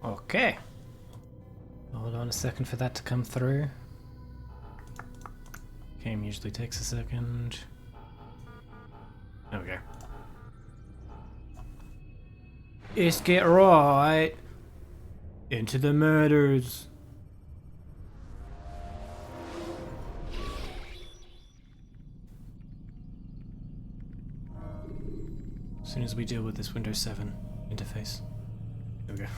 Okay. Hold on a second for that to come through. Game usually takes a second. There we go. Let's get right into the murders. As soon as we deal with this Windows 7 interface. There we go.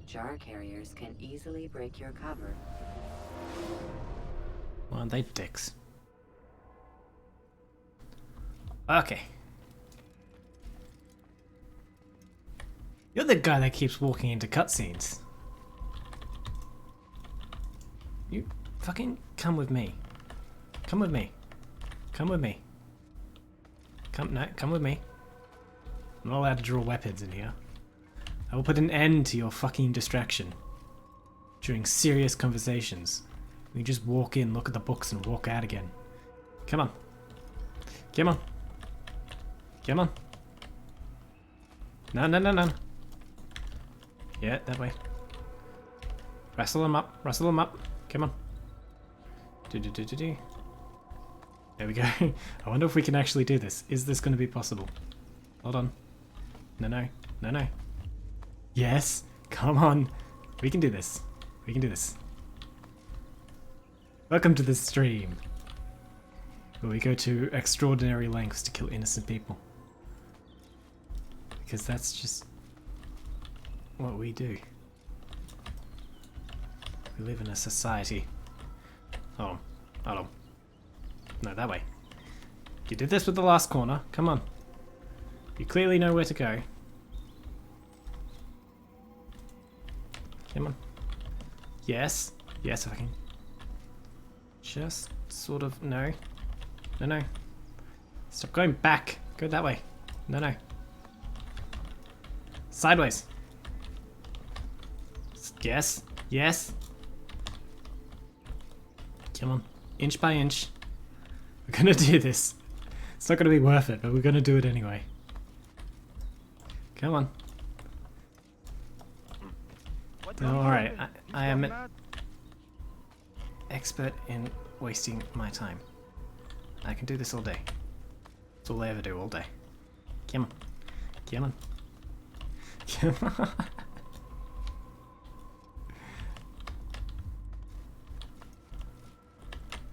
Jar carriers can easily break your cover. Well, they dicks. Okay. You're the guy that keeps walking into cutscenes. You fucking come with me. Come with me. Come with me. Come with me. I'm not allowed to draw weapons in here. I will put an end to your fucking distraction during serious conversations. You just walk in, look at the books, and walk out again. Come on. Come on. Come on. No, no, no, no. Yeah, that way. Wrestle them up. Wrestle them up. Come on. Do. There we go. I wonder if we can actually do this. Is this going to be possible? Hold on. No, no. No, no. Yes. Come on. We can do this. We can do this. Welcome to the stream, where we go to extraordinary lengths to kill innocent people. Because that's just what we do. We live in a society. Hold on. Hold on. No, that way. You did this with the last corner. Come on. You clearly know where to go. Come on. Yes. Yes, if I can. Just sort of. No. No, no. Stop going back. Go that way. No, no. Sideways. Yes. Yes. Come on. Inch by inch. We're gonna do this. It's not gonna be worth it, but we're gonna do it anyway. Come on. Alright, I am an expert in wasting my time. I can do this all day. That's all I ever do all day. Come on. Come on. Come on.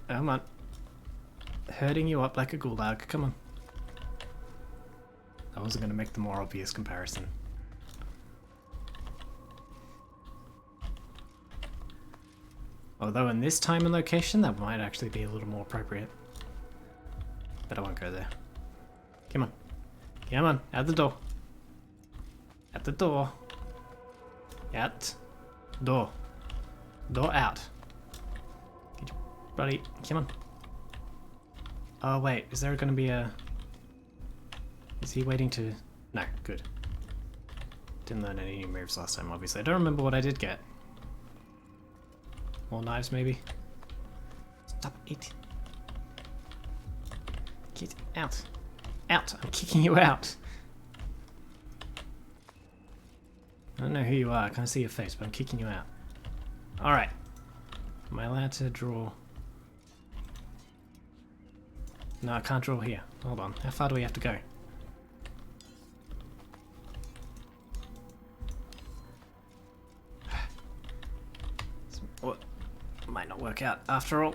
Come on. Hurting you up like a gulag. Come on. I wasn't going to make the more obvious comparison. Although in this time and location, that might actually be a little more appropriate. But I won't go there. Come on. Come on. Out the door. Out the door. Out. Door. Door out. Get your buddy. Come on. Oh wait, is there going to be a... Is he waiting to... No, good. Didn't learn any new moves last time, obviously. I don't remember what I did get. More knives, maybe? Stop it. Get out. Out! I'm kicking you out! I don't know who you are, I can't see your face, but I'm kicking you out. Alright. Am I allowed to draw... No, I can't draw here. Hold on. How far do we have to go? What? Might not work out after all.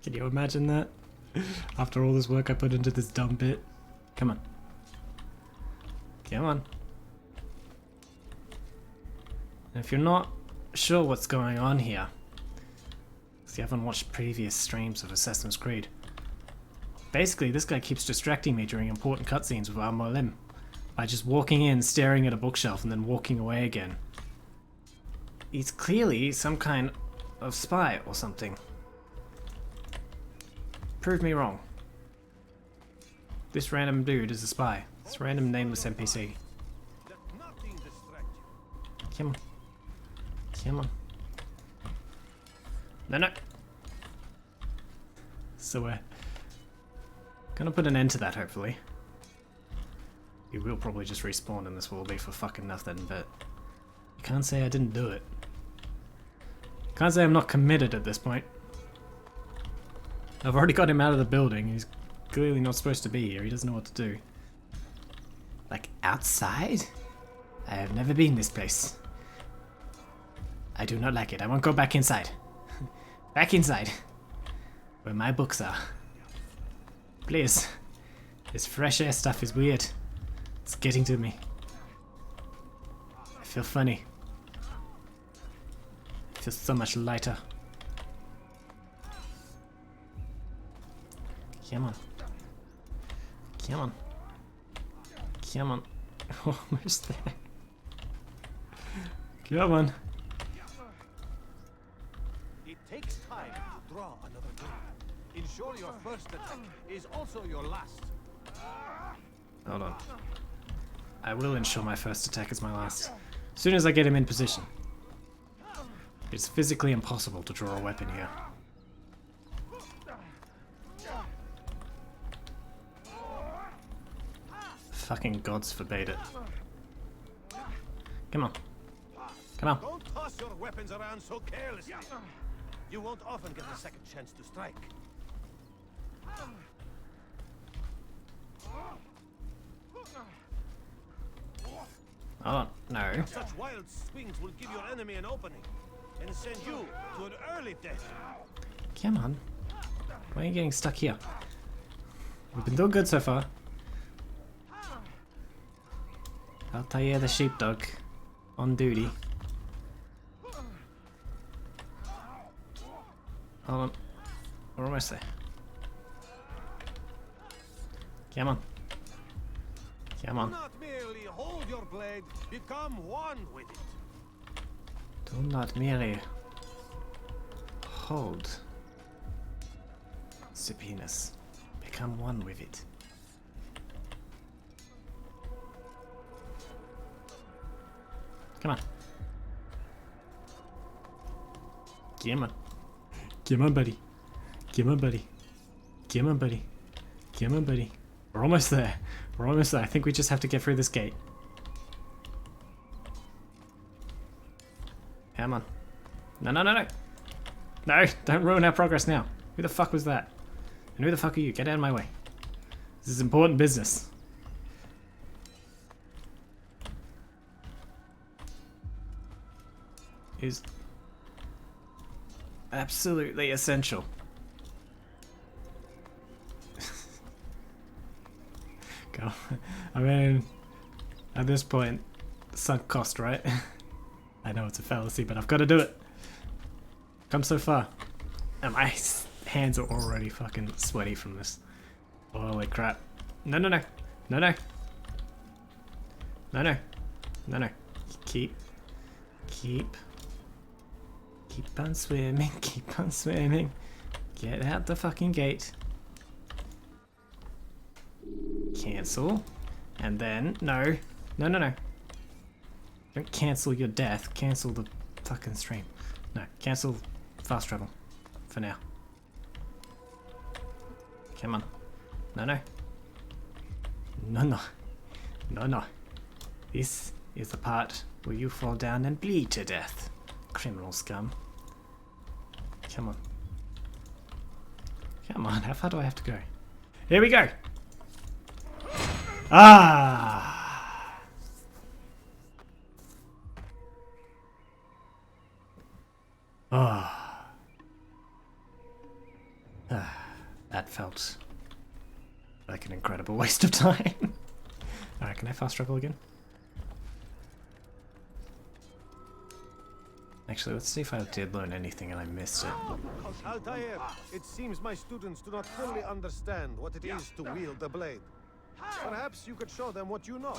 Can you imagine that? After all this work I put into this dumb bit. Come on. Come on. And if you're not sure what's going on here, if you haven't watched previous streams of Assassin's Creed, basically, this guy keeps distracting me during important cutscenes with Al-Mualim by just walking in, staring at a bookshelf, and then walking away again. He's clearly some kind of spy or something. Prove me wrong. This random dude is a spy. This random nameless NPC. Come on. Come on. No, no. So we're gonna put an end to that, hopefully. He will probably just respawn and this will be for fucking nothing, but you can't say I didn't do it. Can't say I'm not committed at this point. I've already got him out of the building. He's clearly not supposed to be here. He doesn't know what to do. Like, outside? I have never been this place. I do not like it. I won't go back inside. Back inside. Where my books are. Please. This fresh air stuff is weird. It's getting to me. I feel funny. I feel so much lighter. Come on. Come on. Come on. Almost there. Come on. It takes time to draw another breath. Ensure your first attack is also your last. Hold on. I will ensure my first attack is my last. As soon as I get him in position. It's physically impossible to draw a weapon here. Fucking gods forbade it. Come on. Come on. Don't toss your weapons around so carelessly. You won't often get a second chance to strike. Hold on. No. Such wild swings will give your enemy an opening and send you to an early death. Come on. Why are you getting stuck here? We've been doing good so far. Altair the sheepdog. On duty. Hold on. We're almost there. Come on. Come on. Do not merely hold your blade, become one with it. Do not merely hold the penis. Become one with it. Come on. Come on. Come on, buddy. Come on, buddy. Come on, buddy. Come on, buddy. We're almost there. We're almost there. I think we just have to get through this gate. Come on. No, no, no, no. No, don't ruin our progress now. Who the fuck was that? And who the fuck are you? Get out of my way. This is important business. Is absolutely essential. Go. I mean, at this point, sunk cost, right? I know it's a fallacy, but I've got to do it. Come so far. And my hands are already fucking sweaty from this. Holy crap. No, no, no. No, no. No, no. No, no. Keep on swimming, keep on swimming. Get out the fucking gate. Cancel. And then, no. No, no, no. Don't cancel your death. Cancel the fucking stream. No, cancel fast travel. For now. Come on. No, no. No, no. No, no. This is the part where you fall down and bleed to death. Criminal scum. Come on. Come on, how far do I have to go? Here we go! Ah! Oh. That felt like an incredible waste of time. Alright, can I fast travel again? Actually, let's see if I did learn anything and I missed it. Altair, it seems my students do not fully understand what it is to wield the blade. Perhaps you could show them what you know.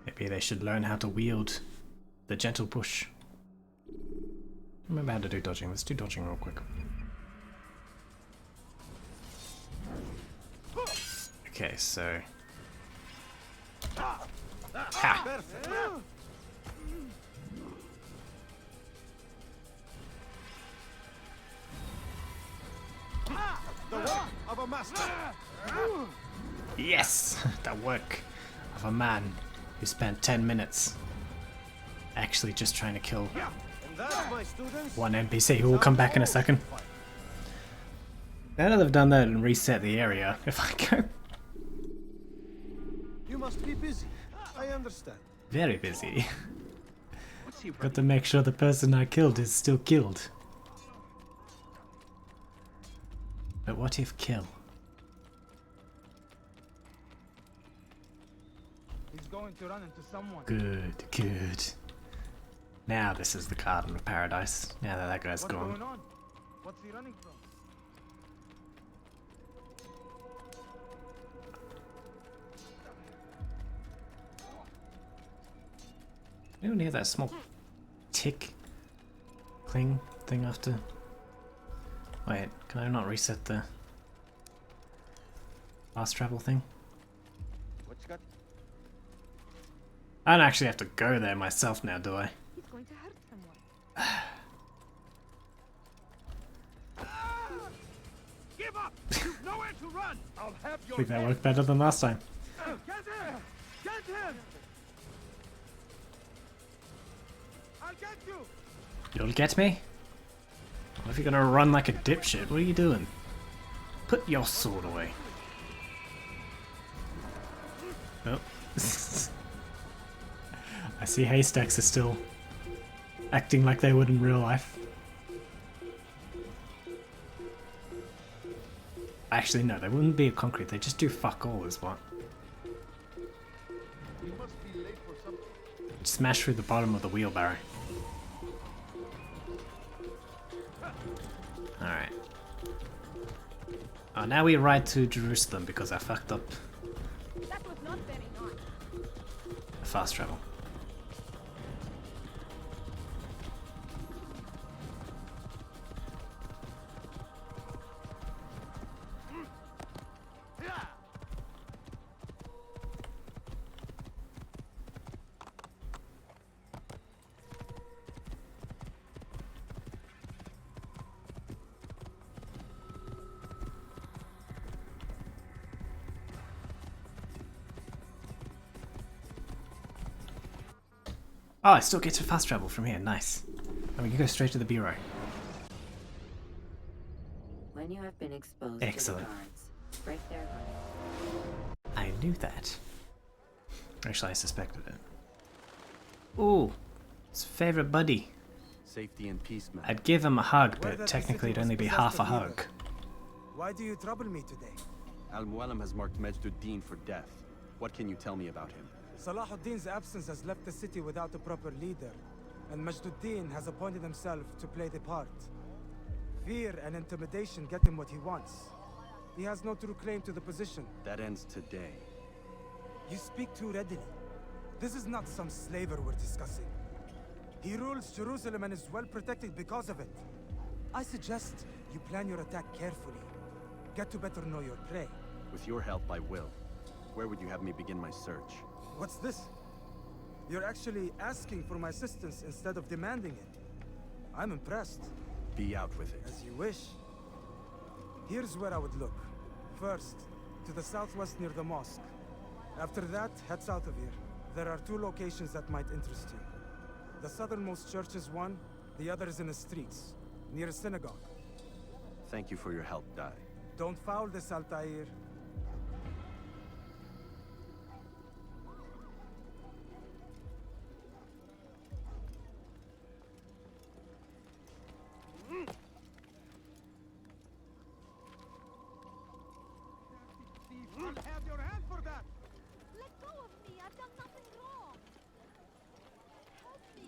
Maybe they should learn how to wield the gentle push. Remember how to do dodging. Let's do dodging real quick. Okay, so... Ha! Perfect. The work of a master. Yes! The work of of a man who spent 10 minutes actually just trying to kill And that, my students, one NPC who will come back in a second. Now that I've done that and reset the area, if I go you must be busy. I understand. very busy, got to make sure the person I killed is still killed. But what if kill? He's going to run into someone. Good, good. Now this is the Garden of Paradise, now that that guy's What's gone. going on? What's he running from? Anyone hear that small tick, cling thing after? Wait, can I not reset the fast travel thing? What you got? I don't actually have to go there myself now, do I? He's going to hurt someone. Give up! You've nowhere to run! I'll have I your think that head. worked better than last time. Get him! Get him! I'll get you! You'll get me? What if you're gonna run like a dipshit? What are you doing? Put your sword away. Oh. I see haystacks are still acting like they would in real life. Actually, no, they wouldn't be a concrete. They just do fuck all, is what. You must be late for something. Smash through the bottom of the wheelbarrow. Alright. Oh, now we ride to Jerusalem because I fucked up That was not very nice. the fast travel. Oh, I still get to fast travel from here. Nice. And we can go straight to the bureau. When you have been exposed Excellent. to the guards, break their guard. I knew that. Actually, I suspected it. Ooh, his favorite buddy. Safety and peace, man. I'd give him a hug, Where but that technically it'd city was only be possessed half a of evil. hug. Why do you trouble me today? Al-Mualim has marked Majduddin for death. What can you tell me about him? Salahuddin's absence has left the city without a proper leader, and Majduddin has appointed himself to play the part. Fear and intimidation get him what he wants. He has no true claim to the position. That ends today. You speak too readily. This is not some slaver we're discussing. He rules Jerusalem and is well protected because of it. I suggest you plan your attack carefully. Get to better know your prey. With your help, I will. Where would you have me begin my search? What's this? You're actually asking for my assistance instead of demanding it. I'm impressed. Be out with it. As you wish. Here's where I would look. First, to the southwest near the mosque. After that, head south of here. There are two locations that might interest you. The southernmost church is one, the other is in the streets, near a synagogue. Thank you for your help, Dai. Don't foul this, Altair. I'll have your hand for that! Let go of me. I've done nothing wrong. Help me.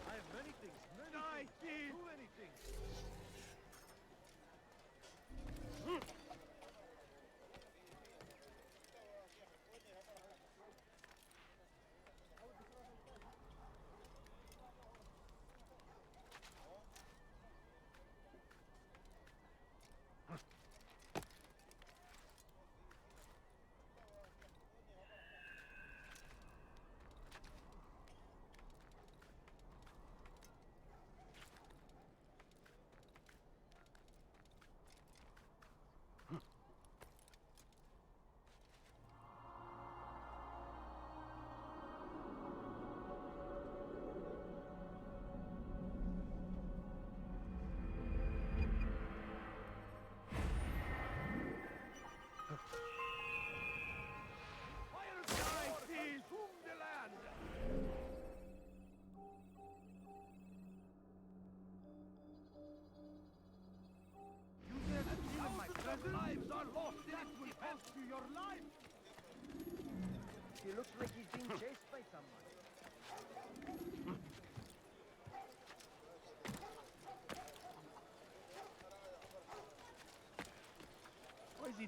I have many things. Die, thief! Too many things.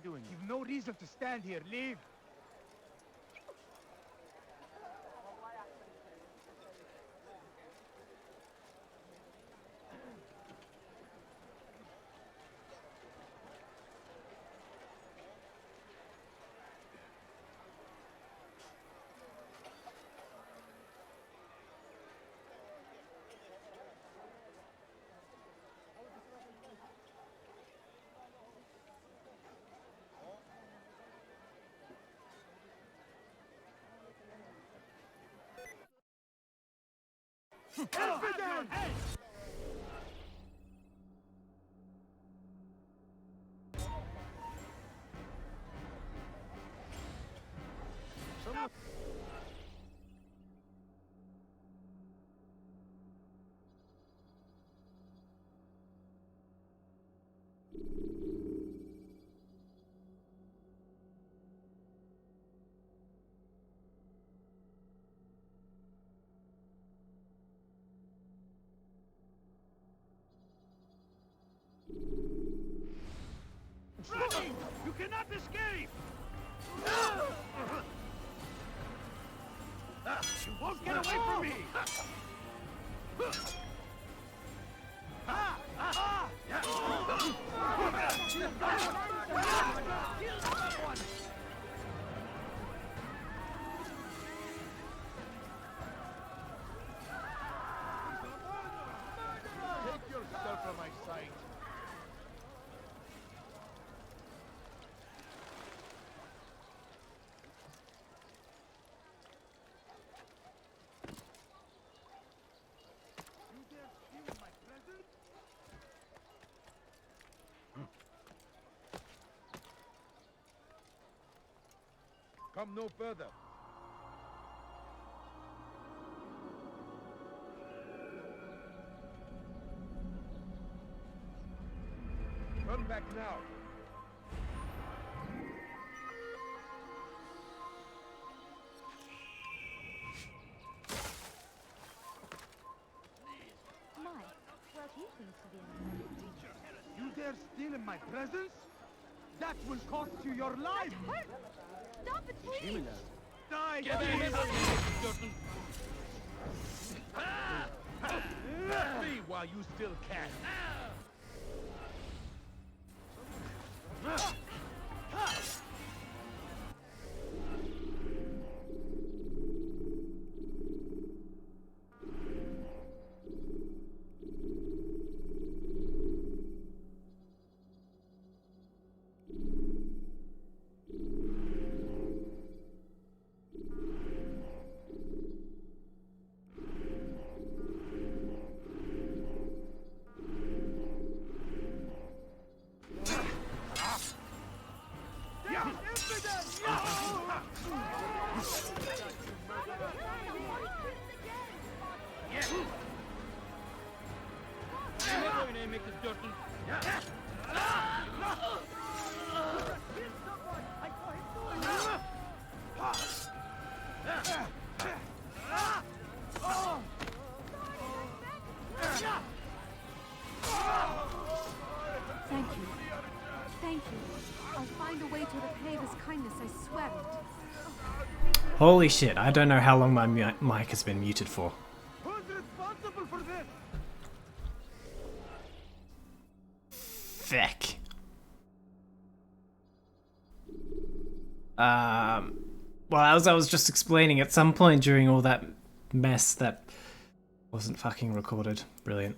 doing? You've no reason to stand here. Leave. Infidel! You cannot escape! You won't get away from me! Take yourself from my sight. Come no further. Turn back now. My, well, he seems to be in a You dare steal in my presence? That will cost you your life! hurt! Stop it, please! Die! Flee while you still can. Thank you. Thank you. I'll find a way to repay this kindness, I swear it. Holy shit, I don't know how long my mic has been muted for. Who's responsible for this? Feck. Well, as I was just explaining, at some point during all that mess that wasn't fucking recorded. Brilliant.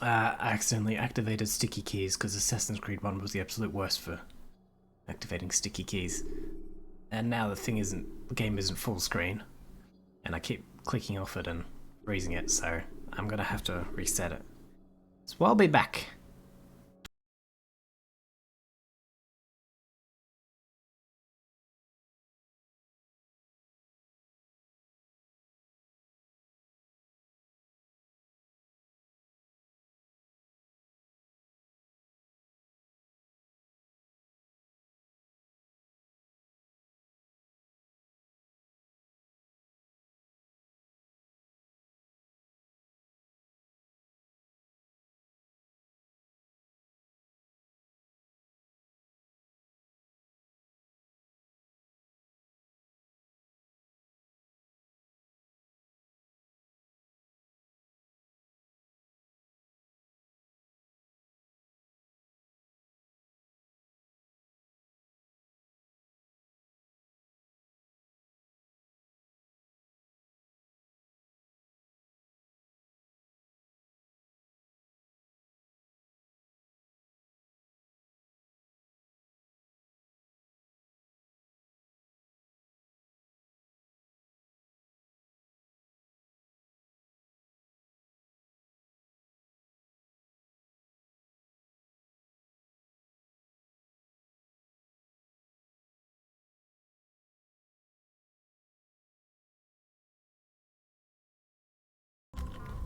I accidentally activated sticky keys because Assassin's Creed 1 was the absolute worst for activating sticky keys. And now the game isn't full screen. And I keep clicking off it and freezing it, so I'm gonna have to reset it. So I'll be back.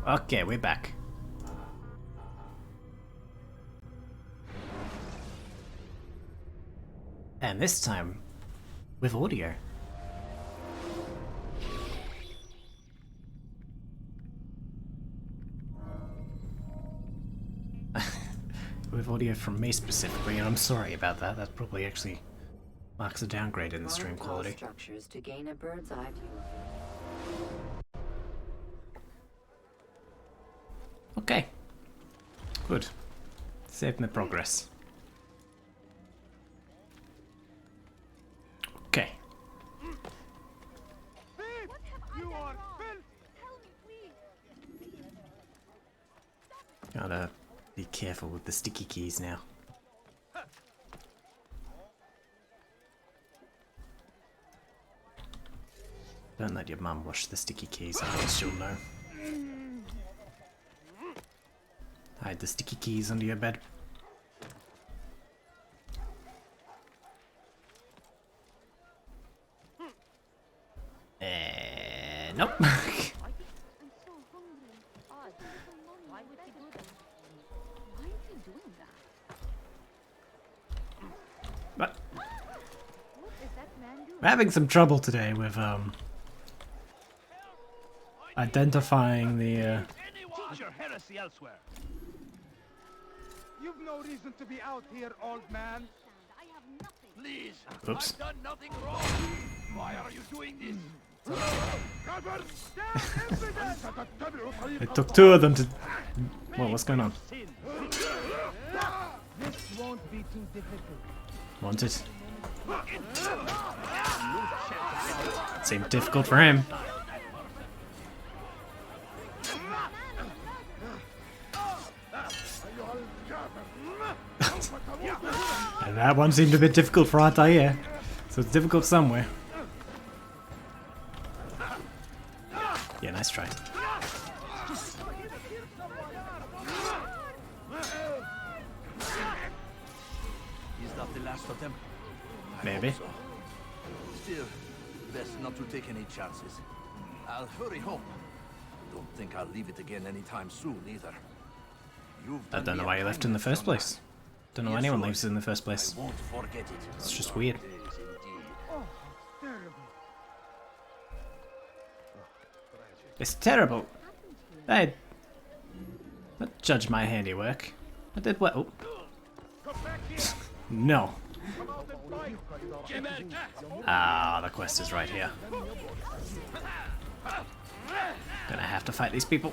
Okay, we're back. And this time, with audio. With audio from me specifically, and I'm sorry about that. That probably actually marks a downgrade in the stream Monitor quality. structures to gain a bird's eye view. Okay. Good. Saved my progress. Okay. Thief! You are filth! Tell me, please. Gotta be careful with the sticky keys now. Don't let your mum wash the sticky keys, otherwise she'll know. Hide the sticky keys under your bed. Nope. I'm so hungry. Odd. Why would he do that? Why is he doing that? But What is that man doing? I'm having some trouble today with identifying the Teach your heresy elsewhere. You've no reason to be out here, old man. I have nothing. Please. Oops. I've done nothing wrong. Why are you doing this? It took two of them to. Well, what's going on? This won't be too difficult. Want it? Seemed difficult for him. And that one seemed a bit difficult for Altair. So it's difficult somewhere. Yeah, nice try. Is that the last of them? Maybe. So. Still, best not to take any chances. I'll hurry home. Don't think I'll leave it again anytime soon either. I don't know why you left in the first place. Don't know why anyone leaves in the first place. I won't forget it. It's just weird. Days indeed. Oh, terrible. It's terrible. Hey, don't judge my handiwork. I did well. No. Ah, the quest is right here. Gonna have to fight these people.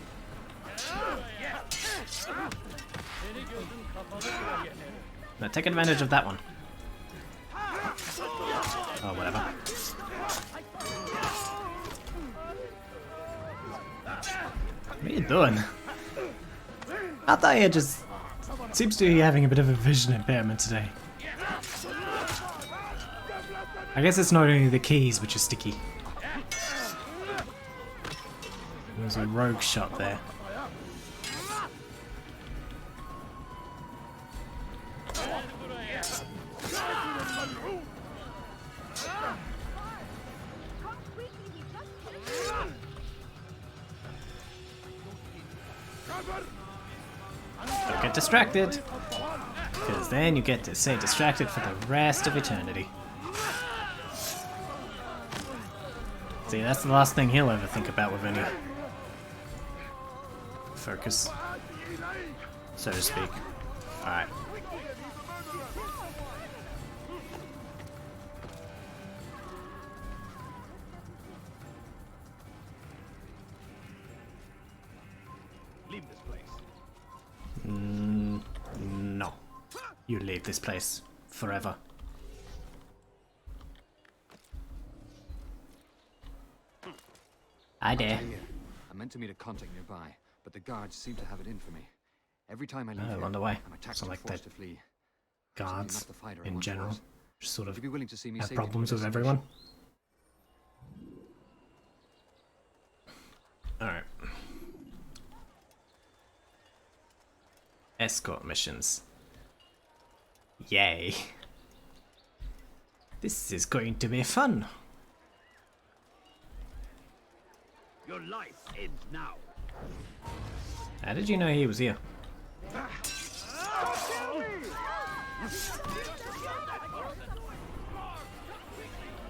Now take advantage of that one. Oh, whatever. What are you doing? Altair just seems to be having a bit of a vision impairment today. I guess it's not only the keys which are sticky. There's a rogue shot there. Don't get distracted, because then you get to stay distracted for the rest of eternity. See, that's the last thing he'll ever think about with any focus, so to speak. Alright. Leave this place. No. You leave this place forever. Hi there. I meant to meet a contact nearby, but the guards seem to have it in for me. Every time I leave Oh, here, on the way. I'm attacked So and like forced that to flee. Guards, Not the fighter I in once general, was. just sort of Would you be willing to see me have safely problems to with my everyone. destination? Alright. Escort missions. Yay. This is going to be fun. Your life ends now. How did you know he was here?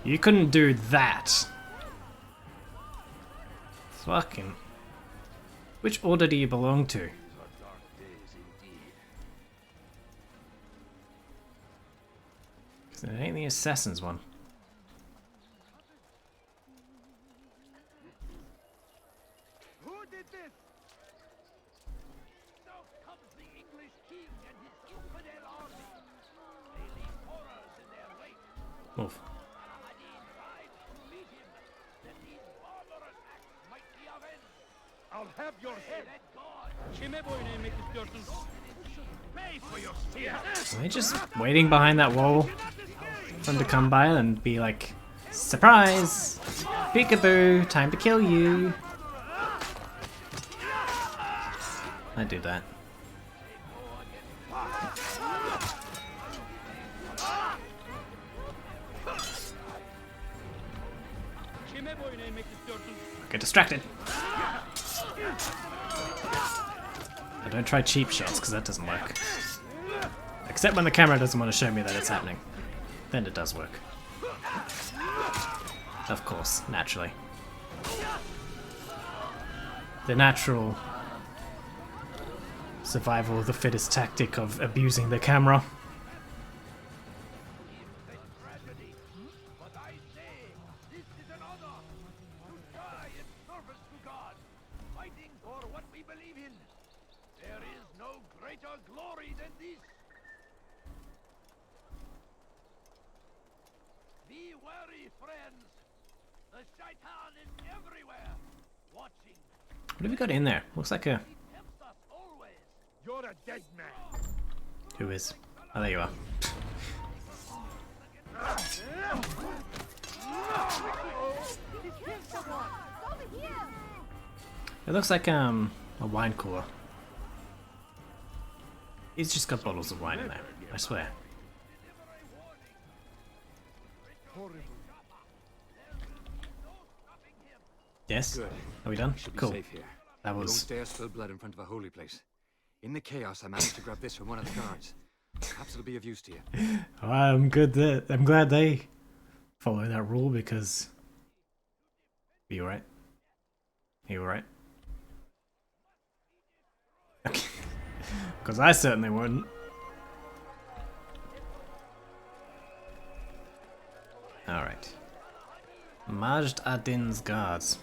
You couldn't do that. Fucking. Which order do you belong to? Because it ain't the Assassin's one. Who did this? Now comes the English king and his infidel army. They leave horrors in their wake. Move. Saladin tried to meet him, that these barbarous acts might be avenged. I'll have your head. Let God. Kime boyun eğmek istiyorsun? Pay for your sins. Am I just waiting behind that wall for him to come by and be like, surprise! Peekaboo! Time to kill you! I do that. Kime boyun eğmek istiyorsun? Get distracted! I don't try cheap shots because that doesn't work. Except when the camera doesn't want to show me that it's happening. Then it does work. Of course, naturally. The natural survival of the fittest tactic of abusing the camera. But I say, this is an honor to die in service to God, fighting for what we believe in. There is no greater glory than this. Be wary, friends. The Shaitan is everywhere, watching. What have we got in there? Looks like a... He tempts us always. You're a dead man. Who is? Oh, there you are. It looks like a wine cooler. He's just got bottles of wine in there, I swear. Yes? Good. Are we done? Should be Cool. safe here. That We was... don't dare spill blood in front of a holy place. In the chaos, I managed to grab this from one of the guards. Perhaps it'll be of use to you. I'm glad they follow that rule because... Are you alright? Are you alright? Okay. Because I certainly wouldn't. Alright. Majd ad-Din's guards.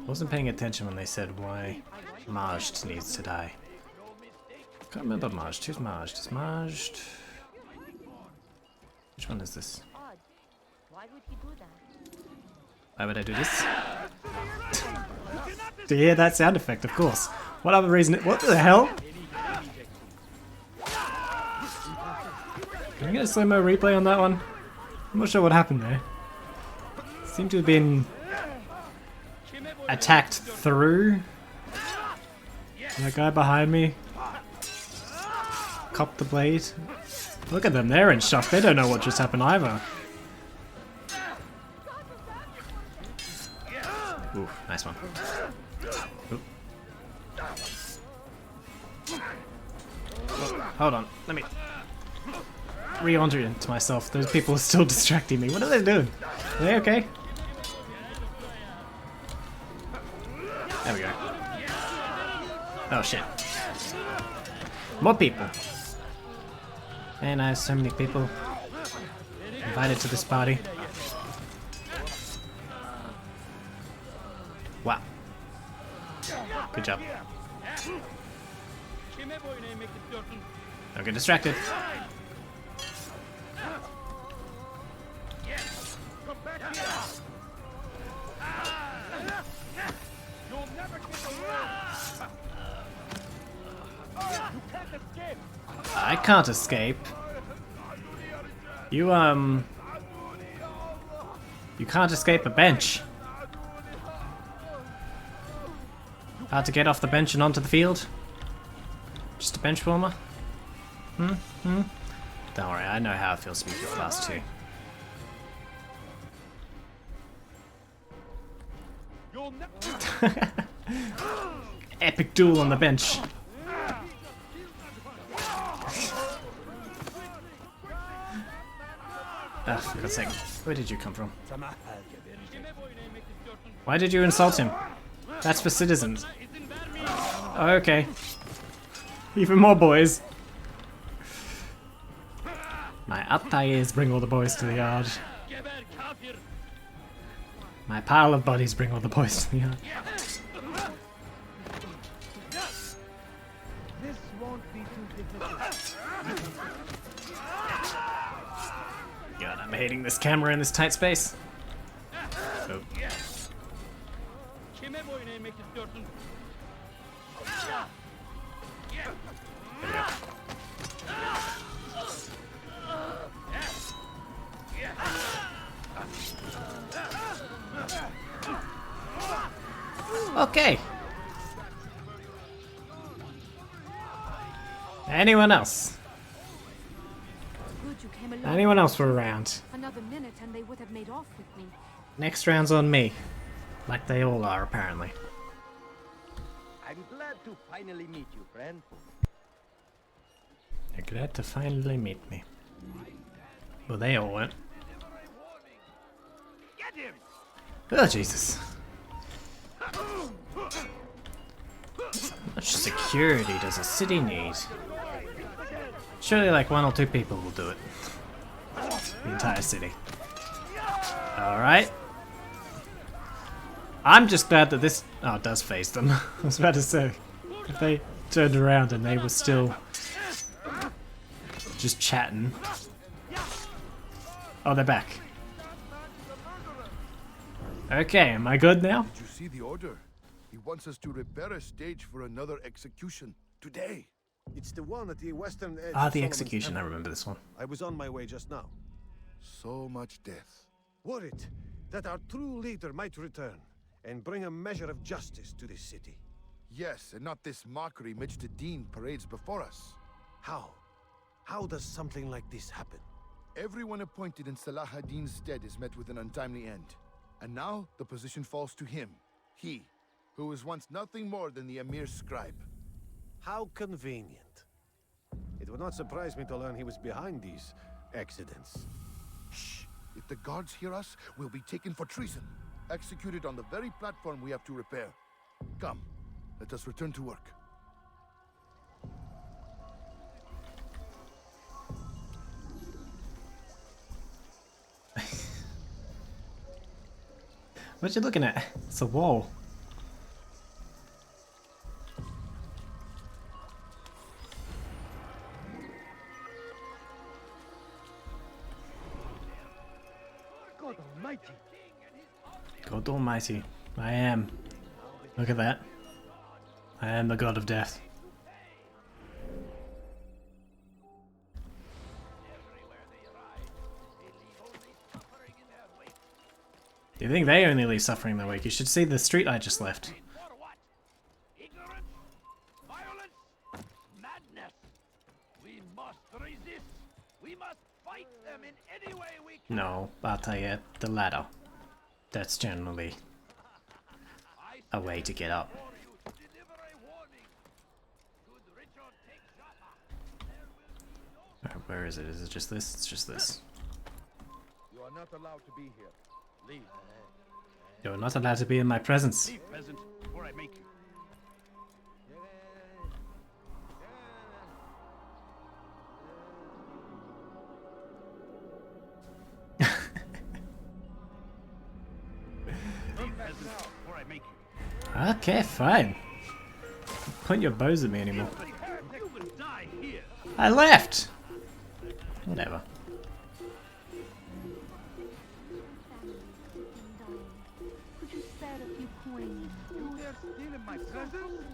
Wasn't paying attention when they said why Majd needs to die. Can't remember Majd. Who's Majd? Is Majd... Which one is this? Why would he do that? Why would I do this? To hear that sound effect, of course. What other reason? What the hell? Can I get a slow-mo replay on that one? I'm not sure what happened there. Seemed to have been attacked through. That guy behind me copped the blade. Look at them, they're in shock. They don't know what just happened either. Ooh, nice one. Ooh. Oh, hold on, let me reorient myself. Those people are still distracting me. What are they doing? Are they okay? There we go. Oh shit. More people. And I have so many people invited to this party. Wow. Good job. Don't get distracted. I can't escape. You can't escape a bench. Hard to get off the bench and onto the field? Just a bench warmer? Don't worry, I know how it feels to be class 2. Epic duel on the bench. Ah, for God's sake. Where did you come from? Why did you insult him? That's for citizens. Oh, okay. Even more boys. My attires bring all the boys to the yard. My pile of bodies bring all the boys to the yard. This won't be too difficult. God, I'm hating this camera in this tight space. Oh. Kime boyun eğmek istiyorsun? There we go. Okay. Anyone else? Good you came along. Anyone else were around? Another minute and they would have made off with me. Next round's on me. Like they all are, apparently. I'm glad to finally meet you, friend. You're glad to finally meet me. Well, they all went. Oh, Jesus. How much security does a city need? Surely like 1 or 2 people will do it. The entire city. Alright. I'm just glad that this... Oh, it does face them. I was about to say. If they turned around and they were still... just chatting. Oh, they're back. Okay, am I good now? Did you see the order? He wants us to repair a stage for another execution today. It's the one at the western edge. Ah, of the Solomon's execution. I Temple. remember this one. I was on my way just now. So much death. Worried that our true leader might return and bring a measure of justice to this city. Yes, and not this mockery Mitch the Dean parades before us. How? How does something like this happen? Everyone appointed in Salah ad-Din's stead is met with an untimely end. And now the position falls to him. He, who was once nothing more than the Emir's scribe. How convenient. It would not surprise me to learn he was behind these accidents. Shh! If the guards hear us, we'll be taken for treason. Executed on the very platform we have to repair. Come, let us return to work. What you looking at? It's a wall. God almighty. God almighty. I am. Look at that. I am the god of death. Do you think they only leave suffering in their wake? You should see the street I just left. For what? Ignorance? Violence? Madness? We must resist. We must fight them in any way we can. No, I'll tell you, the ladder. That's generally a way to get up. Alright, where is it? Is it just this? It's just this. You are not allowed to be here. Leave. You're not allowed to be in my presence. Leave, peasant, before I make you. Leave, peasant, before I make you. Okay, fine. Don't point your bows at me anymore. You will die here. I left! Whatever. Could you spare a few coins? You dare steal in my presence?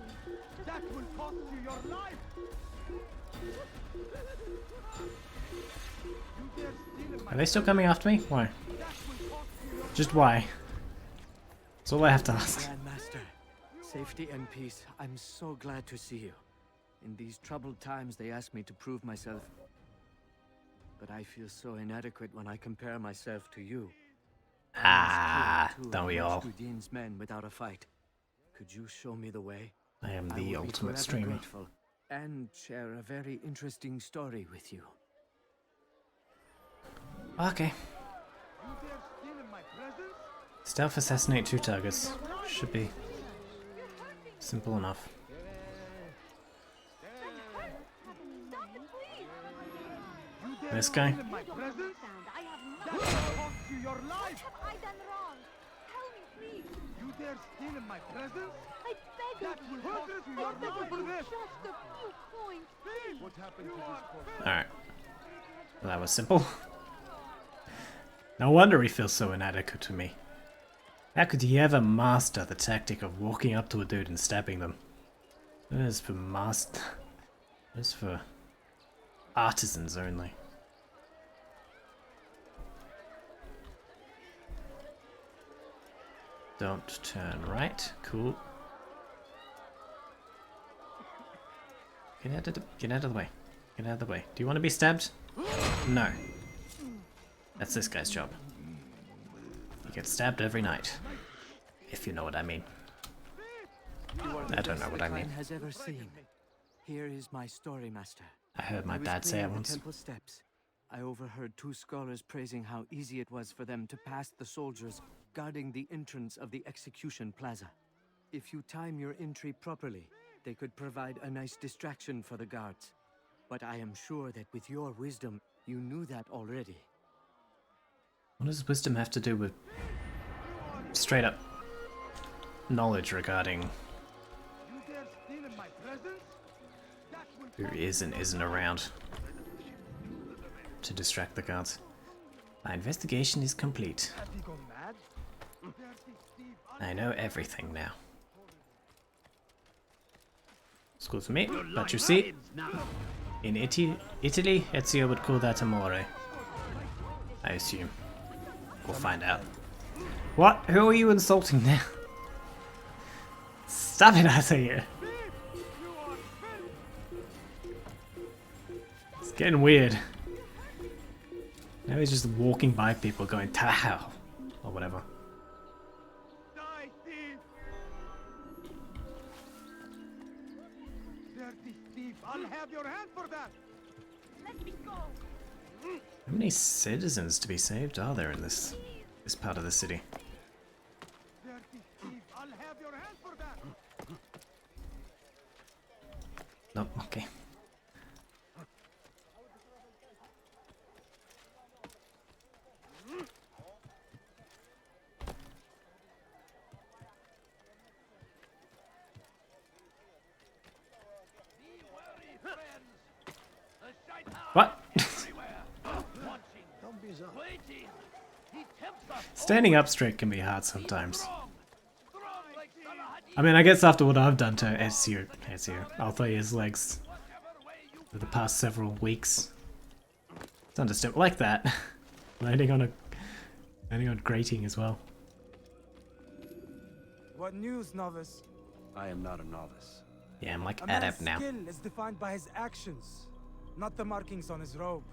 That will cost you your life. You dare steal in my Are they still coming after me? Why? Just why? That's all I have to ask. Grandmaster, safety and peace. I'm so glad to see you. In these troubled times, they ask me to prove myself. But I feel so inadequate when I compare myself to you. Ah, don't we all? Dean's men without a fight. Could you show me the way? I am I the will be ultimate forever streamer. grateful and share a very interesting story with you. Okay. Stealth assassinate 2 targets. Should be simple enough. This guy? I have cost you your life. What have I done wrong? Tell me, please. You dare steal in my presence? I beg That of will you. cost you your I beg life of for you, this. just a few coins, please. What happened to this boy? Alright. Well, that was simple. No wonder he feels so inadequate to me. How could he ever master the tactic of walking up to a dude and stabbing them? That is for that is for artisans only. Don't turn right. Cool. Get out of the way. Get out of the way. Do you want to be stabbed? No. That's this guy's job. He gets stabbed every night. If you know what I mean. I don't know what I mean. Has ever seen. Here is my story, Master. I heard my I was dad say it cleaning the once. temple steps. I overheard 2 scholars praising how easy it was for them to pass the soldiers guarding the entrance of the execution plaza. If you time your entry properly, they could provide a nice distraction for the guards. But I am sure that with your wisdom, you knew that already. What does wisdom have to do with straight up knowledge regarding who is and isn't around to distract the guards? My investigation is complete. I know everything now. Excuse me, but you see, in Italy, Ezio would call that amore. I assume. We'll find out. What? Who are you insulting now? Stop it, Ezio! It's getting weird. Now he's just walking by people going, "Tau," or whatever. Die, thief! Dirty thief! I'll have your hand for that! Let me go. How many citizens to be saved are there in this part of the city? Dirty thief! I'll have your hand for that! No, okay. What? Standing up straight can be hard sometimes. I mean, I guess after what I've done to Ezio, Altheia's legs for the past several weeks, it's understandable. Like that, landing on grating as well. What news, novice? I am not a novice. Yeah, I'm like A man's adept now. skill is defined by his actions, not the markings on his robe.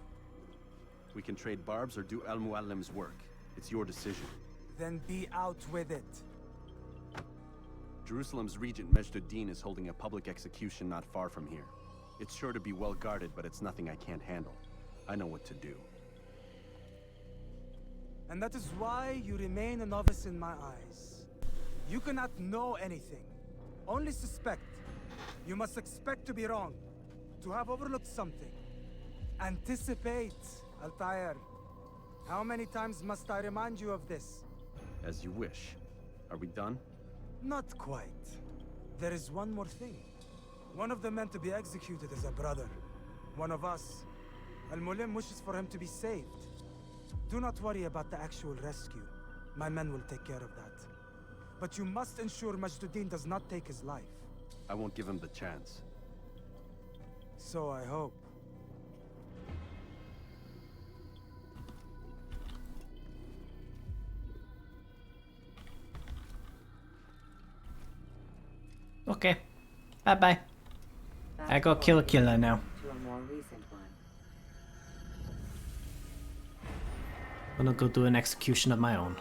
We can trade barbs or do Al-Muallim's work. It's your decision. Then be out with it. Jerusalem's regent Majd-ud-Din is holding a public execution not far from here. It's sure to be well guarded, but it's nothing I can't handle. I know what to do. And that is why you remain a novice in my eyes. You cannot know anything, only suspect. You must expect to be wrong, to have overlooked something. Anticipate, Altair. How many times must I remind you of this? As you wish. Are we done? Not quite. There is one more thing. One of the men to be executed is a brother. One of us. Al-Mulim wishes for him to be saved. Do not worry about the actual rescue. My men will take care of that. But you must ensure Majd-ud-Din does not take his life. I won't give him the chance. So I hope. Okay. Bye-bye. I go kill a killer now. To a more recent one. I'm gonna go do an execution of my own.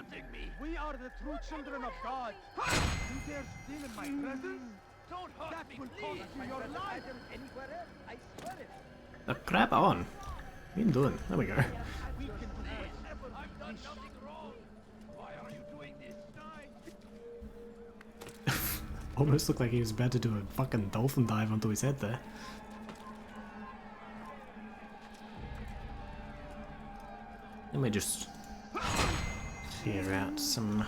taunting me? We are the true children of God. You dare steal in my presence? Don't hurt That me, will please. cost you your life. Anywhere else, I swear it. Grab on. What are you doing? There we go. We can do whatever. I've done nothing wrong. Why are you doing this? Almost looked like he was about to do a fucking dolphin dive onto his head there. Let me just clear out some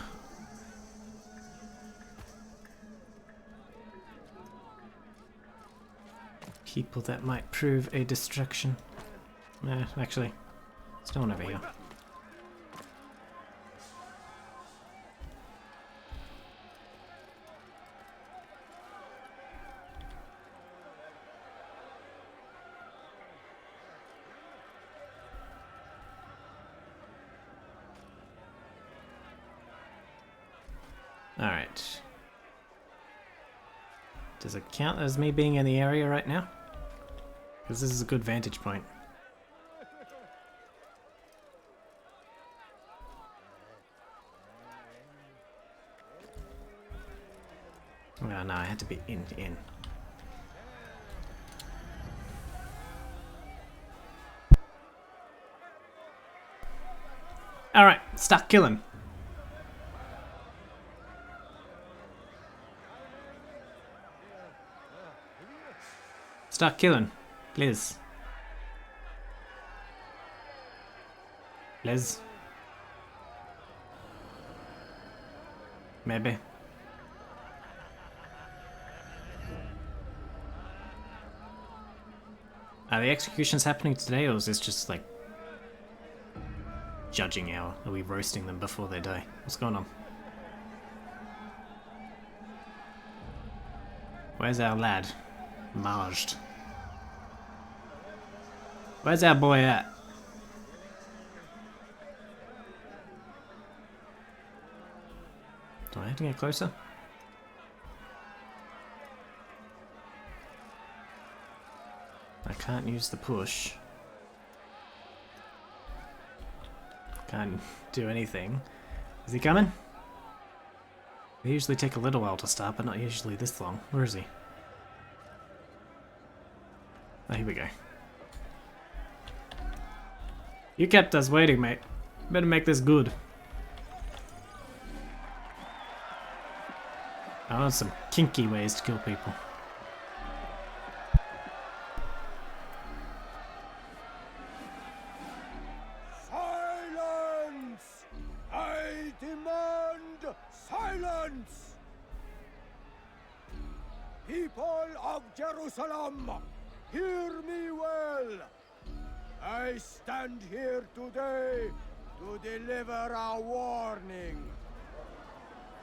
people that might prove a distraction. Nah, actually, there's no one over here. Alright. Does it count as me being in the area right now? Because this is a good vantage point. Oh no, I had to be in. Alright, start killing. Start killing, please. Please. Maybe. Are the executions happening today, or is this just like judging hour? Are we roasting them before they die? What's going on? Where's our lad? Marged. Where's our boy at? Do I have to get closer? I can't use the push. Can't do anything. Is he coming? They usually take a little while to start, but not usually this long. Where is he? Oh, here we go. You kept us waiting, mate. Better make this good. I want some kinky ways to kill people. Silence! I demand silence! People of Jerusalem, hear me well. I stand here today to deliver a warning.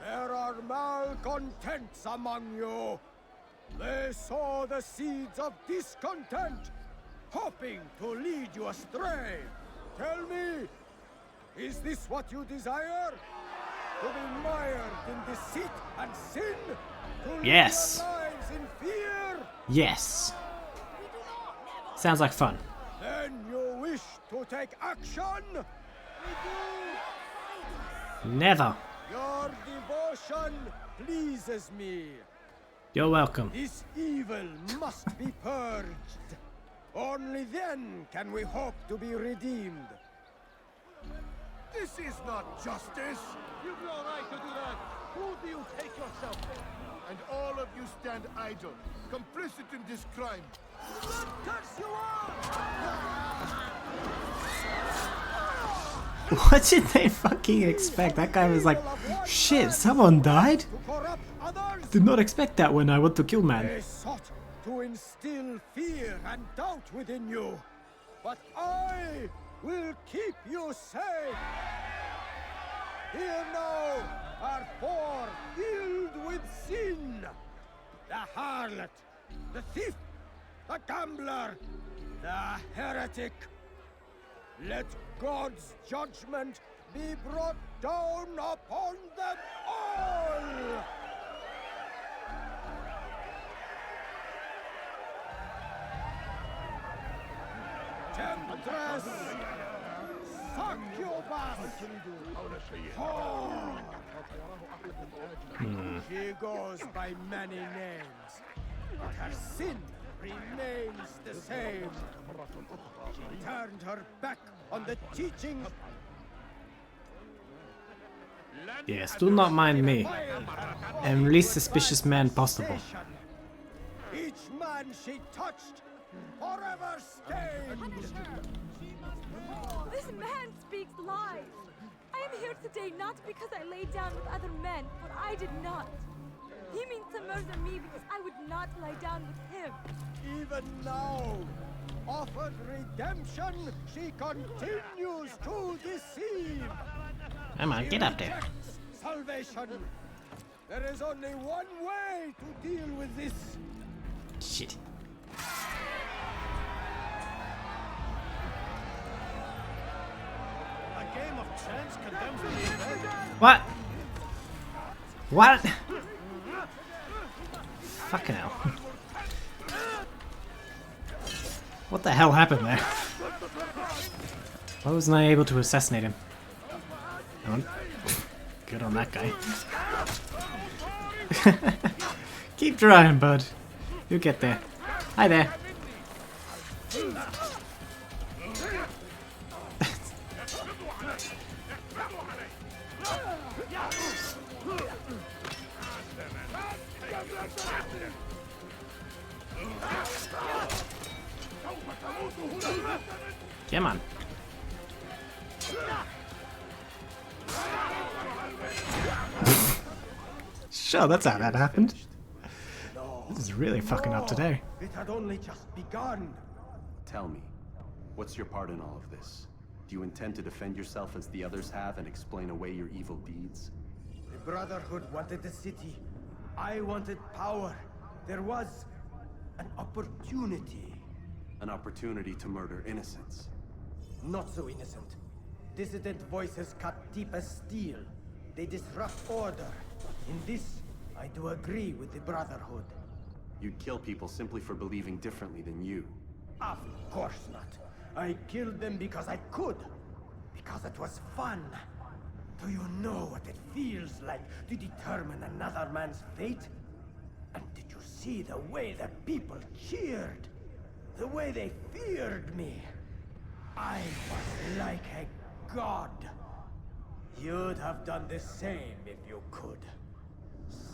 There are malcontents among you. They sow the seeds of discontent, hoping to lead you astray. Tell me, is this what you desire? To be mired in deceit and sin? To live Yes. your lives in fear? Yes. Sounds like fun. Then you wish to take action? We do. Never. Your devotion pleases me. You're welcome. This evil must be purged. Only then can we hope to be redeemed. This is not justice! You've no right to do that. Who do you take yourself for? And all of you stand idle, complicit in this crime. Curse you all! What did they fucking expect? That guy was like, shit, someone died? Did not expect that when I want to kill man. They sought to instill fear and doubt within you. But I will keep you safe. Here now are four filled with sin. The harlot, the thief, the gambler, the heretic. Let God's judgment be brought down upon them all! Temptress, Fuck you, boss! She goes by many names, but her sin remains the same. She turned her back on the teachings. Yes, do not mind me. I'm the least suspicious man possible. Each man she touched, forever stained. This man speaks lies. I am here today not because I laid down with other men, for I did not. He means to murder me because I would not lie down with him. Even now, offered redemption, she continues to deceive. Come on, get up there. Rejects salvation. There is only one way to deal with this. Shit. A game of chance condemns me to death. What? What? Fucking hell. What the hell happened there? Why wasn't I able to assassinate him? Good on that guy. Keep trying, bud. You'll get there. Hi there. Come on. Sure, that's how that happened. This is really fucking up today. It had only just begun. Tell me, what's your part in all of this? Do you intend to defend yourself as the others have and explain away your evil deeds? The Brotherhood wanted the city. I wanted power. There was an opportunity. An opportunity to murder innocents. Not so innocent. Dissident voices cut deep as steel. They disrupt order. In this, I do agree with the Brotherhood. You'd kill people simply for believing differently than you. Of course not. I killed them because I could. Because it was fun. Do you know what it feels like to determine another man's fate? And did you see the way the people cheered? The way they feared me? I was like a god. You'd have done the same if you could.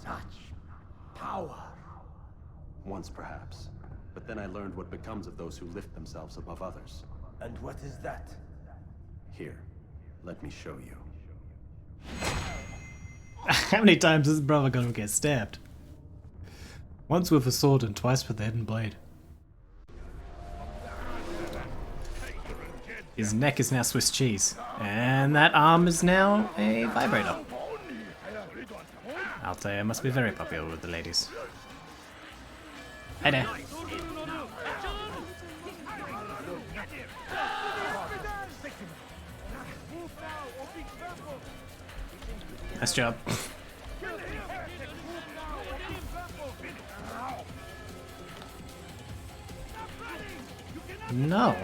Such power. Once perhaps. But then I learned what becomes of those who lift themselves above others. And what is that? Here, let me show you. How many times is brother gonna get stabbed? Once with a sword and twice with the hidden blade. His neck is now Swiss cheese, and that arm is now a vibrator. I'll tell you, it must be very popular with the ladies. Hey there. Nice job. No.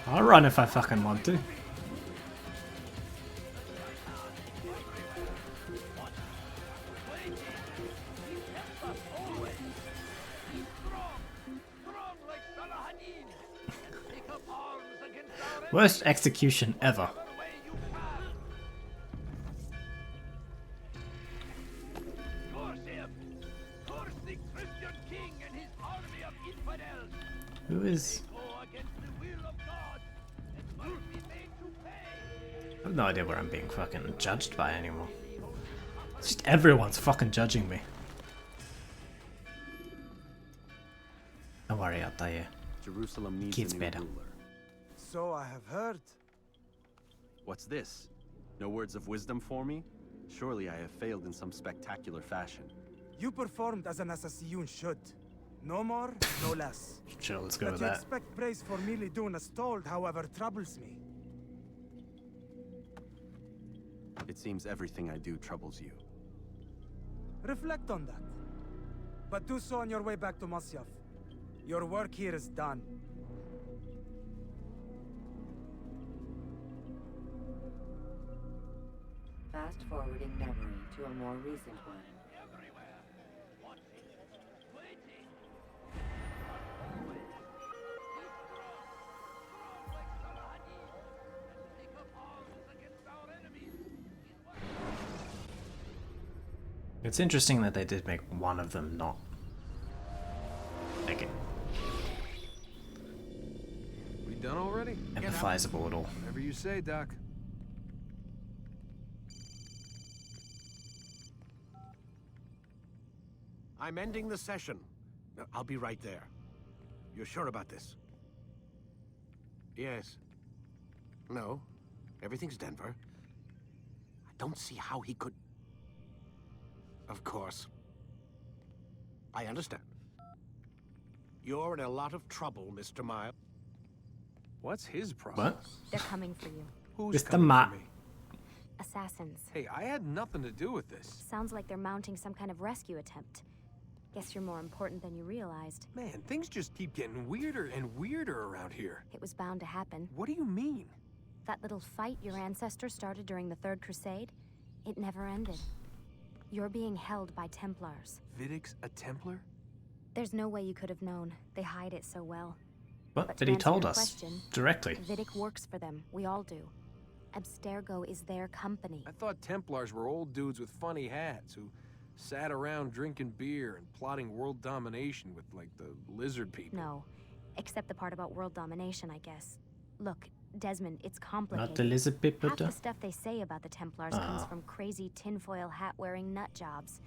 I'll run if I fucking want to. Worst execution ever. Who is... I have no idea where I'm being fucking judged by anymore. It's just everyone's fucking judging me. Don't worry, Altair. Jerusalem needs Kids a new better. ruler. So I have heard. What's this? No words of wisdom for me? Surely I have failed in some spectacular fashion. You performed as an assassin should. No more, no less. Sure, let's go That with you that. expect praise for merely doing as told, however, troubles me. It seems everything I do troubles you. Reflect on that. But do so on your way back to Masyaf. Your work here is done. Fast-forwarding memory to a more recent one. It's interesting that they did make one of them not like We done already? empathizable at all. Whatever you say, Doc. I'm ending the session. I'll be right there. You're sure about this? Yes. No. Everything's Denver. I don't see how he could... Of course. I understand. You're in a lot of trouble, Mr. Miles. What's his problem? What? They're coming for you. Who's Mr. coming Ma- for me? Assassins. Hey, I had nothing to do with this. Sounds like they're mounting some kind of rescue attempt. Guess you're more important than you realized. Man, things just keep getting weirder and weirder around here. It was bound to happen. What do you mean? That little fight your ancestors started during the Third Crusade, it never ended. You're being held by Templars. Vidic's a Templar? There's no way you could have known. They hide it so well. What? But But to he answer told your us question, directly. Vidic works for them. We all do. Abstergo is their company. I thought Templars were old dudes with funny hats who sat around drinking beer and plotting world domination with, like, the lizard people. No. Except the part about world domination, I guess. Look, Desmond, it's complicated. Not the lizard people. Half the stuff they say about the Templars comes Ah. from crazy tinfoil hat-wearing nut jobs.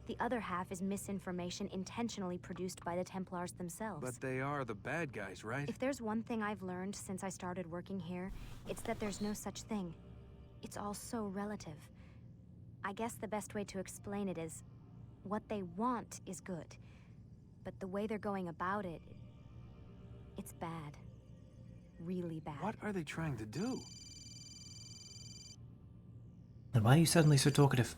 The other half is misinformation intentionally produced by the Templars themselves. But they are the bad guys, right? If there's one thing I've learned since I started working here, it's that there's no such thing. It's all so relative. I guess the best way to explain it is, what they want is good. But the way they're going about it, it's bad. Really bad. What are they trying to do? And why are you suddenly so talkative?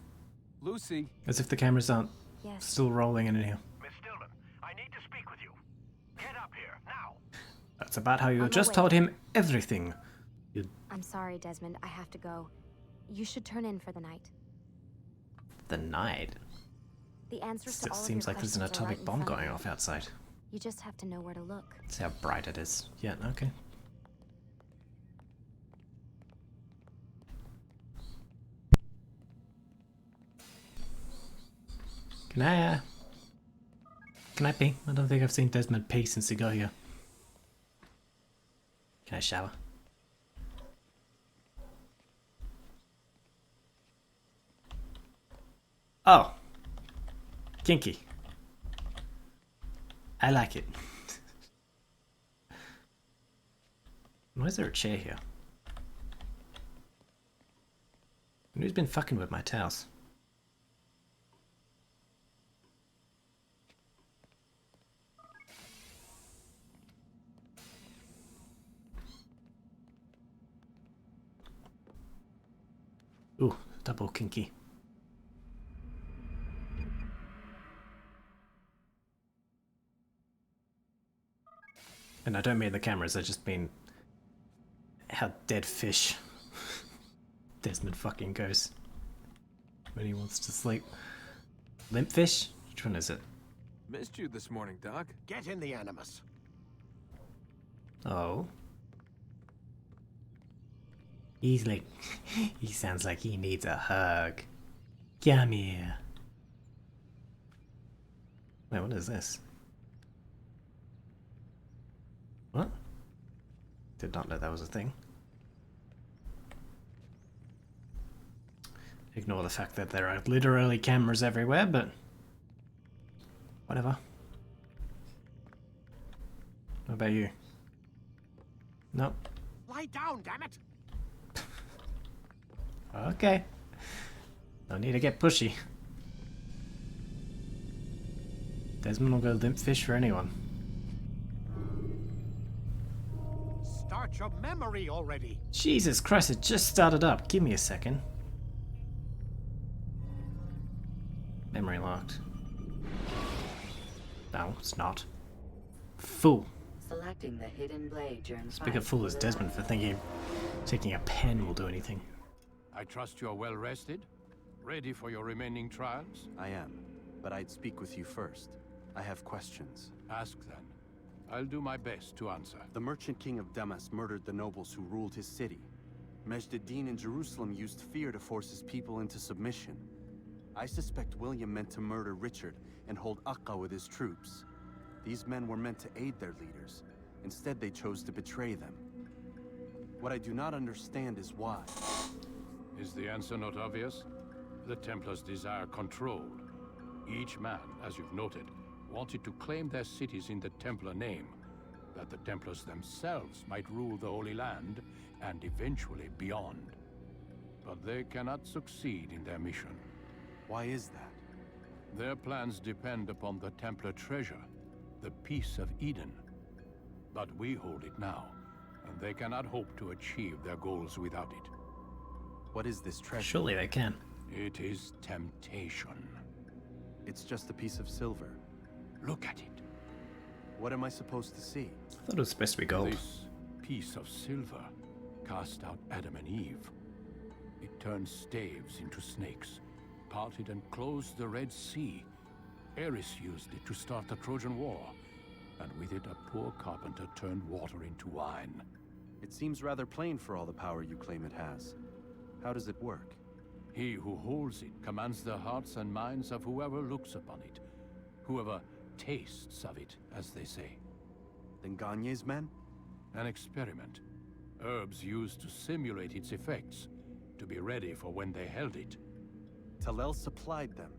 Lucy. As if the cameras aren't Yes. still rolling in here. Miss Stillman, I need to speak with you. Get up here, now. That's about how you On my just way. told him everything. You I'm sorry, Desmond. I have to go. You should turn in for the night. the night. The answers to Still all of seems your like there's an questions are atomic right in bomb front of going you. off outside. You just have to know where to look. See how bright it is. Yeah, okay. Can I pee? I don't think I've seen Desmond pee since he got here. Can I shower? Oh. Kinky. I like it. Why is there a chair here? And who's been fucking with my towels? Ooh, double kinky. And I don't mean the cameras, I just mean how dead fish Desmond fucking goes when he wants to sleep. Limp fish? Which one is it? Missed you this morning, Doc. Get in the Animus. Oh. He's like, he sounds like he needs a hug. Come here. Wait, what is this? What? Did not know that was a thing. Ignore the fact that there are literally cameras everywhere, but whatever. What about you? Nope. Lie down, damn it! Okay. No need to get pushy. Desmond will go limp fish for anyone. Start your memory already. Jesus Christ, it just started up. Give me a second. Memory locked. No, it's not. Fool. Selecting the hidden blade during Speak of fool as Desmond for thinking taking a pen will do anything. I trust you are well rested? Ready for your remaining trials? I am, but I'd speak with you first. I have questions. Ask then. I'll do my best to answer. The merchant king of Damas murdered the nobles who ruled his city. Majd ad-Din in Jerusalem used fear to force his people into submission. I suspect William meant to murder Richard and hold Akka with his troops. These men were meant to aid their leaders. Instead, they chose to betray them. What I do not understand is why. Is the answer not obvious? The Templars desire control. Each man, as you've noted, wanted to claim their cities in the Templar name, that the Templars themselves might rule the Holy Land and eventually beyond. But they cannot succeed in their mission. Why is that? Their plans depend upon the Templar treasure, the Peace of Eden. But we hold it now, and they cannot hope to achieve their goals without it. What is this treasure? Surely they can. It is temptation. It's just a piece of silver. Look at it. What am I supposed to see? I thought it was supposed to be gold. This piece of silver cast out Adam and Eve. It turned staves into snakes, parted and closed the Red Sea. Ares used it to start the Trojan War, and with it a poor carpenter turned water into wine. It seems rather plain for all the power you claim it has. How does it work? He who holds it commands the hearts and minds of whoever looks upon it, whoever tastes of it, as they say. Then Gagne's men? An experiment. Herbs used to simulate its effects, to be ready for when they held it. Talel supplied them.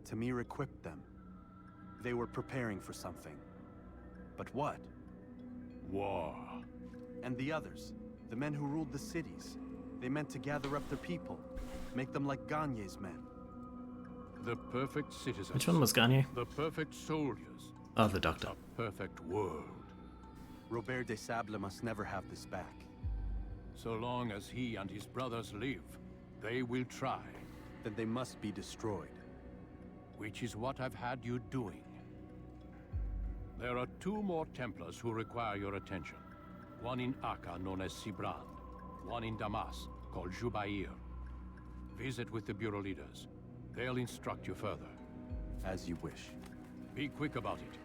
Tamir equipped them. They were preparing for something. But what? War. And the others, the men who ruled the cities, they meant to gather up their people, make them like Gagne's men. The perfect citizens. Which one was Gagne? The perfect soldiers. Oh, the doctor. A perfect world. Robert de Sable must never have this back. So long as he and his brothers live, they will try. Then they must be destroyed. Which is what I've had you doing. There are 2 more Templars who require your attention. One in Akka, known as Sibrand. One in Damas, called Jubair. Visit with the Bureau leaders. They'll instruct you further. As you wish. Be quick about it.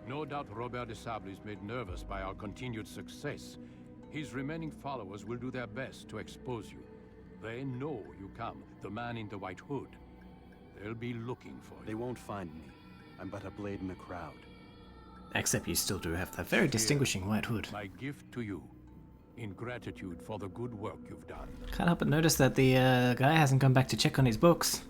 No doubt Robert de Sable is made nervous by our continued success. His remaining followers will do their best to expose you. They know you come, the man in the white hood. They'll be looking for you. They won't find me. I'm but a blade in the crowd. Except you still do have that very distinguishing white hood. My gift to you, in gratitude for the good work you've done. Can't help but notice that the guy hasn't come back to check on his books.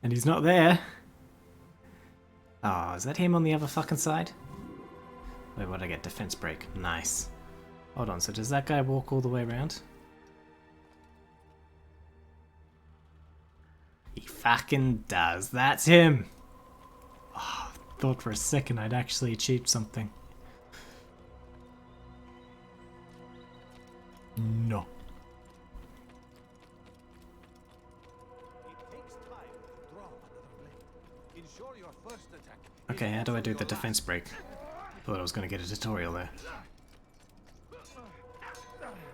And he's not there. Oh, is that him on the other fucking side? Wait, what did I get? Defense break. Nice. Hold on, so does that guy walk all the way around? He fucking does. That's him! Oh, thought for a second I'd actually achieved something. No. Okay, how do I do the defense break? Thought I was going to get a tutorial there.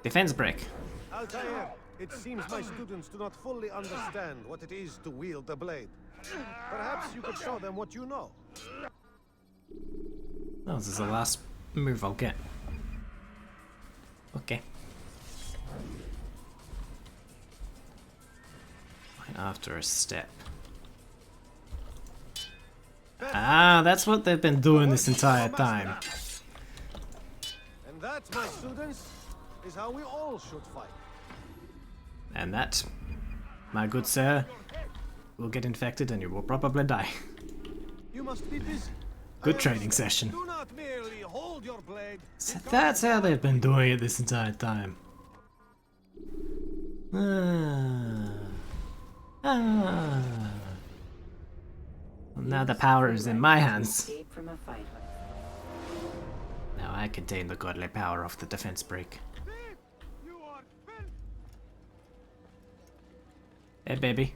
Defense break. Altair, it seems my students do not fully understand what it is to wield the blade. Perhaps you could show them what you know. Oh, this is the last move I'll get. Okay. Right after a step. Ah, that's what they've been doing this entire time. And that, my students, is how we all should fight. And that, my good sir, will get infected and you will probably die. You must be busy. Good training session. Do not merely hold your blade. So that's how they've been doing it this entire time. Well, now the power is in my hands. Now I contain the godly power of the defense break. Hey, baby.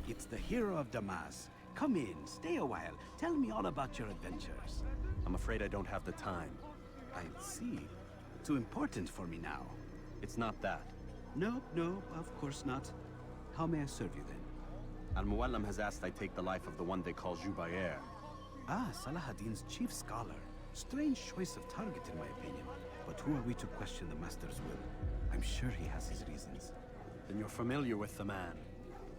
It's the hero of Damas. Come in, stay a while. Tell me all about your adventures. I'm afraid I don't have the time. I see. Too important for me now. It's not that. No, no, of course not. How may I serve you then? Al-Muallim has asked I take the life of the one they call Jubair. Ah, Salah-ad-Din's chief scholar. Strange choice of target, in my opinion. But who are we to question the Master's will? I'm sure he has his reasons. Then you're familiar with the man.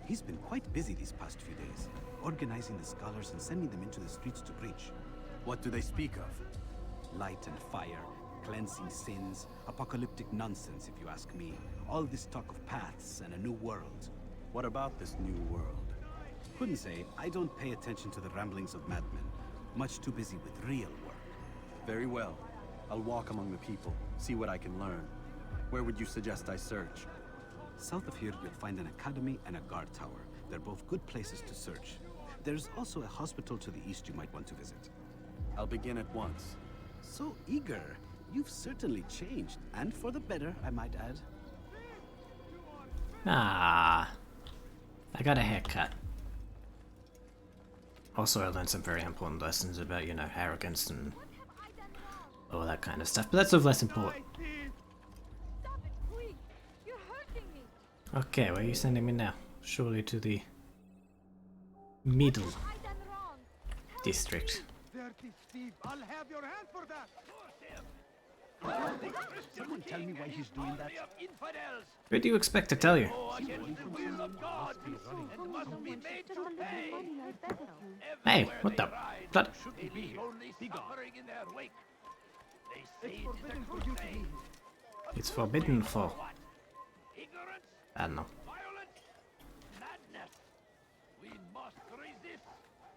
He's been quite busy these past few days, organizing the scholars and sending them into the streets to preach. What do they speak of? Light and fire, cleansing sins, apocalyptic nonsense, if you ask me. All this talk of paths and a new world. What about this new world? Couldn't say. I don't pay attention to the ramblings of madmen. Much too busy with real work. Very well. I'll walk among the people, see what I can learn. Where would you suggest I search? South of here, you'll find an academy and a guard tower. They're both good places to search. There's also a hospital to the east you might want to visit. I'll begin at once. So eager. You've certainly changed, and for the better, I might add. Ah, I got a haircut. Also, I learned some very important lessons about, you know, arrogance and all that kind of stuff, but that's of less important. Okay, where are you sending me now? Surely to the middle district. Dirty thief, I'll have your hand for that. Someone tell me why he's doing that? What do you expect to tell you? Hey, what the blood? It's forbidden for... I don't know. We must resist.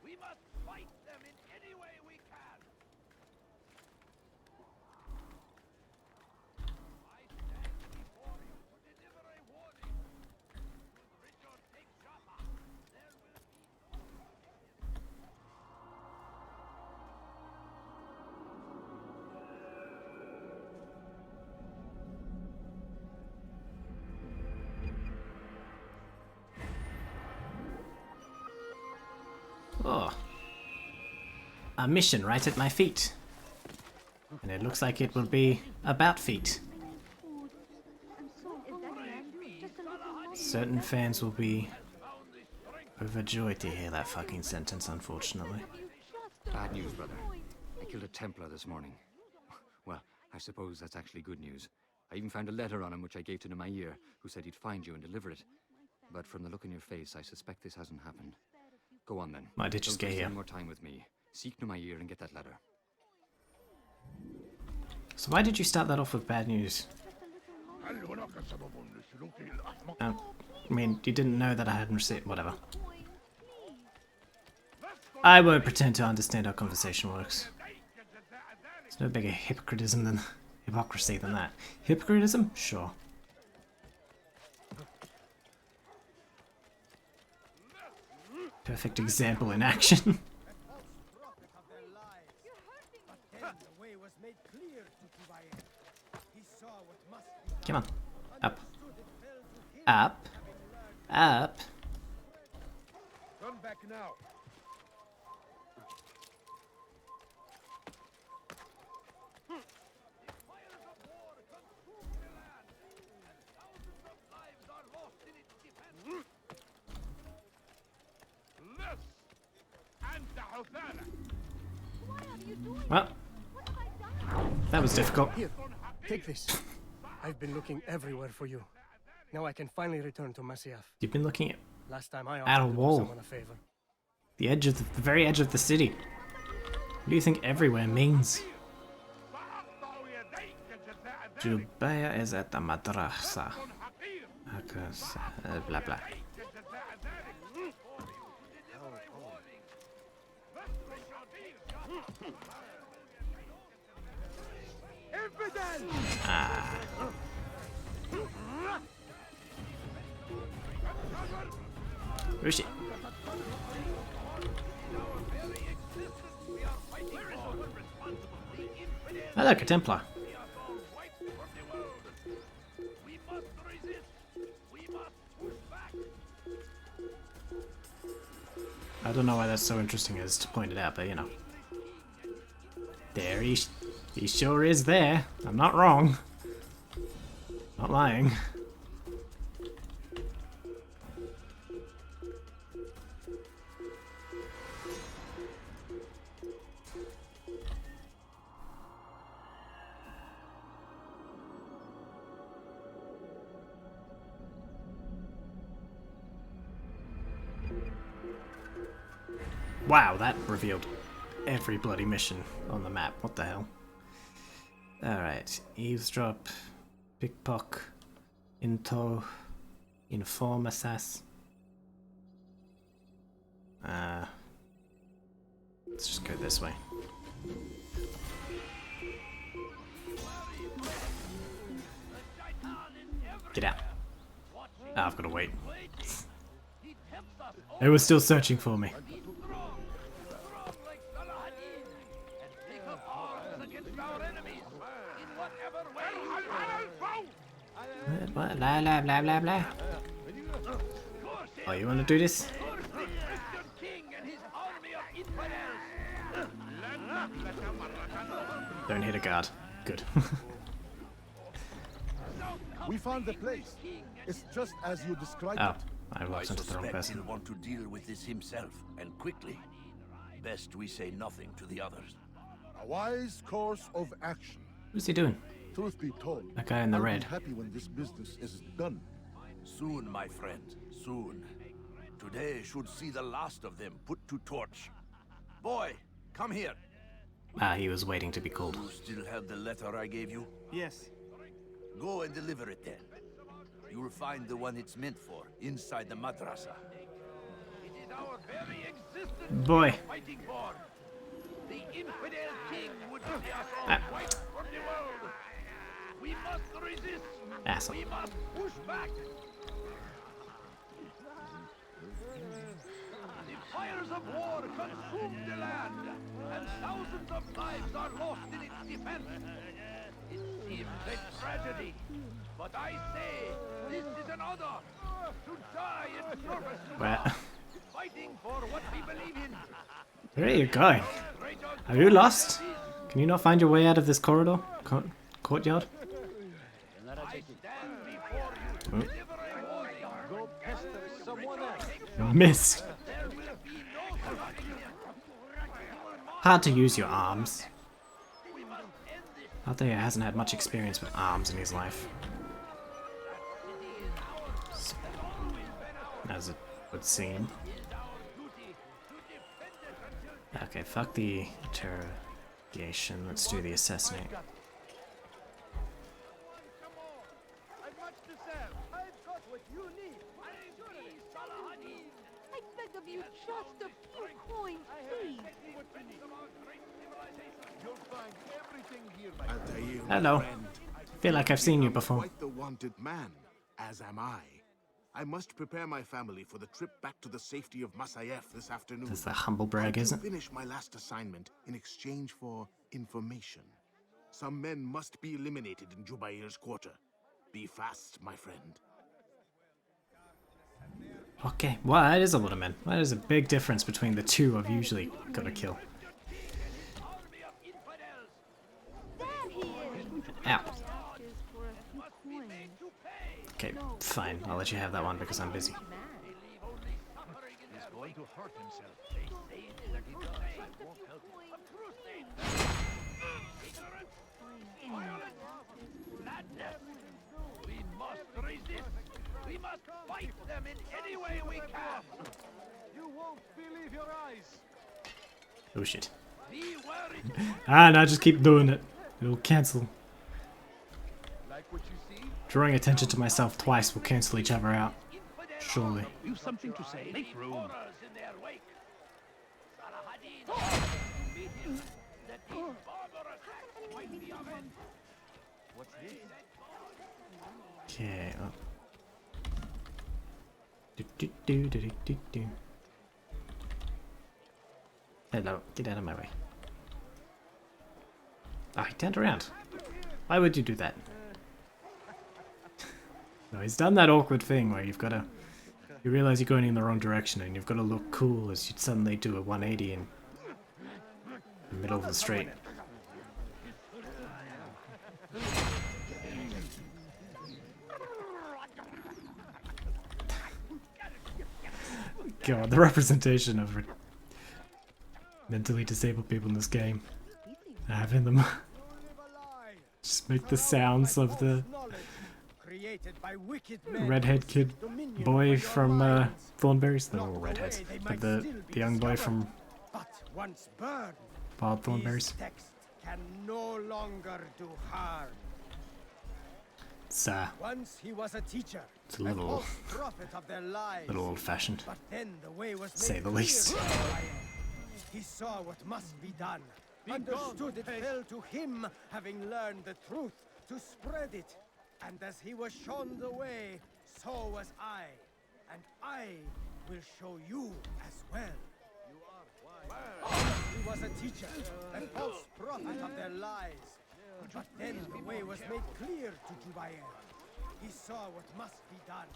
We must fight them in any way we can. I stand before you to deliver a warning. When Richard takes Jaffa, there will be no... Oh. A mission right at my feet. And it looks like it will be about feet. Certain fans will be overjoyed to hear that fucking sentence, unfortunately. Bad news, brother. I killed a Templar this morning. Well, I suppose that's actually good news. I even found a letter on him which I gave to Nemair, who said he'd find you and deliver it. But from the look in your face, I suspect this hasn't happened. Go on then. Why did you Don't get waste here? any more time with me. Seek Nemair and get that letter. So why did you start that off with bad news? I mean, you didn't know that I hadn't received... whatever. I won't pretend to understand how conversation works. There's no bigger hypocritism than... hypocrisy than that. Hypocritism? Sure. Perfect example in action. Come on. Up. Up. Up. Turn back now. Well, that was difficult. Here, take this. I've been looking everywhere for you. Now I can finally return to Masyaf. You've been looking Last time I at a offered to do wall. someone a favor. The edge of the very edge of the city. What do you think everywhere means? Jubair is at the madrasa. Blah blah. Ah. Where is she? I like a Templar. I don't know why that's so interesting as to point it out, but you know. There, he sure is there. I'm not wrong. Not lying. Wow, that revealed every bloody mission on the map. What the hell? Alright, eavesdrop, pickpock, into, inform assess. Let's just go this way. Get out. Oh, I've got to wait. They were still searching for me. What? Blah blah blah blah blah. Oh, you want to do this? Don't hit a guard. Good. We found the place. It's just as you described Oh, it. I walked into the wrong suspect person. he'll want to deal with this himself, and quickly. Best we say nothing to the others. A wise course of action. What's he doing? Truth be told, That guy in the I'll red. be happy when this business is done. Soon, my friend, soon. Today should see the last of them put to torch. Boy, come here. Ah, he was waiting to be called. You still have the letter I gave you? Yes. Go and deliver it then. You'll find the one it's meant for inside the madrasa. It is our very existence Boy. fighting for. The infidel king would see us all Ah. wiped from the world. We must resist. Asshole. We must push back. The fires of war consume the land, and thousands of lives are lost in its defense. It seems a tragedy, but I say this is an honor to die in service to Where? God, fighting for what we believe in. Where are you going? Are you lost? Can you not find your way out of this corridor? Courtyard? Oh. Missed. Hard to use your arms. Altair hasn't had much experience with arms in his life. As it would seem. Okay, fuck the interrogation. Let's do the assassinate. I beg of you, just a few coins, please. Altair, Hello. friend. Feel like I've seen you I'm before. Quite the wanted man, as am I. I must prepare my family for the trip back to the safety of Masayef this afternoon. That's the humble brag, I isn't can finish my last assignment in exchange for information. Some men must be eliminated in Jubair's quarter. Be fast, my friend. Okay, well, that is a lot of men. That is a big difference between the two I've usually got to kill. Ow. Okay, fine. I'll let you have that one because I'm busy. He's going to hurt himself. They say that he won't help. A crusade. Ignorance. Violence. Madness. We must resist. We must fight them in any way we can. You won't believe your eyes. Oh shit. Be wary. Ah, no, just keep doing it. It'll cancel. Like what you see? Drawing attention to myself twice will cancel each other out. Surely. You've something to say? Make room. In their wake. That these barbarous acts might be avenged. What's this? Okay. Oh. Do, do, do, do, do, do, do. Hello, get out of my way. Ah, he turned around. Why would you do that? No, he's done that awkward thing where you've got to... You realize you're going in the wrong direction and you've got to look cool as you suddenly do a 180 in the middle of the street. God, the representation of mentally disabled people in this game. Having them just make the sounds of the redhead kid boy from Thornberries. They're all redheads, but the young boy from Wild Thornberries. Can no longer do harm. It's Once he was a teacher, it's a little prophet of their lives. little old-fashioned, But then the way was say made the clear least. to Ryan. He saw what must be done. Understood it fell to him, having learned the truth, to spread it. And as he was shown the way, so was I. And I will show you as well. He was a teacher, a false prophet of their lies. But then the way was made clear to Jubair. He saw what must be done.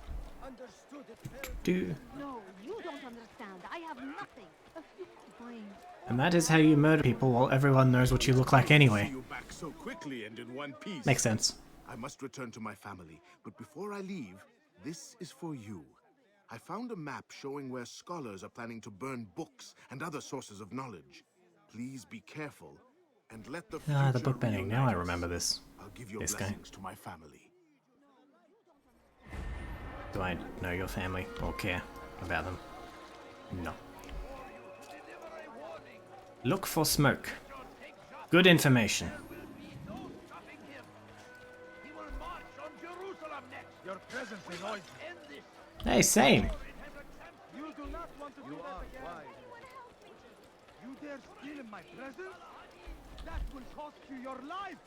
Understood it fell to Do No, you don't understand. I have nothing. A few coins. and that is how you murder people while everyone knows what you look like anyway. You back so quickly and in one piece. Makes sense. I must return to my family, but before I leave, this is for you. I found a map showing where scholars are planning to burn books and other sources of knowledge. Please be careful and let the Ah, the future book burning. Now I reunite us. remember this. I'll give your This guy. blessings to my family. Do I know your family or care about them? No. Look for smoke. Good information. Your presence annoys me. Hey, same. You do not want to do that again. You dare steal in my presence? That will cost you your life.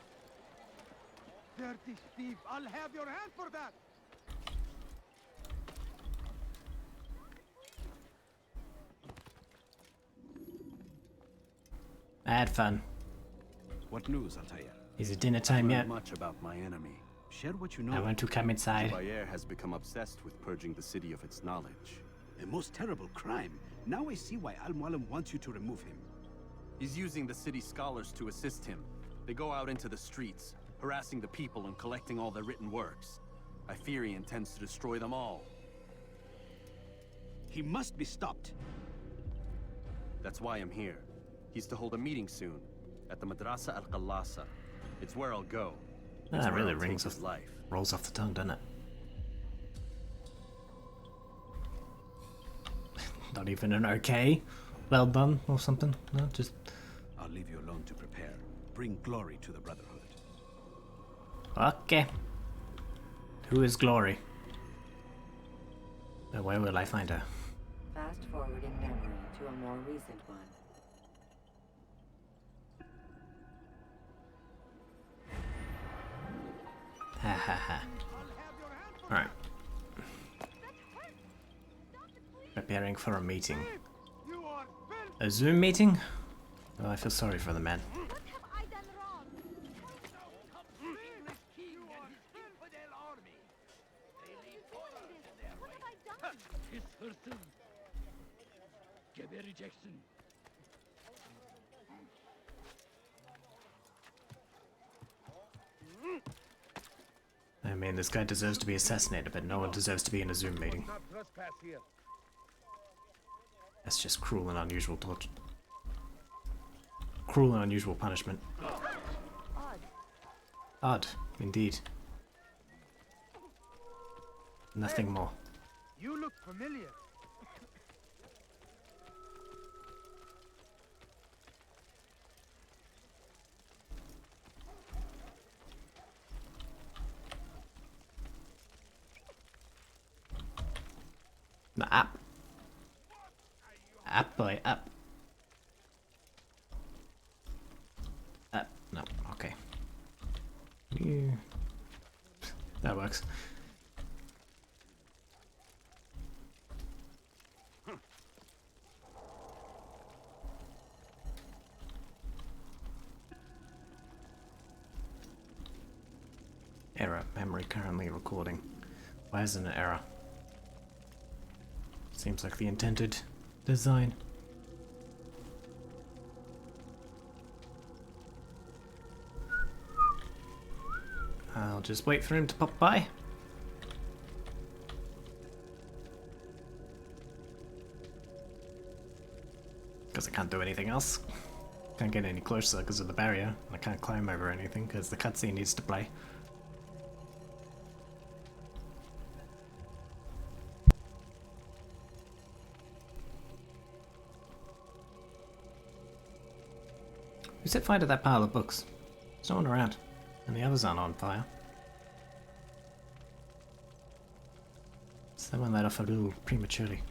Dirty thief, I'll have your hand for that. I had fun. What news, Altair? Is it dinner time I've yet? learned much about my enemy. Share what you know. I want to come inside. Jubair has become obsessed with purging the city of its knowledge. A most terrible crime. Now I see why Al-Mualim wants you to remove him. He's using the city scholars to assist him. They go out into the streets, harassing the people and collecting all their written works. I fear he intends to destroy them all. He must be stopped. That's why I'm here. He's to hold a meeting soon, at the Madrasa Al-Qallasa. It's where I'll go. It's That where really I'll take rings his off, life. rolls off the tongue, doesn't it? Not even an okay, well done or something. No, just I'll leave you alone to prepare. Bring glory to the Brotherhood. okay. Who is Glory? Where will I find her? Fast forwarding memory to a more recent one. Ha ha ha. Alright. Preparing for a meeting. A Zoom meeting? Oh, I feel sorry for the man. His person. Give a rejection. I mean, this guy deserves to be assassinated, but no one deserves to be in a Zoom meeting. Not trespass here. That's just cruel and unusual torture. Cruel and unusual punishment. Odd, indeed. Nothing more. You look familiar. The app. Up, boy, up. Up, no, okay. Yeah. That works. Error. Memory currently recording. Why is it an error? Seems like the intended design. I'll just wait for him to pop by. 'Cause Because I can't do anything else. Can't get any closer because of the barrier. I can't climb over anything because the cutscene needs to play. Who set fire to that pile of books? There's no one around, and the others aren't on fire. Someone let off a little prematurely.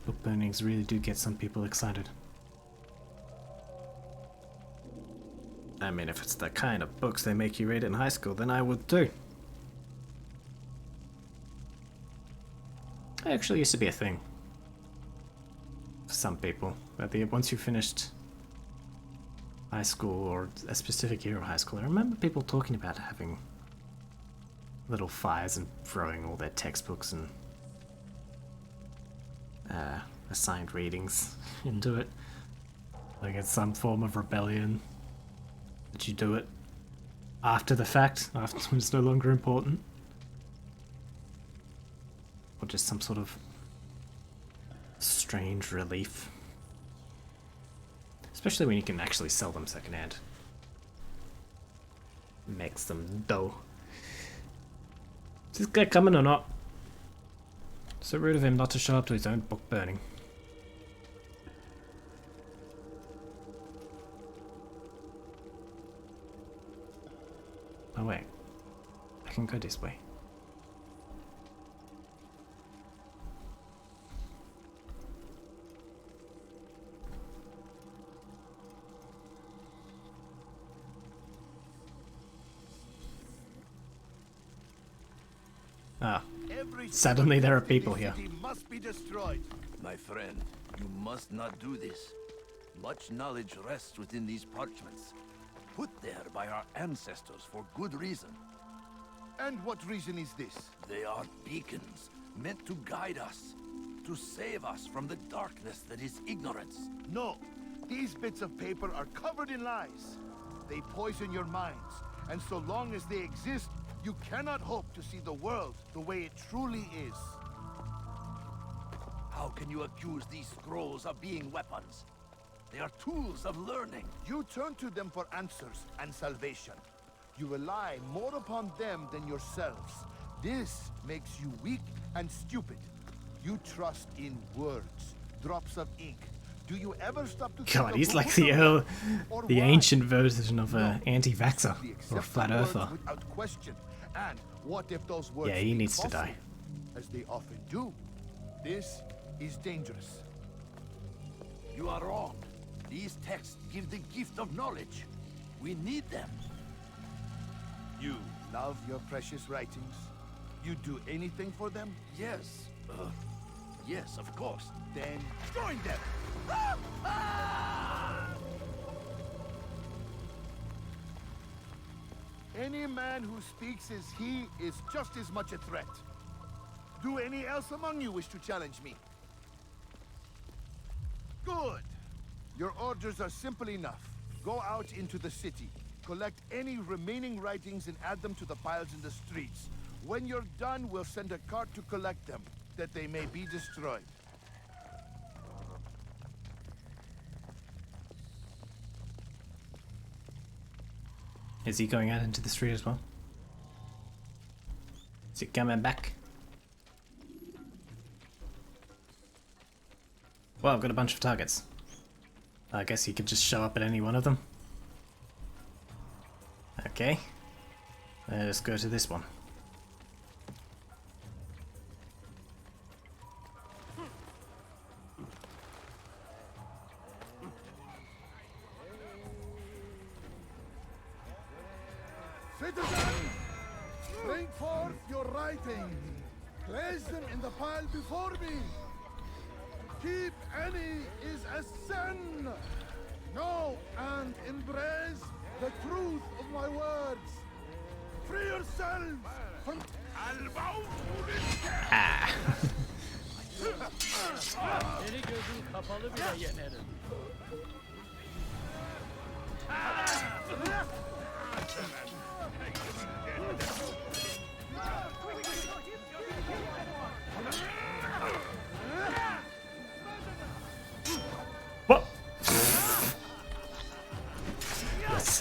Book burnings really do get some people excited. I mean, if it's the kind of books they make you read in high school, then I would too. It actually used to be a thing. For some people. But once you finished high school, or a specific year of high school, I remember people talking about having little fires and throwing all their textbooks and assigned readings into it. Like it's some form of rebellion that you do it after the fact, after it's no longer important. Or just some sort of strange relief. Especially when you can actually sell them secondhand. Make some dough. Is this guy coming or not? So rude of him not to show up to his own book burning. Oh wait, I can go this way. Ah, suddenly there are people here. Must be destroyed. My friend, you must not do this. Much knowledge rests within these parchments, put there by our ancestors for good reason. And what reason is this? They are beacons, meant to guide us, to save us from the darkness that is ignorance. No, these bits of paper are covered in lies. They poison your minds, and so long as they exist, you cannot hope to see the world the way it truly is. How can you accuse these scrolls of being weapons? They are tools of learning. You turn to them for answers and salvation. You rely more upon them than yourselves. This makes you weak and stupid. You trust in words, drops of ink. Do you ever stop to God, he's like the ancient version of an anti-vaxxer or a flat earther. Without question. And what if those words yeah, he needs to die. As they often do. This is dangerous. You are wrong. These texts give the gift of knowledge. We need them. You love your precious writings? You'd do anything for them? Yes. Yes, of course. Then join them! Any man who speaks as he is just as much a threat. Do any else among you wish to challenge me? Good. Your orders are simple enough. Go out into the city. Collect any remaining writings and add them to the piles in the streets. When you're done, we'll send a cart to collect them, that they may be destroyed. Is he going out into the street as well? Is he coming back? Well, I've got a bunch of targets. I guess he could just show up at any one of them. Okay. Let's go to this one. Citizens, bring forth your writings. Place them in the pile before me. Keep any is a sin. Know and embrace the truth of my words. Free yourselves from... Seni gözün kapalı bile yenerim.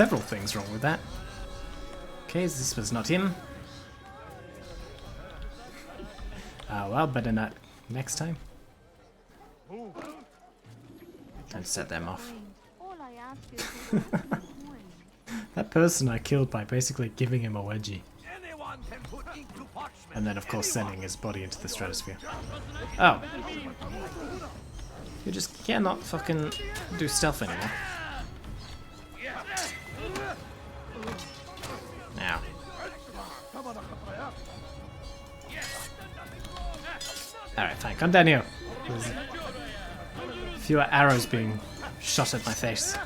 several things wrong with that. Okay, this was not him. Well, better not next time. And set them off. That person I killed by basically giving him a wedgie. And then of course sending his body into the stratosphere. Oh. You just cannot fucking do stealth anymore. Now. Alright, fine, come down here. There's fewer arrows being shot at my face.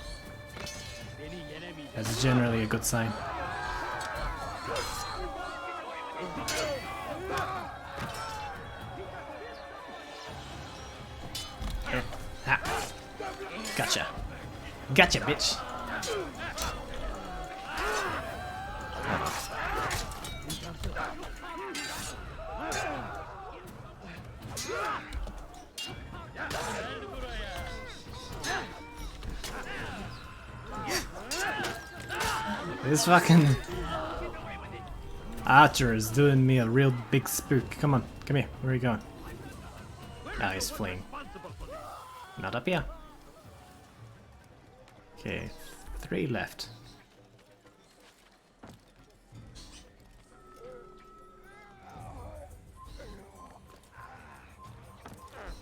That's generally a good sign. Ha. Gotcha. Gotcha, bitch. This fucking archer is doing me a real big spook. Come on, come here. Where are you going? Oh, he's fleeing. Not up here. Okay, 3 left.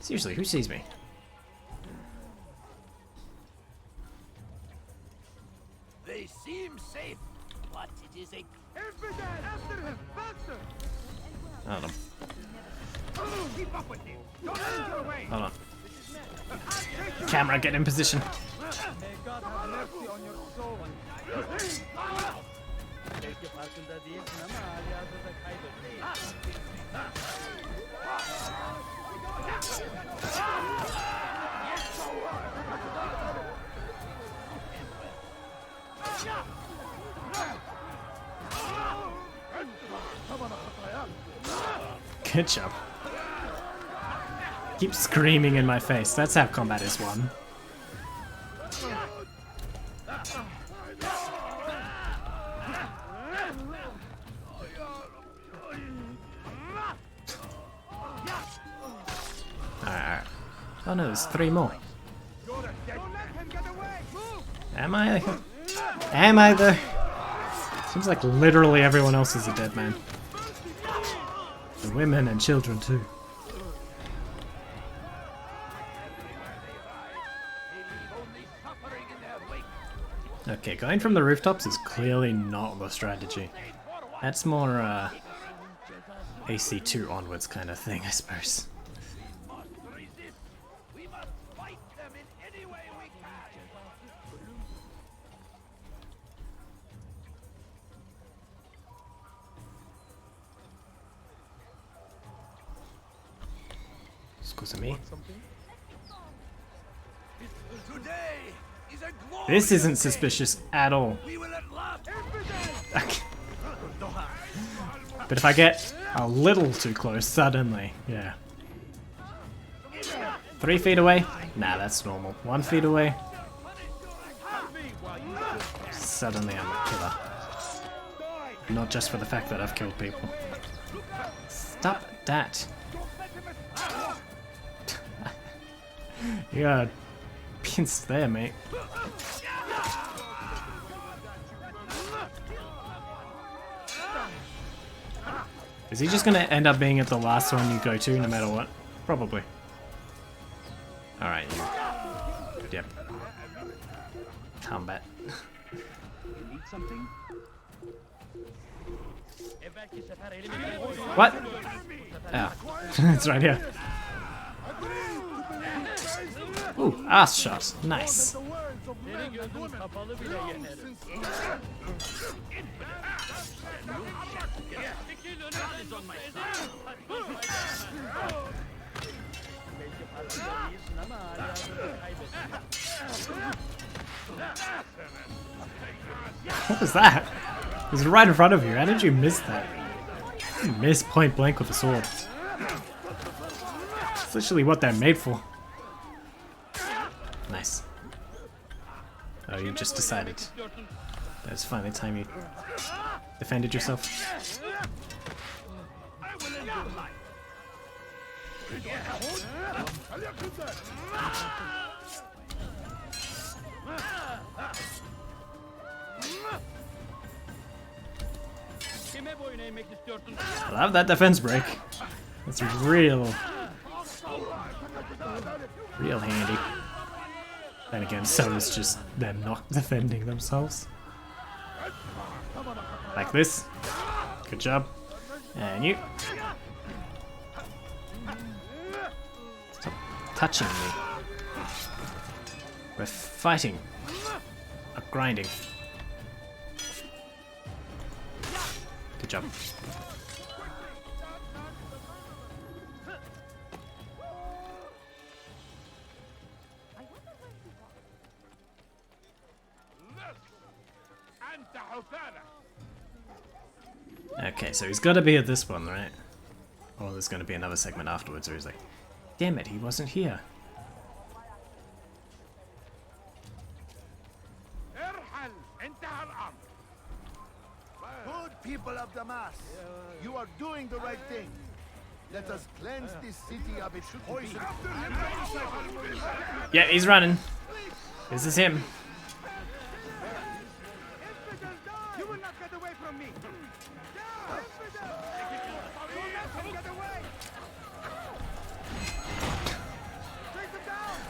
Seriously, who sees me? They seem safe, but it is a... After him! Faster! Hold on. Keep up with him! Don't lose your way! Hold on. Camera, get in position. May God have mercy on your soul. Belki farkında değilsin ama Aliyazı'da kaybettin. Good job. Keep screaming in my face. That's how combat is won. Alright. Oh no, there's 3 more. Am I? Am I the... Seems like literally everyone else is a dead man. The women and children too. Okay, going from the rooftops is clearly not the strategy. That's more AC2 onwards kind of thing, I suppose. Excuse me. This isn't suspicious at all. But if I get a little too close suddenly, yeah. 3 feet away? Nah, that's normal. 1 feet away? Suddenly I'm a killer. Not just for the fact that I've killed people. Stop that. You got pinched there, mate. Is he just gonna end up being at the last one you go to no matter what? Probably. Alright, you. Yep. Combat. What? Oh. It's right here. Ooh, ass shot. Nice. What was that? It was right in front of you. How did you miss that? You missed point blank with a sword. It's literally what they're made for. Nice. Oh, you just decided. That's finally time you defended yourself. I love that defense break. It's real handy. Then again, so is just them not defending themselves. Like this. Good job. And you. Stop touching me. We're fighting. Not grinding. Good job. Okay, so he's got to be at this one, right? Or there's going to be another segment afterwards where he's like, damn it, he wasn't here. Good people of Damas, you are doing the right thing. Let us cleanse this city of its poison. Yeah, he's running. This is him. You will not get away from me.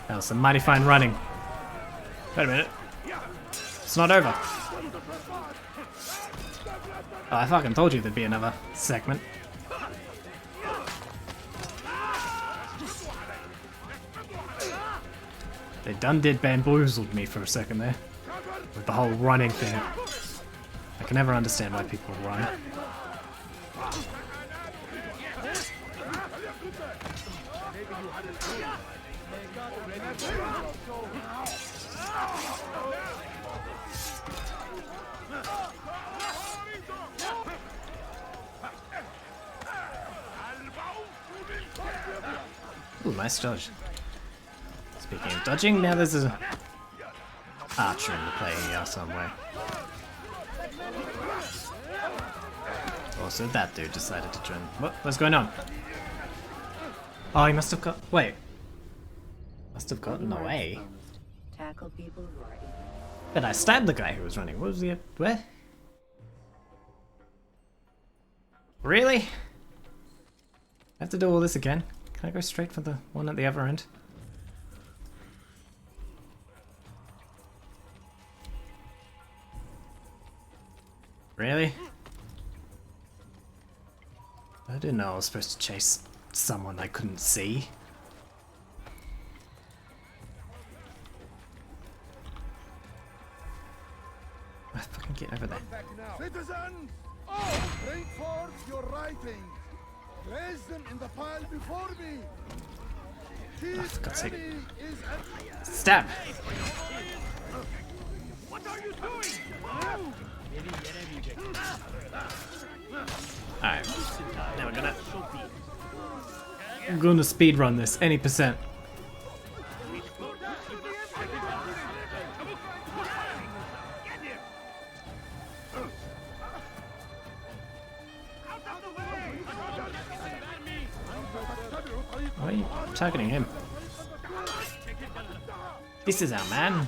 That was some mighty fine running. Wait a minute. It's not over. Oh, I fucking told you there'd be another segment. They done did bamboozled me for a second there. With the whole running thing. I can never understand why people run. Ooh, nice dodge. Speaking of dodging, now there's a archer in the play here somewhere. Also, that dude decided to join. What's going on? Oh, he must have got. Wait. Must have gotten away. Tackle people who are evil. But I stabbed the guy who was running. What was he? Where? Really? I have to do all this again? Can I go straight for the one at the other end? Really? I didn't know I was supposed to chase someone I couldn't see. I fucking get over there. Citizens, bring forth your writings. Place them in the pile before me. Oh, for God's sake. Is at... Stab! What are you doing? Alright. Now I'm gonna speedrun this any percent. Why are you targeting him? This is our man.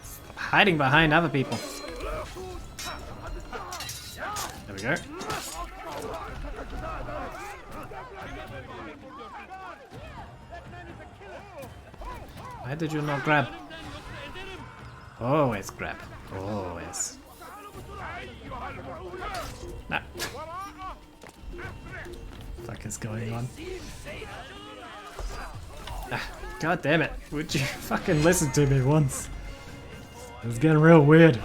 Stop hiding behind other people. There we go. Why did you not grab? Always grab. Always. Nah. What is going on? Ah, God damn it. Would you fucking listen to me once? It's getting real weird.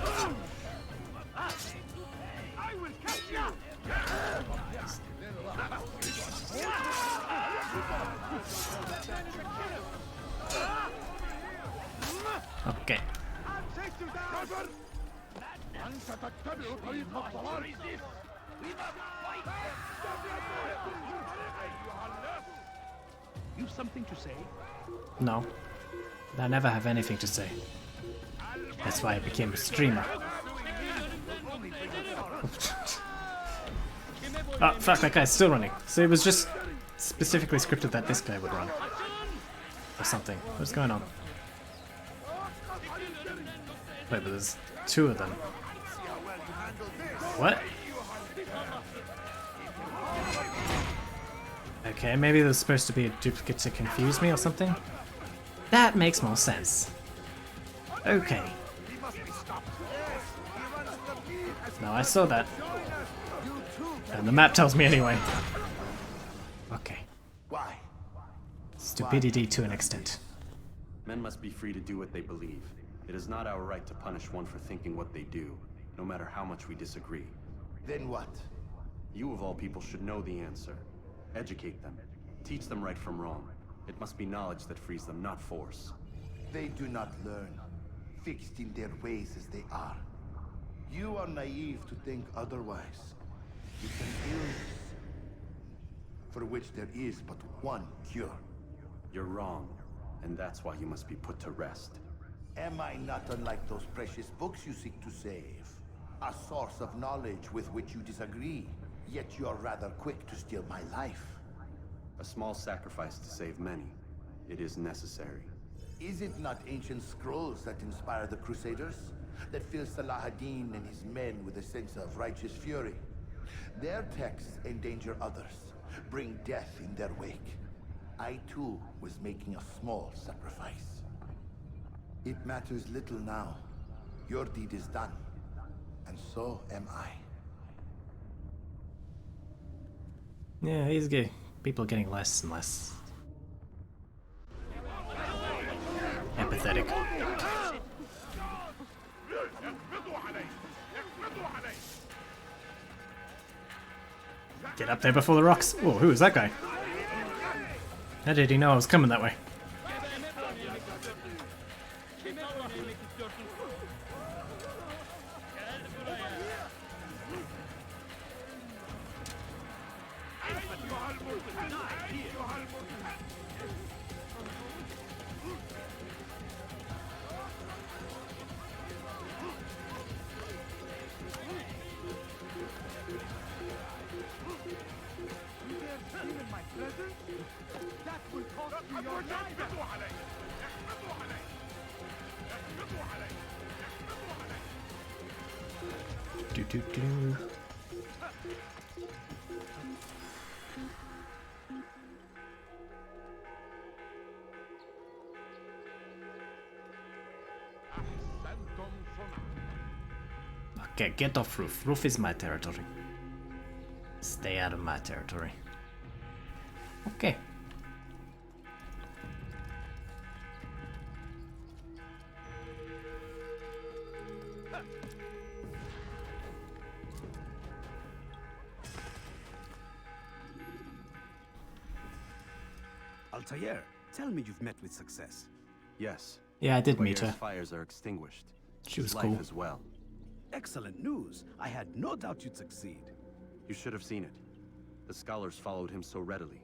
Okay. You've something to say? No. I never have anything to say. That's why I became a streamer. Oh, fuck, that guy's still running. So it was just specifically scripted that this guy would run. Or something. What's going on? Wait, but there's two of them. What? Okay, maybe there's supposed to be a duplicate to confuse me or something? That makes more sense. Okay. No, I saw that. And the map tells me anyway. Okay. Why? Stupidity to an extent. Men must be free to do what they believe. It is not our right to punish one for thinking what they do, no matter how much we disagree. Then what? You of all people should know the answer. Educate them. Teach them right from wrong. It must be knowledge that frees them, not force. They do not learn, fixed in their ways as they are. You are naive to think otherwise. It's an illness for which there is but one cure. You're wrong, and that's why you must be put to rest. Am I not unlike those precious books you seek to save? A source of knowledge with which you disagree, yet you're rather quick to steal my life. A small sacrifice to save many. It is necessary. Is it not ancient scrolls that inspire the Crusaders? That fill Salah ad-Din and his men with a sense of righteous fury? Their texts endanger others, bring death in their wake. I too was making a small sacrifice. It matters little now. Your deed is done, and so am I. Yeah, he's gay. People are getting less and less empathetic. Get up there before the rocks. Oh, who is that guy? How did he know I was coming that way? Okay, get off roof. Roof is my territory. Stay out of my territory. Okay. Altair, tell me you've met with success. Yes. Yeah, I did meet her. Fires are extinguished. She was His cool life as well. Excellent news. I had no doubt you'd succeed. You should have seen it. The scholars followed him so readily.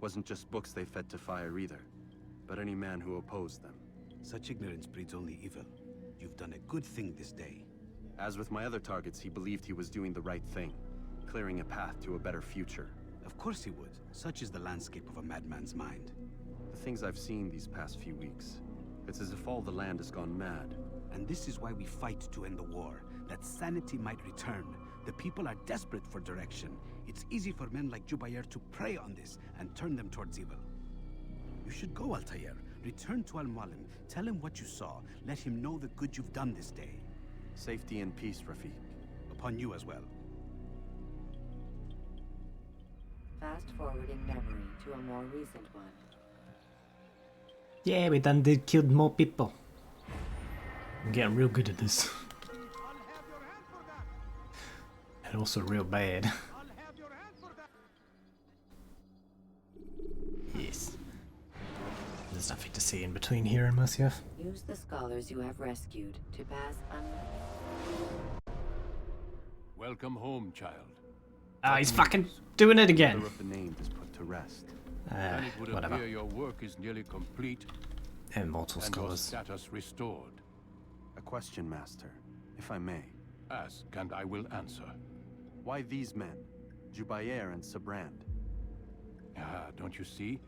Wasn't just books they fed to fire either, but any man who opposed them. Such ignorance breeds only evil. You've done a good thing this day. As with my other targets, he believed he was doing the right thing, clearing a path to a better future. Of course he would. Such is the landscape of a madman's mind. The things I've seen these past few weeks, it's as if all the land has gone mad. And this is why we fight to end the war, that sanity might return. The people are desperate for direction. It's easy for men like Jubair to prey on this and turn them towards evil. You should go, Altair. Return to Al-Mualim. Tell him what you saw. Let him know the good you've done this day. Safety and peace, Rafiq. Upon you as well. Fast forwarding memory to a more recent one. Yeah, we done did killed more people. I'm getting real good at this. And also real bad. Yes. There's nothing to see in between here and Masyaf. Use the scholars you have rescued to pass Welcome home, child. Ah, he's fucking doing it again. The name is put to rest. And it would Whatever. appear your work is nearly complete. Immortal and your scholars. status restored. A question, Master, if I may. Ask, and I will answer. Why these men? Jubayer and Sabrand. Ah, don't you see?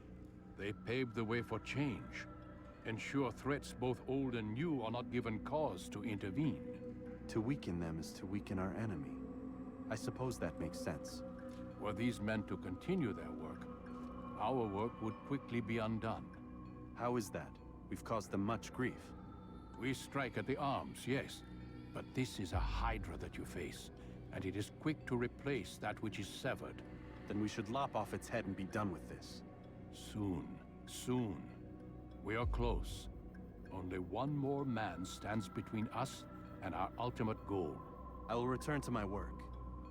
They paved the way for change. Ensure threats both old and new are not given cause to intervene. To weaken them is to weaken our enemy. I suppose that makes sense. Were these men to continue their work, our work would quickly be undone. How is that? We've caused them much grief. We strike at the arms, yes. But this is a hydra that you face, and it is quick to replace that which is severed. Then we should lop off its head and be done with this. Soon, soon. We are close. Only one more man stands between us and our ultimate goal. I will return to my work.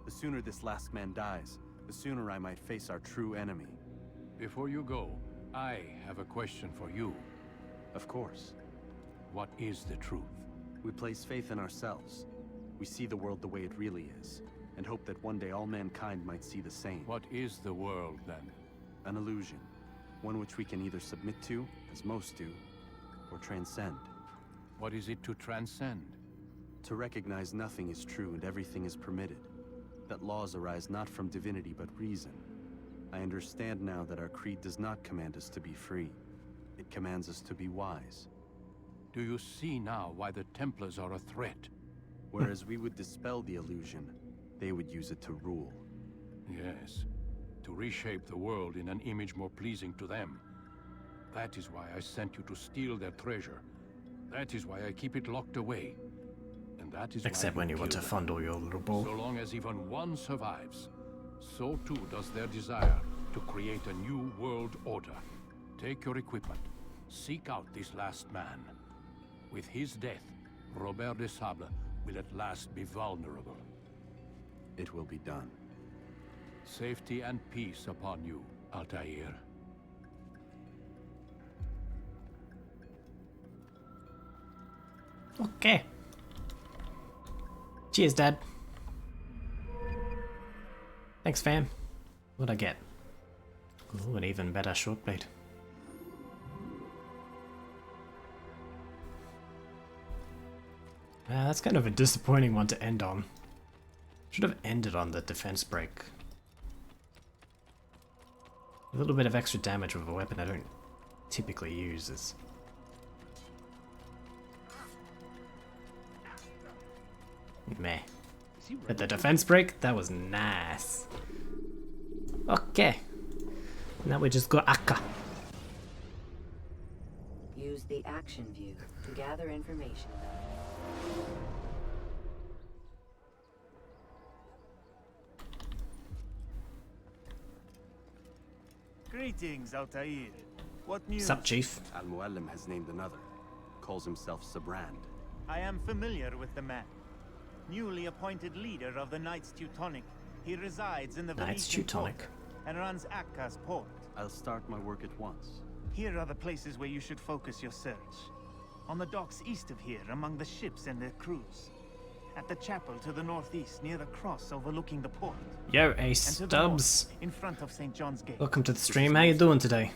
The sooner this last man dies, the sooner I might face our true enemy. Before you go, I have a question for you. Of course. What is the truth? We place faith in ourselves. We see the world the way it really is, and hope that one day all mankind might see the same. What is the world, then? An illusion. One which we can either submit to, as most do, or transcend. What is it to transcend? To recognize nothing is true and everything is permitted. That laws arise not from divinity but reason. I understand now that our creed does not command us to be free. It commands us to be wise. Do you see now why the Templars are a threat? Whereas we would dispel the illusion, they would use it to rule. Yes. To reshape the world in an image more pleasing to them. That is why I sent you to steal their treasure. That is why I keep it locked away. And that is Except why when you want to kill them. fondle your little ball. So long as even one survives, so too does their desire to create a new world order. Take your equipment. Seek out this last man. With his death, Robert de Sable will at last be vulnerable. It will be done. Safety and peace upon you, Altair. Okay. Cheers, Dad. Thanks, fam. What'd I get? Ooh, an even better short blade. That's kind of a disappointing one to end on. Should have ended on the defense break. A little bit of extra damage with a weapon I don't typically use is... meh. But the defense break, that was nice. Okay. Now we just go Akka. Use the action view to gather information. Greetings, Altair. What news? Sup, Chief? Al-Mualim has named another. Calls himself Sabrand. I am familiar with the man. Newly appointed leader of the Knights Teutonic. He resides in the Knights Venetian Teutonic. Quarter and runs Akka's port. I'll start my work at once. Here are the places where you should focus your search. On the docks east of here, among the ships and their crews. At the chapel to the northeast, near the cross overlooking the port. Yo, Ace And to the Stubbs. north, in front of St. John's Gate. Welcome to the stream. How you doing today?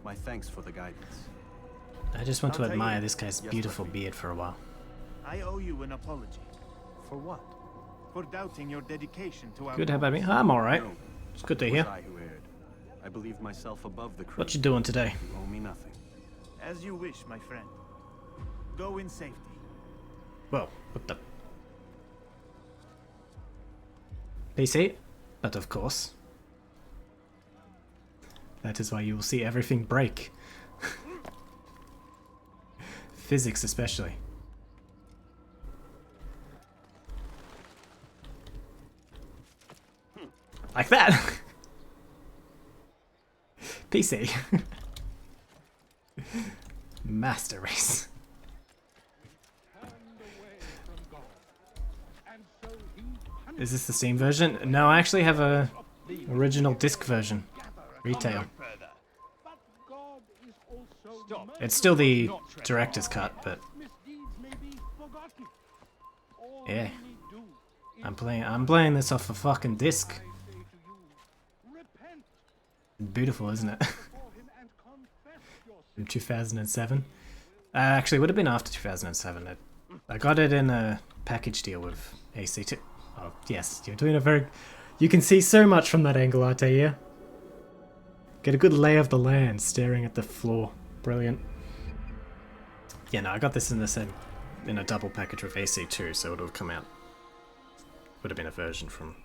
My thanks for the guidance. I just want to Altair. admire this guy's Yes, beautiful beard for a while. I owe you an apology. For what? For doubting your dedication to our Good, how about me? cause. I'm alright. No, It's good to it was hear. I who erred. I believe myself above the crew. What you doing today? You owe me nothing. As you wish, my friend. Go in safety. Well, what the... PC? But of course. That is why you will see everything break. Physics especially. Like that! PC. Master Race. Is this the Steam version? No, I actually have a original disc version. Retail. It's still the director's cut, but yeah. I'm playing this off a fucking disc. Beautiful, isn't it? From 2007. Actually, it would have been after 2007. I got it in a package deal with AC2. Oh, yes, you're doing a very... You can see so much from that angle, Altair. Get a good lay of the land staring at the floor. Brilliant. Yeah, no, I got this in the same... in a double package with AC2, so it would have come out... would have been a version from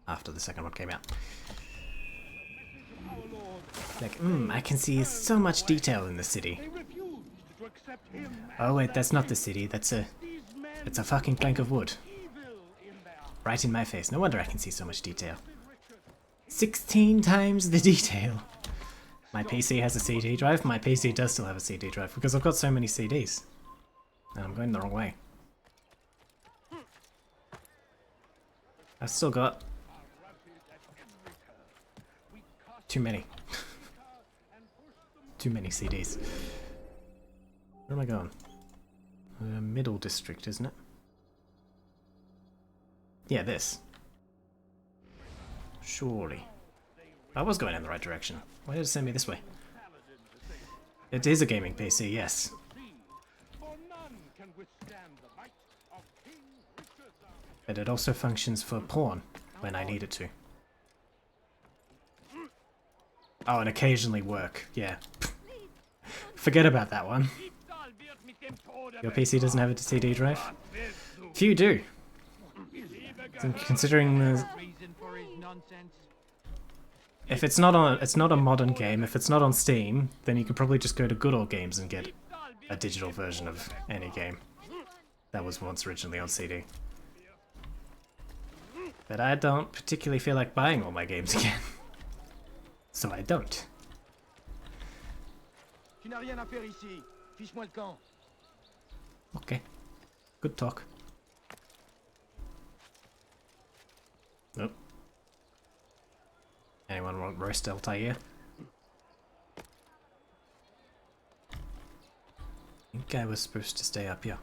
after the second one came out. Like, I can see so much detail in the city. Oh wait, that's not the city, it's a fucking plank of wood. Right in my face, no wonder I can see so much detail. 16 times the detail! My PC has a CD drive, my PC does still have a CD drive, because I've got so many CDs. And I'm going the wrong way. I've still got... too many. Too many CDs. Where am I going? Middle district, isn't it? Yeah, this. Surely. I was going in the right direction. Why did it send me this way? It is a gaming PC, yes. But it also functions for porn when I need it to. Oh, and occasionally work, yeah. Forget about that one. Your PC doesn't have a CD drive? Few do. So considering the... If it's not a modern game, if it's not on Steam, then you could probably just go to Good Old Games and get a digital version of any game that was once originally on CD. But I don't particularly feel like buying all my games again. So I don't. Okay. Good talk. Nope. Anyone want roast Altair? I think I was supposed to stay up here.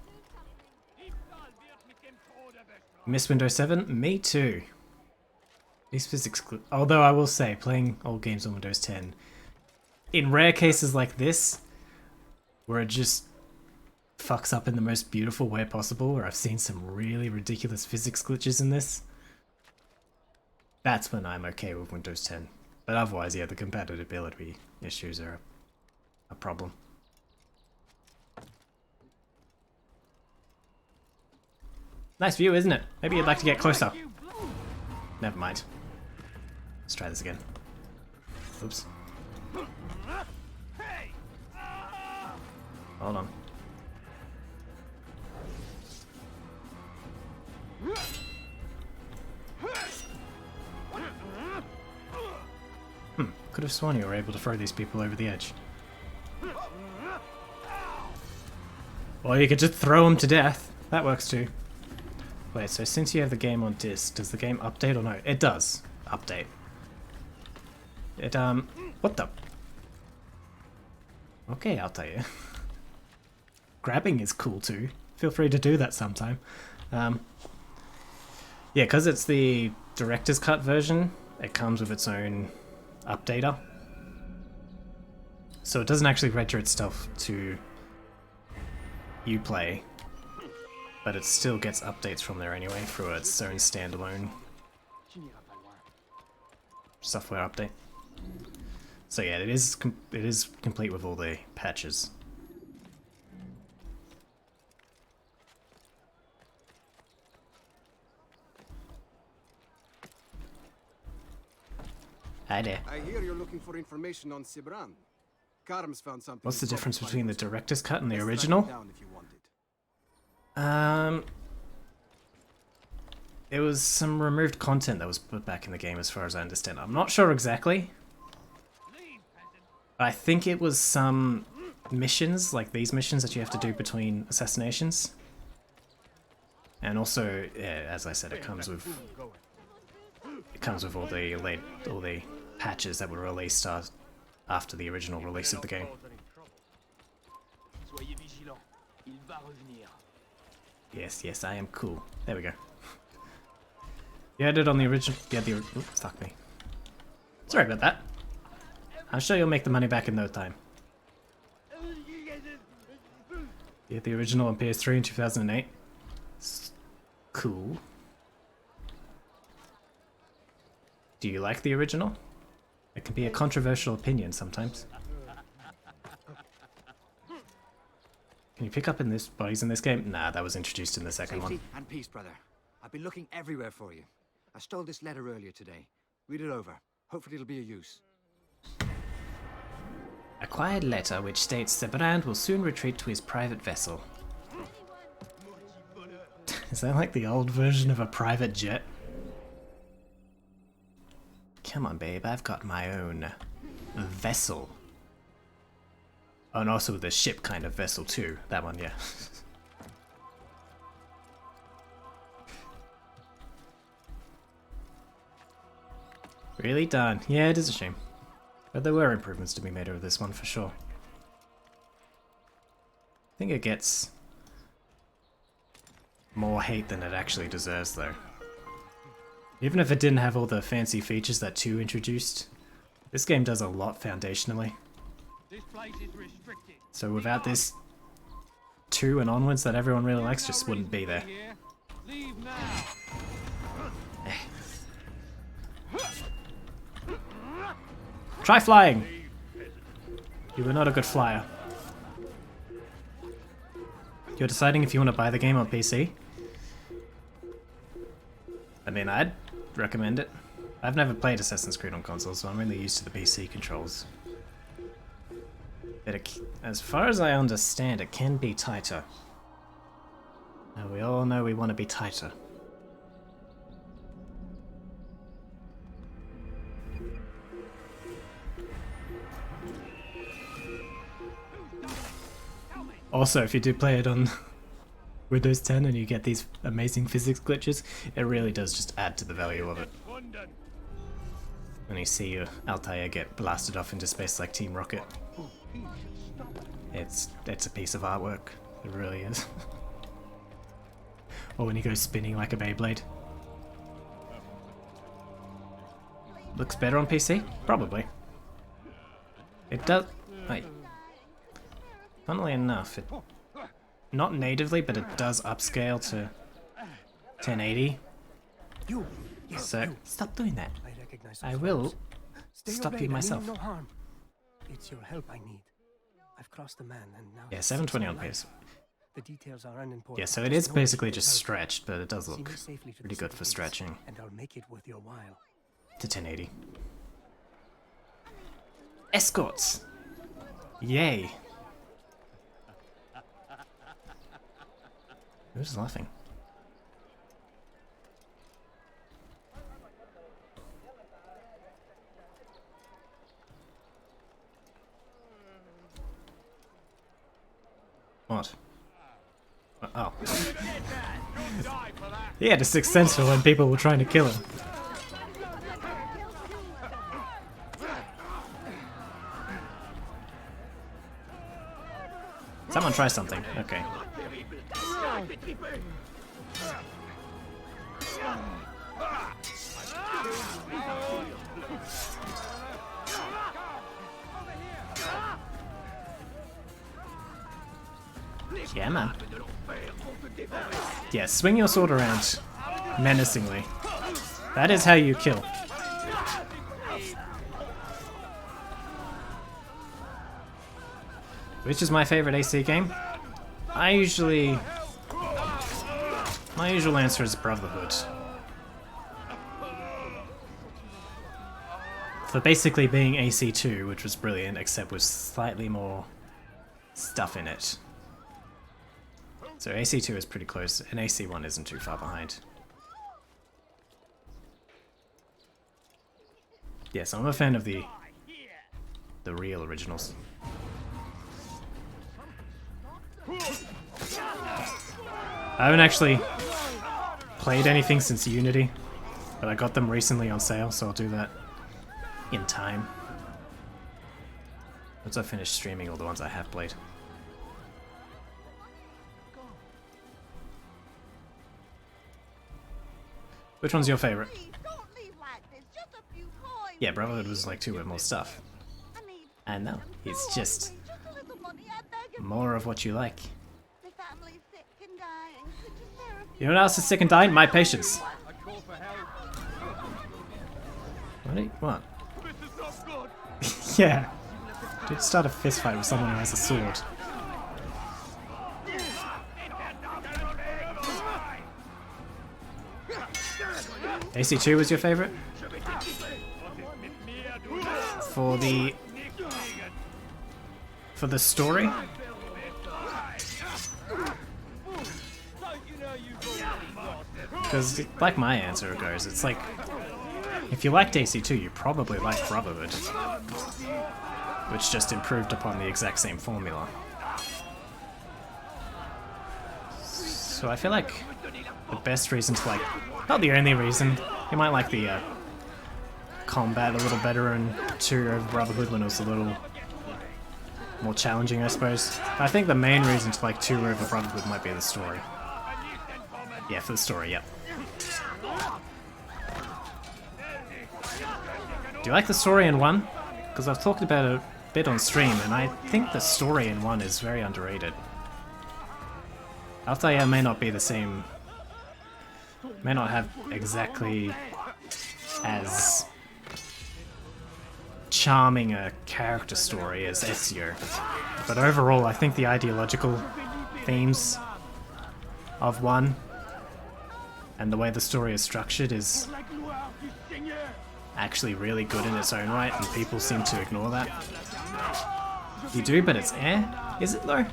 Miss Windows 7? Me too. These physics... Although I will say, playing old games on Windows 10, in rare cases like this, where it just fucks up in the most beautiful way possible, where I've seen some really ridiculous physics glitches in this, that's when I'm okay with Windows 10. But otherwise, yeah, the compatibility issues are a problem. Nice view, isn't it? Maybe you'd like to get closer. Never mind. Let's try this again. Oops. Hold on. Could have sworn you were able to throw these people over the edge. Or you could just throw them to death. That works too. Wait, so since you have the game on disc, does the game update or no? It does update. It, what the? Okay, I'll tell you. Grabbing is cool too. Feel free to do that sometime. Yeah, because it's the director's cut version, it comes with its own updater. So it doesn't actually render itself to Uplay, but it still gets updates from there anyway through its own standalone software update. So yeah, it is complete with all the patches. Hi there. I hear you're looking for information on Sibran. Karm's found something. What's the difference between the director's cut and the original? It was some removed content that was put back in the game as far as I understand. I'm not sure exactly. I think it was some missions, like these missions that you have to do between assassinations. And also, yeah, as I said, it comes with all the patches that were released after the original release of the game. Yes, yes, I am cool. There we go. You had it on the original. Yeah, the. Oops, fuck me. Sorry about that. I'm sure you'll make the money back in no time. Yeah, the original on PS3 in 2008. It's cool. Do you like the original? It can be a controversial opinion sometimes. Can you pick up in this bodies in this game? Nah, that was introduced in the second one. Safety and peace, brother. I've been looking everywhere for you. I stole this letter earlier today. Read it over. Hopefully it'll be of use. A quiet letter which states Sibrand will soon retreat to his private vessel. Is that like the old version of a private jet? Come on, babe, I've got my own vessel. Oh, and also the ship kind of vessel too. That one, yeah. Really done. Yeah, it is a shame. But there were improvements to be made over this one for sure. I think it gets more hate than it actually deserves though. Even if it didn't have all the fancy features that 2 introduced, this game does a lot foundationally. This place is restricted. So without this 2 and onwards that everyone really likes just wouldn't be there. Leave now. Try flying! You were not a good flyer. You're deciding if you want to buy the game on PC? I mean, I'd recommend it. I've never played Assassin's Creed on console, so I'm really used to the PC controls. But as far as I understand, it can be tighter. Now, we all know we want to be tighter. Also, if you do play it on Windows 10 and you get these amazing physics glitches, it really does just add to the value of it. When you see your Altair get blasted off into space like Team Rocket, it's a piece of artwork. It really is. Or when he goes spinning like a Beyblade. Looks better on PC? Probably. It does. Wait. Funnily enough, it not natively, but it does upscale to 1080. So stop doing that. I will stop you myself. No harm. It's your help I need. I've crossed the man and now. Yeah, 720 on PS. The details are unimportant. Yeah, so it is basically just stretched, but it does look pretty good for stretching. And I'll make it worth your while. To 1080. Escorts! Yay! Who's laughing? What? Oh. He had a sixth sense for when people were trying to kill him. Someone try something. Okay. Yeah, man. Yeah, swing your sword around menacingly. That is how you kill. Which is my favorite AC game? My usual answer is Brotherhood. For basically being AC2, which was brilliant, except with slightly more stuff in it. So AC2 is pretty close, and AC1 isn't too far behind. Yes, I'm a fan of the real originals. I haven't actually played anything since Unity, but I got them recently on sale, so I'll do that in time. Once I finish streaming all the ones I have played. Which one's your favorite? Yeah, Brotherhood was like 2 with more stuff. I know, it's just more of what you like. You know what else is sick and dying? My patience. What do you want? Yeah. Did start a fist fight with someone who has a sword. AC2 was your favorite? For the story? Because, like my answer goes, it's like, if you liked AC2, you probably liked Brotherhood, which just improved upon the exact same formula. So I feel like the best reason to like, not the only reason, you might like the combat a little better in 2 over Brotherhood when it was a little more challenging, I suppose. I think the main reason to like 2 over Brotherhood might be the story. Yeah, for the story, yep. Do you like the story in 1? Because I've talked about it a bit on stream, and I think the story in 1 is very underrated. Altair may not be the same, may not have exactly as charming a character story as Ezio, but overall I think the ideological themes of 1 and the way the story is structured is actually really good in its own right, and people seem to ignore that. You do, but it's Is it though?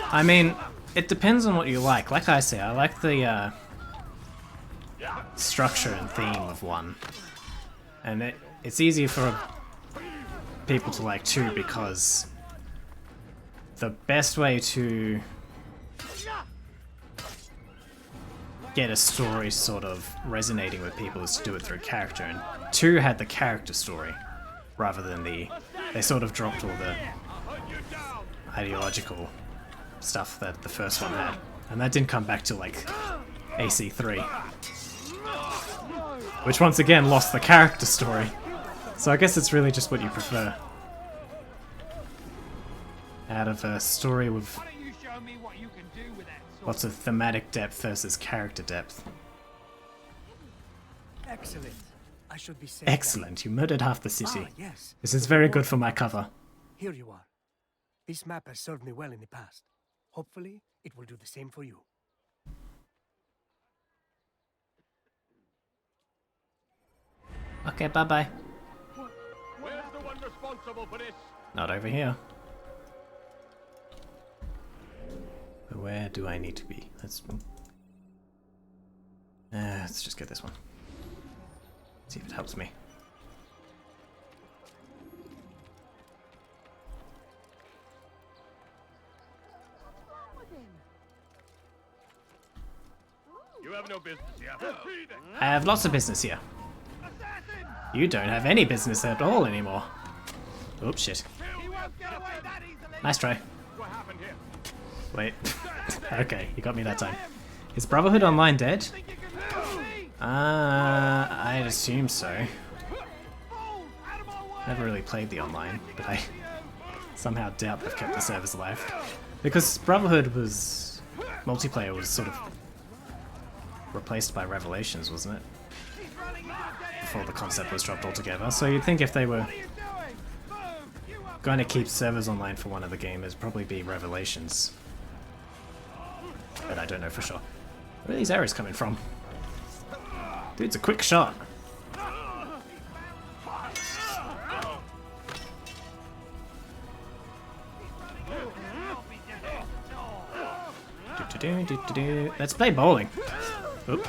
I mean, it depends on what you like. Like I say, I like the structure and theme of 1. And it's easier for people to like 2 because the best way to get a story sort of resonating with people is to do it through character, and 2 had the character story rather than they sort of dropped all the ideological stuff that the first one had, and that didn't come back to like AC3, which once again lost the character story. So I guess it's really just what you prefer out of a story with lots of thematic depth versus character depth. Excellent. I should be safe. Excellent, you murdered half the city. Yes. This is very good for my cover. Here you are. This map has served me well in the past. Hopefully, it will do the same for you. Okay, bye-bye. Where's the one responsible for this? Not over here. Where do I need to be? Let's just get this one. See if it helps me. You have no business here. I have lots of business here. You don't have any business at all anymore. Oops, shit. Nice try. Wait. Okay, you got me that time. Is Brotherhood Online dead? I'd assume so. Never really played the online, but I somehow doubt they've kept the servers alive. Because Brotherhood was... multiplayer was sort of replaced by Revelations, wasn't it? Before the concept was dropped altogether. So you'd think if they were going to keep servers online for one of the games, it'd probably be Revelations. But I don't know for sure. Where are these arrows coming from? Dude's a quick shot. Let's play bowling. Oop.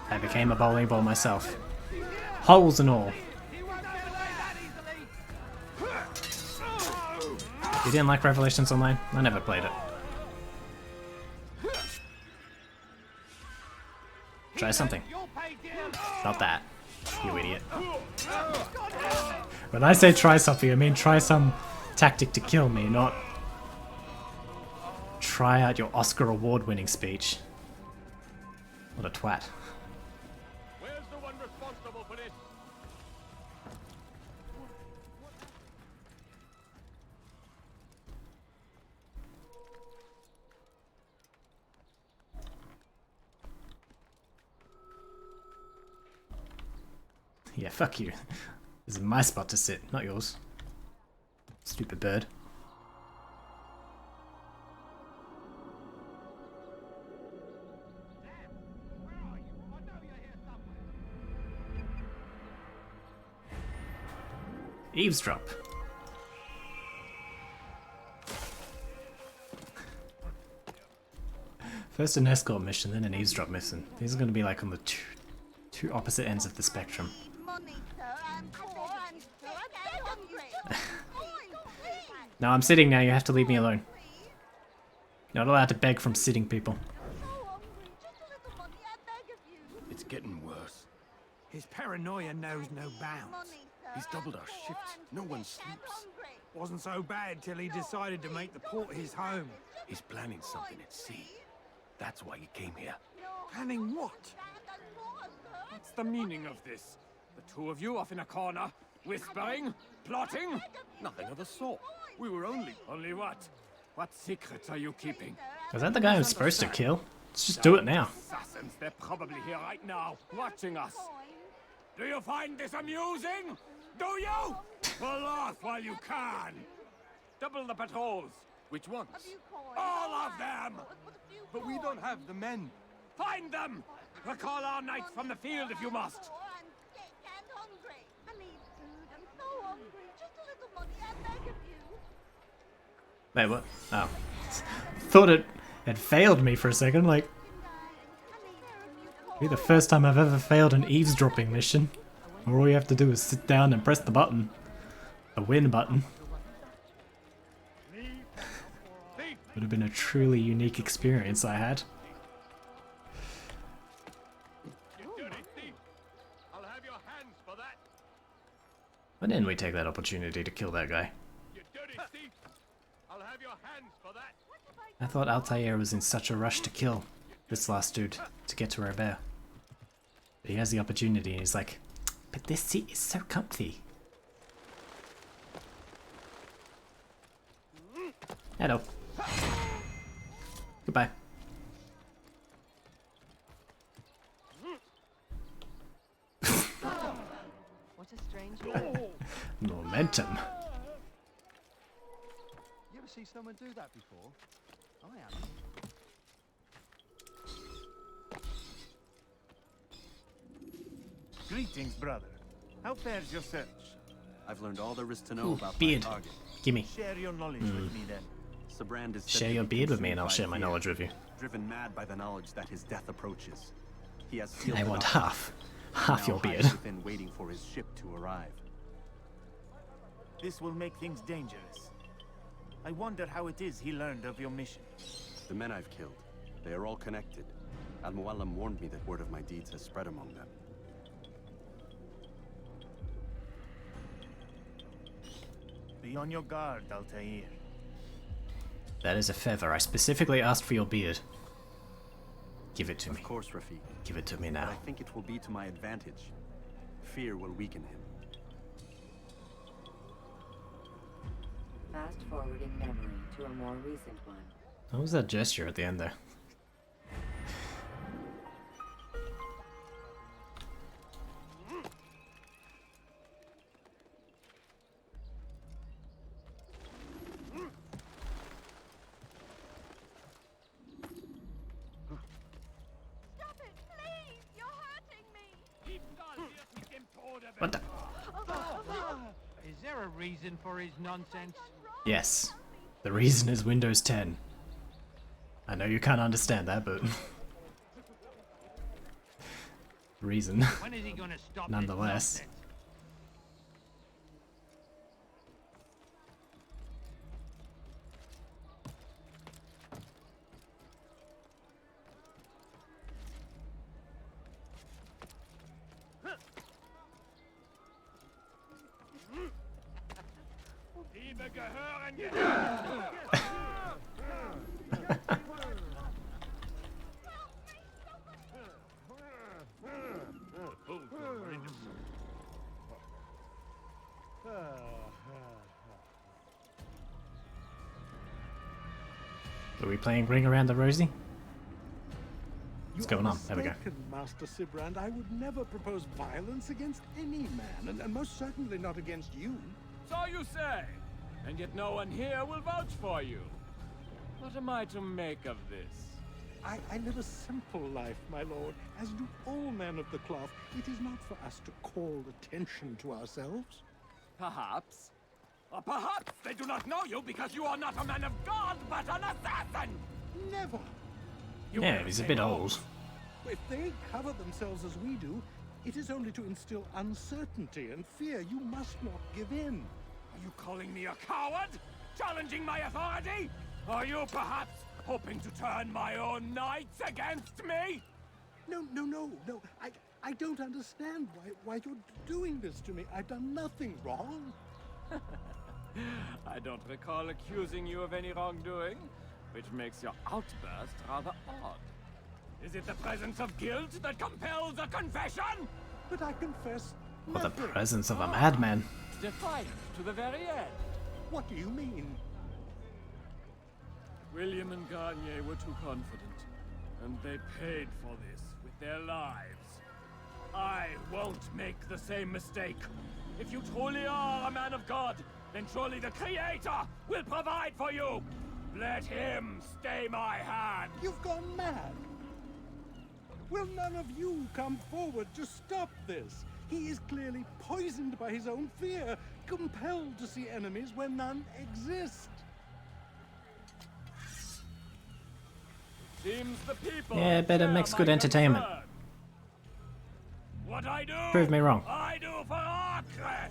I became a bowling ball myself. Holes and all. You didn't like Revelations Online? I never played it. Try something. Not that, you idiot. When I say try something, I mean try some tactic to kill me, not try out your Oscar award-winning speech. What a twat. Where's the one responsible for this? Yeah, fuck you. This is my spot to sit, not yours. Stupid bird. Eavesdrop. First an escort mission, then an eavesdrop mission. These are going to be like on the two opposite ends of the spectrum. No, I'm sitting now, you have to leave me alone. You're not allowed to beg from sitting people. It's getting worse. His paranoia knows no bounds. He's doubled our shifts. No one sleeps. Wasn't so bad till he decided to make the port his home. He's planning something at sea. That's why he came here. Planning what? What's the meaning of this? The two of you off in a corner, whispering, plotting? Nothing of the sort. We were only... Only what? What secrets are you keeping? Is that the guy I'm supposed to kill? Let's just do it now. Assassins, they're probably here right now, watching us. Do you find this amusing? Do you? Well, laugh while you can. Double the patrols. Which ones? All of them! But we don't have the men. Find them! Recall our knights from the field if you must. Wait, what? Oh. Thought it had failed me for a second, like... Be the first time I've ever failed an eavesdropping mission. Where all you have to do is sit down and press the button. The win button. Would have been a truly unique experience I had. Why didn't we take that opportunity to kill that guy? I thought Altair was in such a rush to kill this last dude to get to Robert. But he has the opportunity and he's like, but this seat is so comfy. Hello. Goodbye. What a strange man. Momentum. You ever see someone do that before? I haven't. Greetings, brother. How fares your search? I've learned all there is to know about beard. my target. Gimme. Share your knowledge with me then. Sabrand is said Share to your be beard with me and consumed I'll by share my fear, knowledge with you. driven mad by the knowledge that his death approaches. He has sealed I the want knowledge, half. and Half now your hides beard. within, waiting for his ship to arrive. This will make things dangerous. I wonder how it is he learned of your mission. The men I've killed, they are all connected. Al-Mualim warned me that word of my deeds has spread among them. Be on your guard, Altair. That is a feather. I specifically asked for your beard. Give it to me. Of course, Rafiq. Give it to me But now. I think it will be to my advantage. Fear will weaken him. Fast forwarding memory to a more recent one. What was that gesture at the end there? What the? Is there a reason for his nonsense? Yes. The reason is Windows 10. I know you can't understand that, but... reason. When is he gonna stop Nonetheless. this nonsense? Liebe gehören Are we playing Ring Around the Rosie? What's going on? There we go. Master Sibrand. I would never propose violence against any man, and most certainly not against you. So you say, and yet no one here will vouch for you. What am I to make of this? I live a simple life, my lord, as do all men of the cloth. It is not for us to call attention to ourselves. Perhaps. Or perhaps they do not know you because you are not a man of God, but an assassin! Never. Yeah, he's a bit old. If they cover themselves as we do, it is only to instill uncertainty and fear. You must not give in. Are you calling me a coward? Challenging my authority? Are you perhaps hoping to turn my own knights against me? No. I don't understand why you're doing this to me. I've done nothing wrong. I don't recall accusing you of any wrongdoing, which makes your outburst rather odd. Is it the presence of guilt that compels a confession? But I confess Or the presence of a madman. Defiant to the very end. What do you mean? William and Garnier were too confident, and they paid for this with their lives. I won't make the same mistake. If you truly are a man of God, then surely the Creator will provide for you. Let him stay my hand. You've gone mad. Will none of you come forward to stop this? He is clearly poisoned by his own fear, compelled to see enemies where none exist. Seems the people Yeah, but it makes good entertainment. What I do, Prove me wrong. I do for Acre.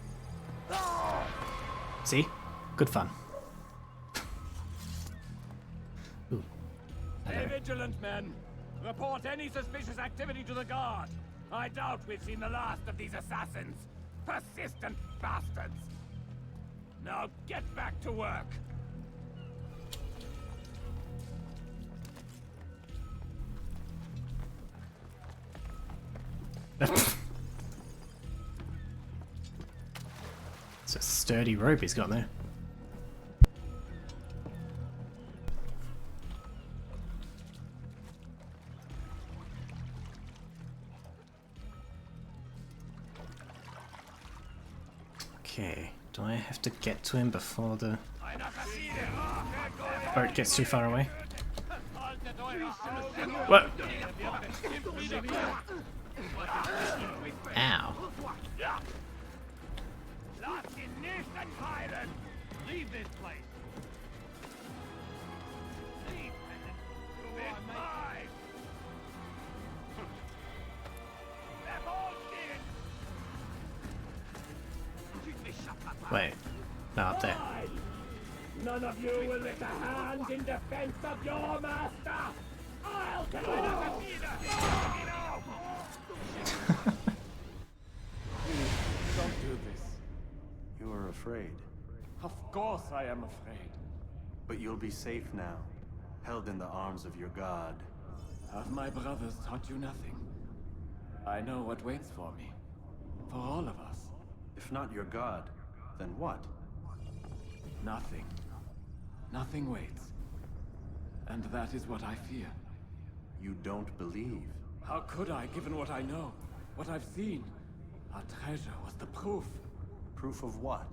See? Good fun. Ooh. Stay vigilant, men. Report any suspicious activity to the guard. I doubt we've seen the last of these assassins. Persistent bastards. Now get back to work. It's a sturdy rope he's got there. Okay, do I have to get to him before the boat gets too far away? What? Ow. Leave this place. Leave, Wait, no, up there. None of you will lift a hand in defense of your master. I'll kill you. Don't do this. You are afraid. Of course I am afraid. But you'll be safe now, held in the arms of your god. Have my brothers taught you nothing? I know what waits for me. For all of us. If not your god, then what? Nothing. Nothing waits. And that is what I fear. You don't believe. How could I, given what I know? What I've seen? Our treasure was the proof. Proof of what?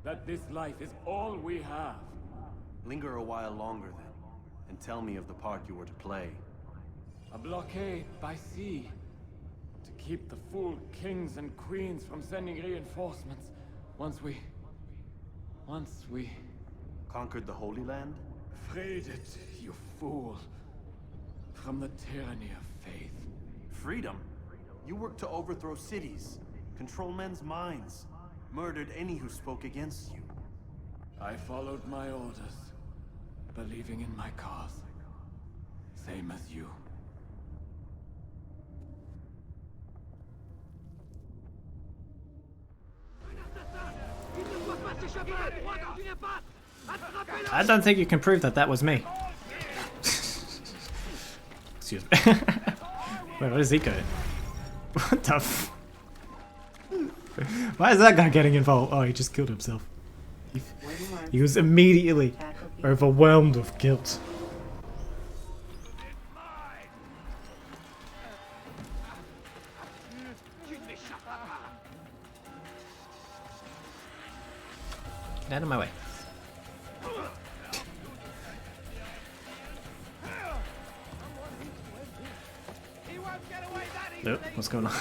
That this life is all we have. Linger a while longer then, and tell me of the part you were to play. A blockade by sea. To keep the fool kings and queens from sending reinforcements. Once we... Conquered the Holy Land? Freed it, you fool. From the tyranny of faith. Freedom? You worked to overthrow cities, control men's minds, murdered any who spoke against you. I followed my orders, believing in my cause. Same as you. I don't think you can prove that that was me. Excuse me. Wait, what is he going? What the f... Why is that guy getting involved? Oh, he just killed himself. He was immediately overwhelmed with guilt. Out of my way. Nope, what's going on?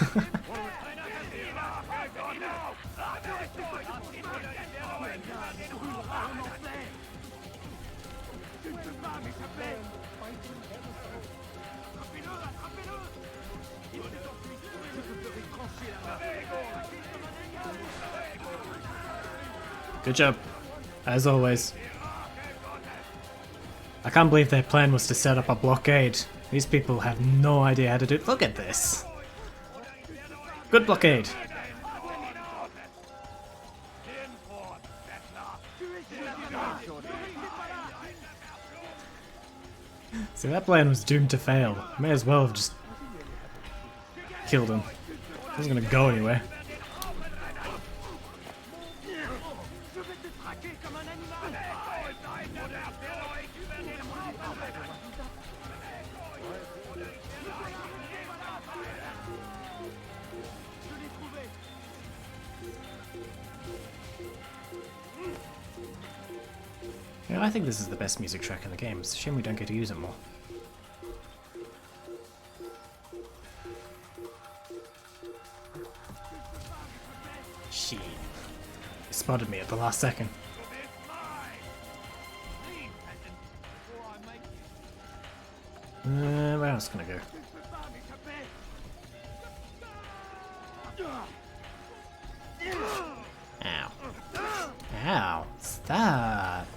Good job, as always. I can't believe their plan was to set up a blockade. These people have no idea how to do it. Look at this. Good blockade. See, that plan was doomed to fail. May as well have just killed him. He wasn't gonna go anywhere. Yeah, I think this is the best music track in the game. It's a shame we don't get to use it more. Shit. He spotted me at the last second. Where else can I go? Ow. Ow. Stop.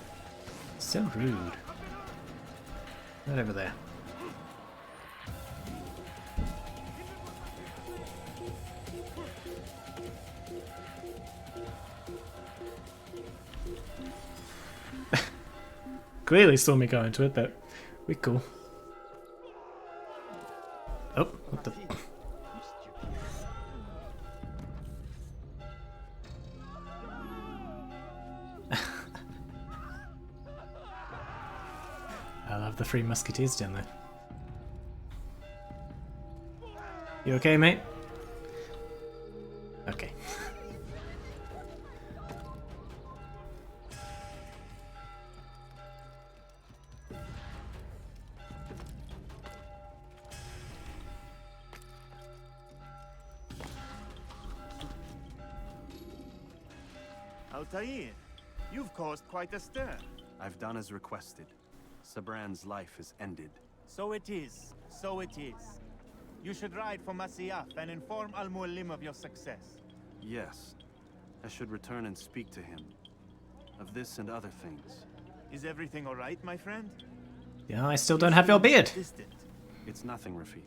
So rude. Right over there. Clearly saw me go into it, but we're cool. Oh, what the... I love the Three Musketeers down there. You okay, mate? Okay. Altair, you've caused quite a stir. I've done as requested. Sabran's life is ended. So it is. So it is. You should ride for Masyaf and inform Al-Mualim of your success. Yes. I should return and speak to him. Of this and other things. Is everything alright, my friend? Yeah, I still don't have your beard. It's nothing, Rafik.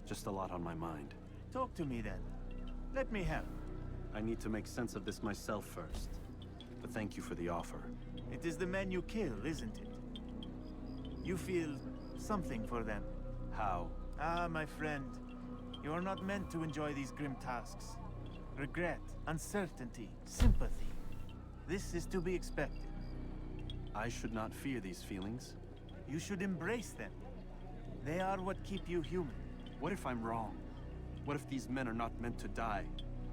Just a lot on my mind. Talk to me then. Let me help. I need to make sense of this myself first. But thank you for the offer. It is the men you kill, isn't it? You feel something for them. How? Ah, my friend. You are not meant to enjoy these grim tasks. Regret, uncertainty, sympathy. This is to be expected. I should not fear these feelings. You should embrace them. They are what keep you human. What if I'm wrong? What if these men are not meant to die?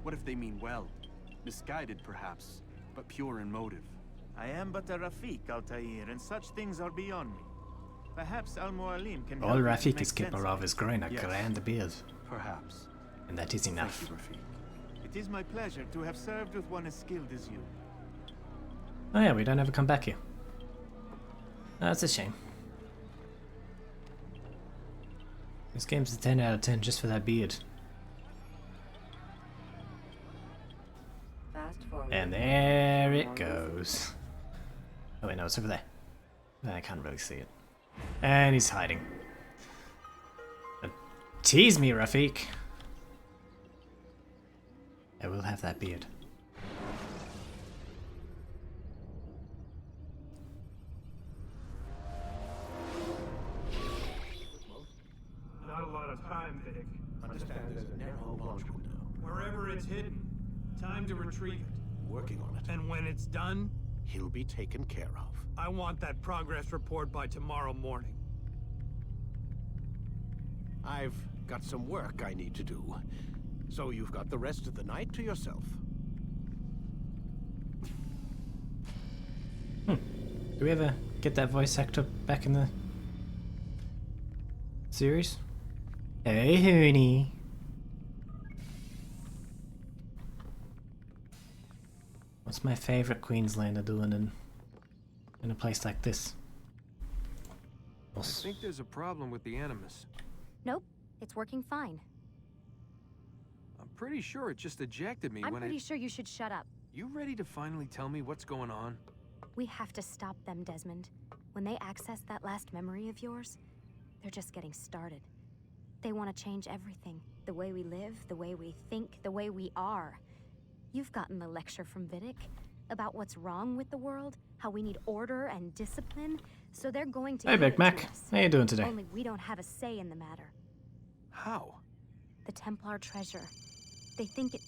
What if they mean well? Misguided, perhaps, but pure in motive. I am but a Rafik, Altair, and such things are beyond me. Perhaps Al-Mualim can All help Rafik make is sense capable of of is growing a grand beard. Perhaps. And that is enough. Thank you, Rafik. It is my pleasure to have served with one as skilled as you. Oh yeah, we don't ever come back here. That's a shame. This game's a 10 out of 10 just for that beard. And there it goes. Oh wait, no, it's over there. I can't really see it. And he's hiding. Tease me, Rafik. I will have that beard. Not a lot of time, Vic. Understand there's a narrow launch window. Wherever it's hidden, time to retrieve it. Working on it. And when it's done, He'll be taken care of. I want that progress report by tomorrow morning. I've got some work I need to do. So you've got the rest of the night to yourself. Do we ever get that voice actor back in the series? Hey, Hooney. What's my favorite Queenslander doing in a place like this? I think there's a problem with the Animus. Nope, it's working fine. I'm pretty sure it just ejected me I'm when pretty sure you should shut up. You ready to finally tell me what's going on? We have to stop them, Desmond. When they access that last memory of yours, they're just getting started. They want to change everything. The way we live, the way we think, the way we are. You've gotten the lecture from Vidic about what's wrong with the world, how we need order and discipline, so they're going to Hey, give Big it Mac. to us. How you doing today? Only we don't have a say in the matter. How? The Templar treasure. They think it...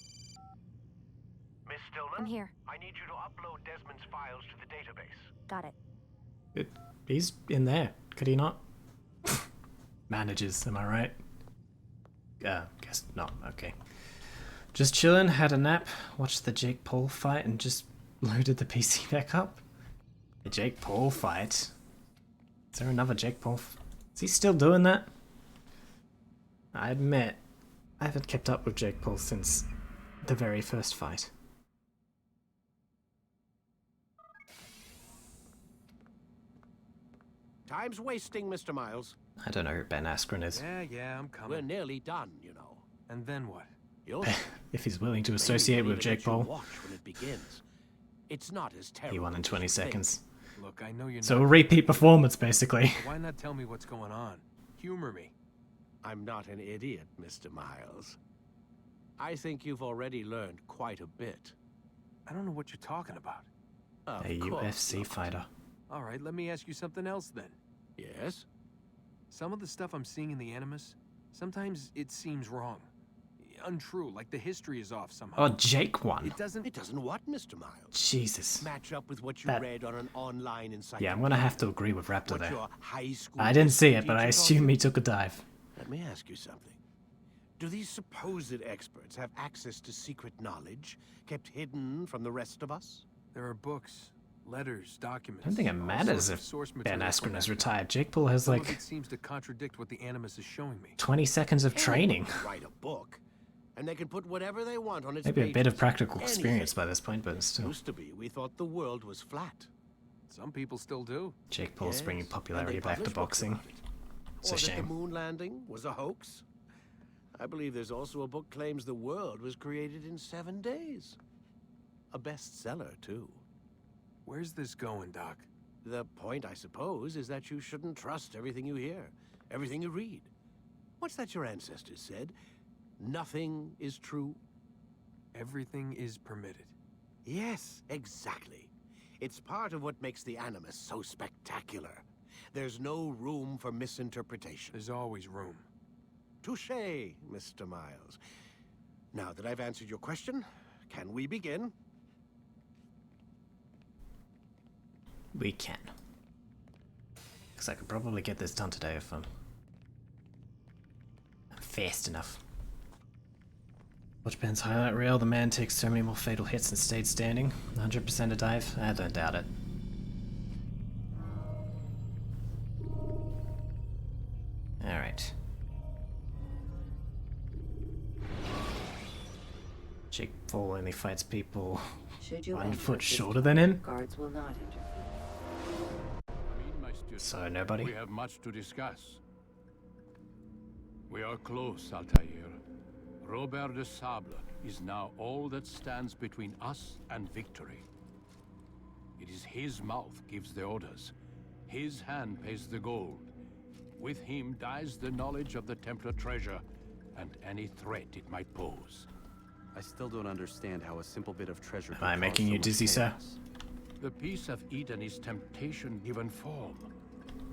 Miss Stillman? I'm here. I need you to upload Desmond's files to the database. Got it. He's in there. Could he not? Manages, am I right? Guess not. Okay. Just chilling, had a nap, watched the Jake Paul fight, and just loaded the PC back up. The Jake Paul fight? Is there another Jake Paul? Is he still doing that? I admit, I haven't kept up with Jake Paul since the very first fight. Time's wasting, Mr. Miles. I don't know who Ben Askren is. Yeah, I'm coming. We're nearly done, you know. And then what? You'll If he's willing to associate with Jake Paul. watch when it begins. It's not as terrible. He won in 20 as you think. seconds. Look, I know you're So a not... repeat performance, basically. Why not tell me what's going on? Humor me. I'm not an idiot, Mr. Miles. I think you've already learned quite a bit. I don't know what you're talking about. Of A course UFC not. fighter. All right, let me ask you something else then. Yes? Some of the stuff I'm seeing in the Animus, sometimes it seems wrong. Untrue, like the history is off somehow. Oh, Jake won. It doesn't what, Mr. Miles? Jesus. Match up with what you That- read on an online encyclopedia. Yeah, I'm gonna have to agree with Raptor What there. your high school I didn't see it, but I teacher taught assume you? he took a dive. Let me ask you something. Do these supposed experts have access to secret knowledge kept hidden from the rest of us? There are books, letters, documents. I don't think it all matters sorts of if source Ben material Askren from is that retired. Jake Paul has Some of like it seems to contradict what the Animus is showing me. 20 seconds of training. Write a book, and they can put whatever they want on its Maybe a bit of pages. practical Anything. experience by this point, but still. Used to be, we thought the world was flat. Some people still do. Jake Paul's Yes, bringing and popularity they back to publish books boxing. about it. It's Or a that the shame. moon landing was a hoax. I believe there's also a book claims the world was created in 7 days. A bestseller, too. Where's this going, Doc? The point, I suppose, is that you shouldn't trust everything you hear, everything you read. What's that your ancestors said? Nothing is true? Everything is permitted. Yes, exactly. It's part of what makes the Animus so spectacular. There's no room for misinterpretation. There's always room. Touché, Mr. Miles. Now that I've answered your question, can we begin? We can. Because I could probably get this done today if I'm fast enough. Watch Ben's highlight reel. The man takes so many more fatal hits and stayed standing. 100% a dive? I don't doubt it. Alright. Jake Paul only fights people Should you 1 enter foot this shorter than him? Guards will not enter. So nobody? We have much to discuss. We are close, Altair. Robert de Sable is now all that stands between us and victory. It is his mouth gives the orders. His hand pays the gold. With him dies the knowledge of the Templar treasure and any threat it might pose. I still don't understand how a simple bit of treasure. Am I making you dizzy, sir? The Peace of Eden is temptation given form.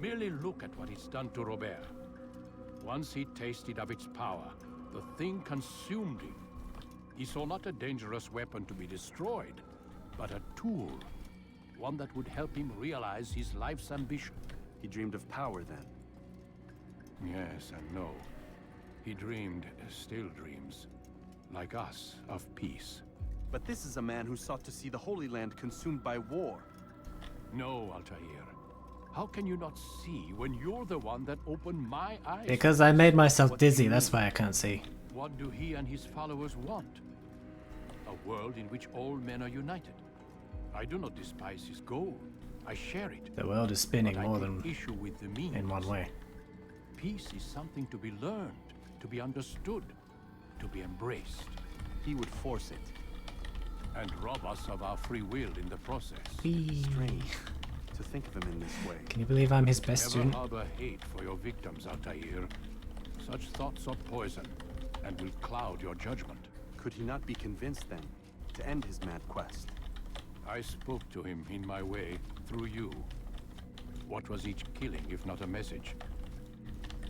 Merely look at what it's done to Robert. Once he tasted of its power, the thing consumed him. He saw not a dangerous weapon to be destroyed, but a tool. One that would help him realize his life's ambition. He dreamed of power then? Yes and no. He dreamed, still dreams, like us, of peace. But this is a man who sought to see the Holy Land consumed by war. No, Altair. How can you not see when you're the one that opened my eyes? Because I made myself What do you dizzy, that's mean? why I can't see. What do he and his followers want? A world in which all men are united. I do not despise his goal. I share it. The world is spinning But I more take than issue with the means. in one way. Peace is something to be learned, to be understood, to be embraced. He would force it. And rob us of our free will in the process. Strange to think of him in this way. Can you believe I'm his best Never student? harbor hate for your victims, Altair. Such thoughts are poison and will cloud your judgment. Could he not be convinced then to end his mad quest? I spoke to him in my way, through you. What was each killing if not a message?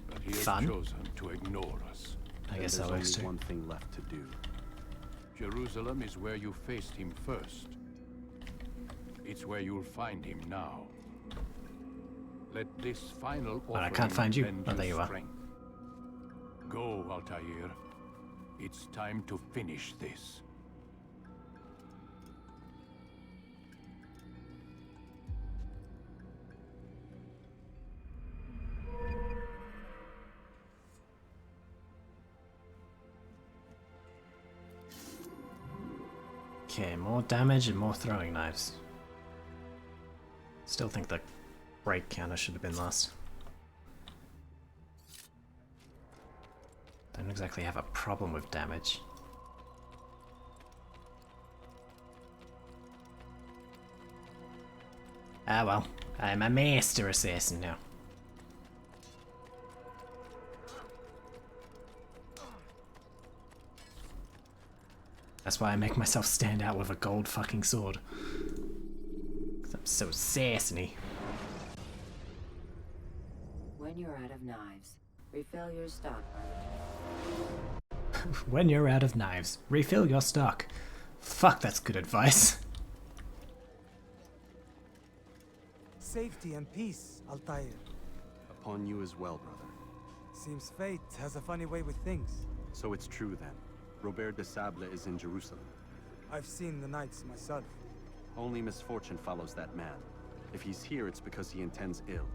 But he has Fun. chosen to ignore us. I guess There's that works only too. one thing left to do. Jerusalem is where you faced him first. It's where you'll find him now. Let this final But I offering can't find you. lend Oh, there you are. strength. Go, Altair. It's time to finish this. Okay, more damage and more throwing knives. Still think the break counter should have been last. Don't exactly have a problem with damage. Ah well, I'm a master assassin now. That's why I make myself stand out with a gold fucking sword. 'Cause I'm so sassy. When you're out of knives, refill your stock. When you're out of knives, refill your stock. Fuck, that's good advice. Safety and peace, Altair. Upon you as well, brother. Seems fate has a funny way with things. So it's true then. Robert de Sable is in Jerusalem. I've seen the knights myself. Only misfortune follows that man. If he's here, it's because he intends ill.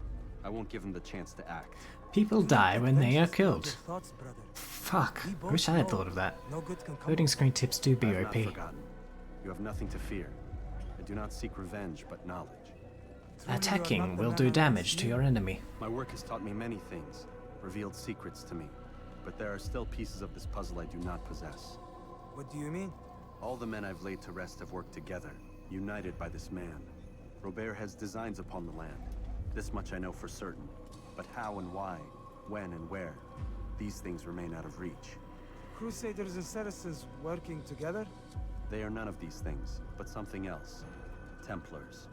I won't give him the chance to act. People die when they are killed. Thoughts, brother. Fuck, I wish I had thought of that. No good can come. Loading screen tips do be I have OP. not forgotten. You have nothing to fear. I do not seek revenge, but knowledge. Attacking will do damage to your enemy. My work has taught me many things, revealed secrets to me. But there are still pieces of this puzzle I do not possess. What do you mean? All the men I've laid to rest have worked together, united by this man. Robert has designs upon the land. This much I know for certain. But how and why, when and where, these things remain out of reach. Crusaders and Saracens working together? They are none of these things, but something else. Templars.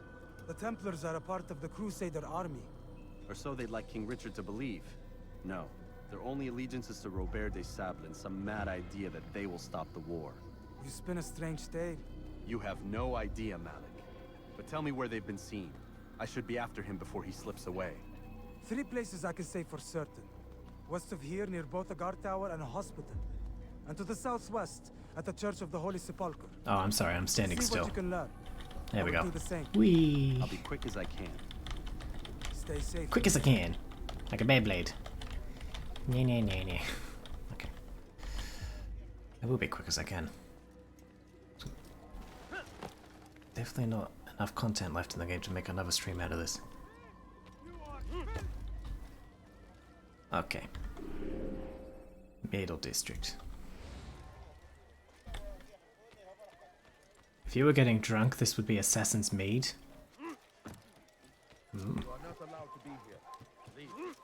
The Templars are a part of the Crusader army. Or so they'd like King Richard to believe. No. Their only allegiance is to Robert de Sable and some mad idea that they will stop the war. You spin a strange tale. You have no idea, Malik. But tell me where they've been seen. I should be after him before he slips away. 3 places I can say for certain. West of here, near both a guard tower and a hospital. And to the southwest, at the Church of the Holy Sepulchre. Oh, I'm sorry, I'm standing See still. what you can learn. There we I will go. do the same. Whee! I'll be quick as I can. Stay safe. Quick as I can. Like a Beyblade. Nah. Okay. I will be quick as I can. Definitely not enough content left in the game to make another stream out of this. Okay. Middle District. If you were getting drunk, this would be Assassin's Mead. You are not allowed to be here. Leave.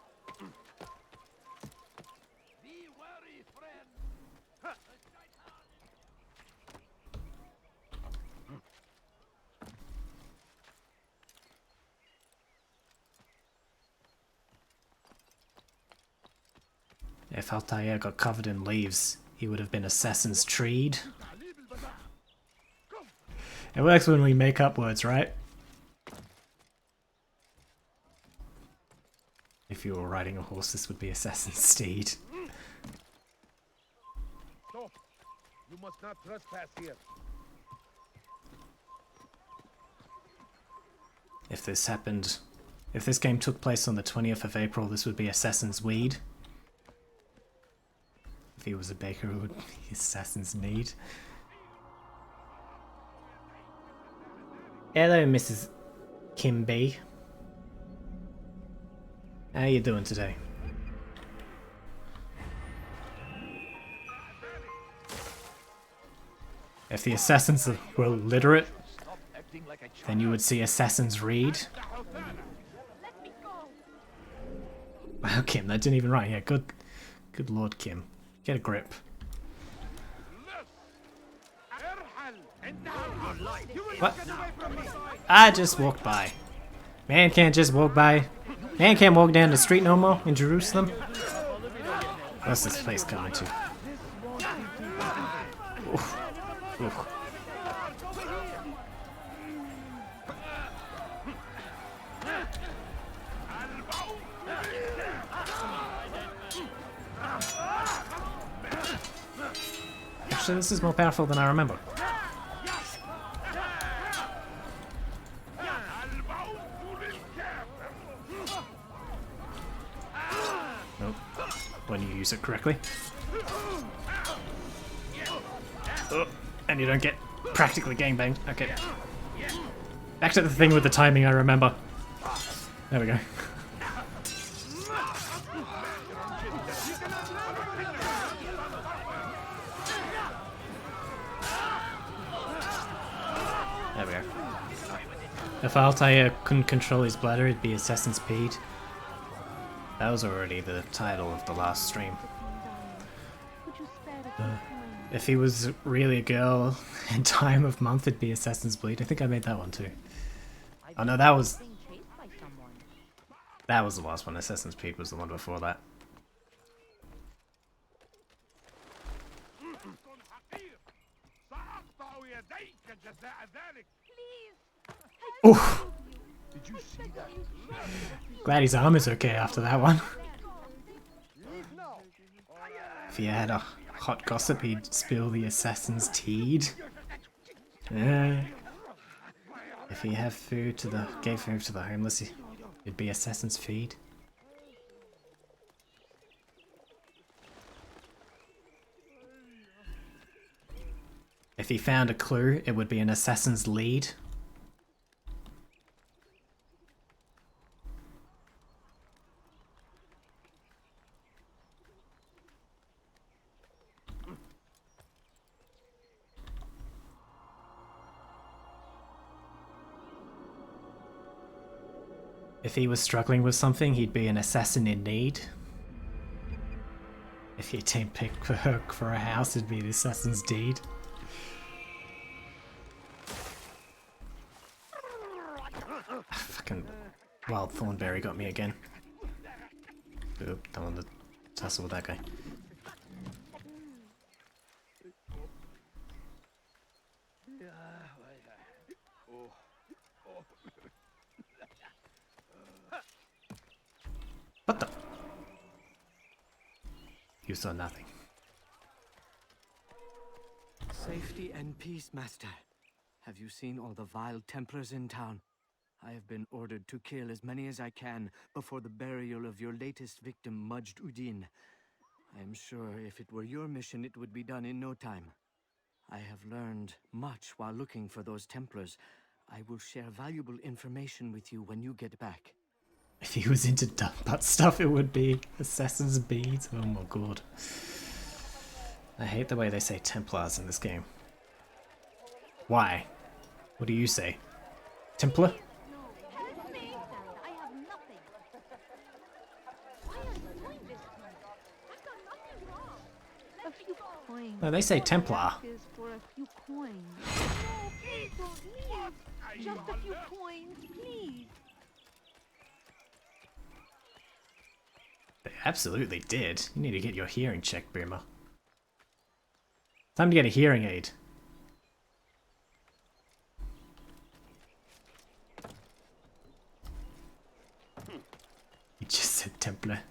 If Altair got covered in leaves, he would have been Assassin's Treed. It works when we make up words, right? If you were riding a horse, this would be Assassin's Steed. Stop! You must not trespass here. If this happened... If this game took place on the 20th of April, this would be Assassin's Weed. If he was a baker, it would be Assassin's Need. Hello, Mrs. Kimby. How you doing today? If the assassins were literate, then you would see Assassin's Read. Wow, Kim, that didn't even rhyme. Yeah, good lord, Kim. Get a grip. What? I just walked by. Man can't just walk by. Man can't walk down the street no more in Jerusalem. What's this place coming to? Oof. Oof. Actually, this is more powerful than I remember. Nope. When you use it correctly. Oh, and you don't get practically gangbanged. Okay. Back to the thing with the timing I remember. There we go. There we go. If Altair couldn't control his bladder, it'd be Assassin's Peed. That was already the title of the last stream. If he was really a girl and time of month, it'd be Assassin's Bleed. I think I made that one too. Oh no, that was the last one. Assassin's Peed was the one before that. Oof. Did you see that? Glad his arm is okay after that one. If he had a hot gossip, he'd spill the assassin's teed. If he had food gave food to the homeless, it'd be Assassin's Feed. If he found a clue, it would be an Assassin's Lead. If he was struggling with something, he'd be an assassin in need. If he team picked for a house, it'd be the assassin's deed. Fucking wild Thornberry got me again. Oop, don't want to tussle with that guy. What the? You saw nothing. Safety and peace, Master. Have you seen all the vile Templars in town? I have been ordered to kill as many as I can before the burial of your latest victim, Majd Udin. I am sure if it were your mission, it would be done in no time. I have learned much while looking for those Templars. I will share valuable information with you when you get back. If he was into butt stuff, it would be Assassin's Beads. Oh my god. I hate the way they say Templars in this game. Why? What do you say? Templar? No, they say Templar. Just a few coins, please. They absolutely did. You need to get your hearing checked, Boomer. Time to get a hearing aid. You just said Templar.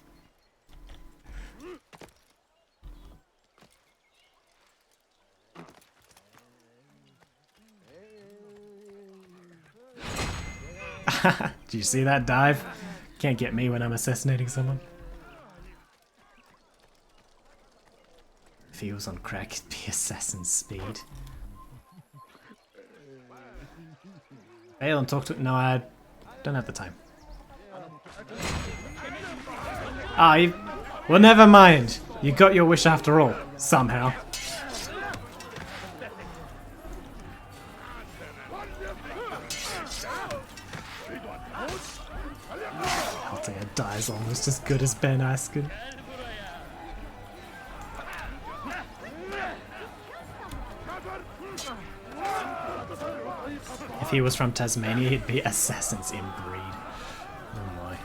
Do you see that dive? Can't get me when I'm assassinating someone. If he was on crack, it'd be assassin speed. Balin, talk to... No, I don't have the time. Ah, you... Well, never mind. You got your wish after all, somehow. Altair dies almost as good as Ben Askren. If he was from Tasmania, he'd be assassins inbreed. Oh my.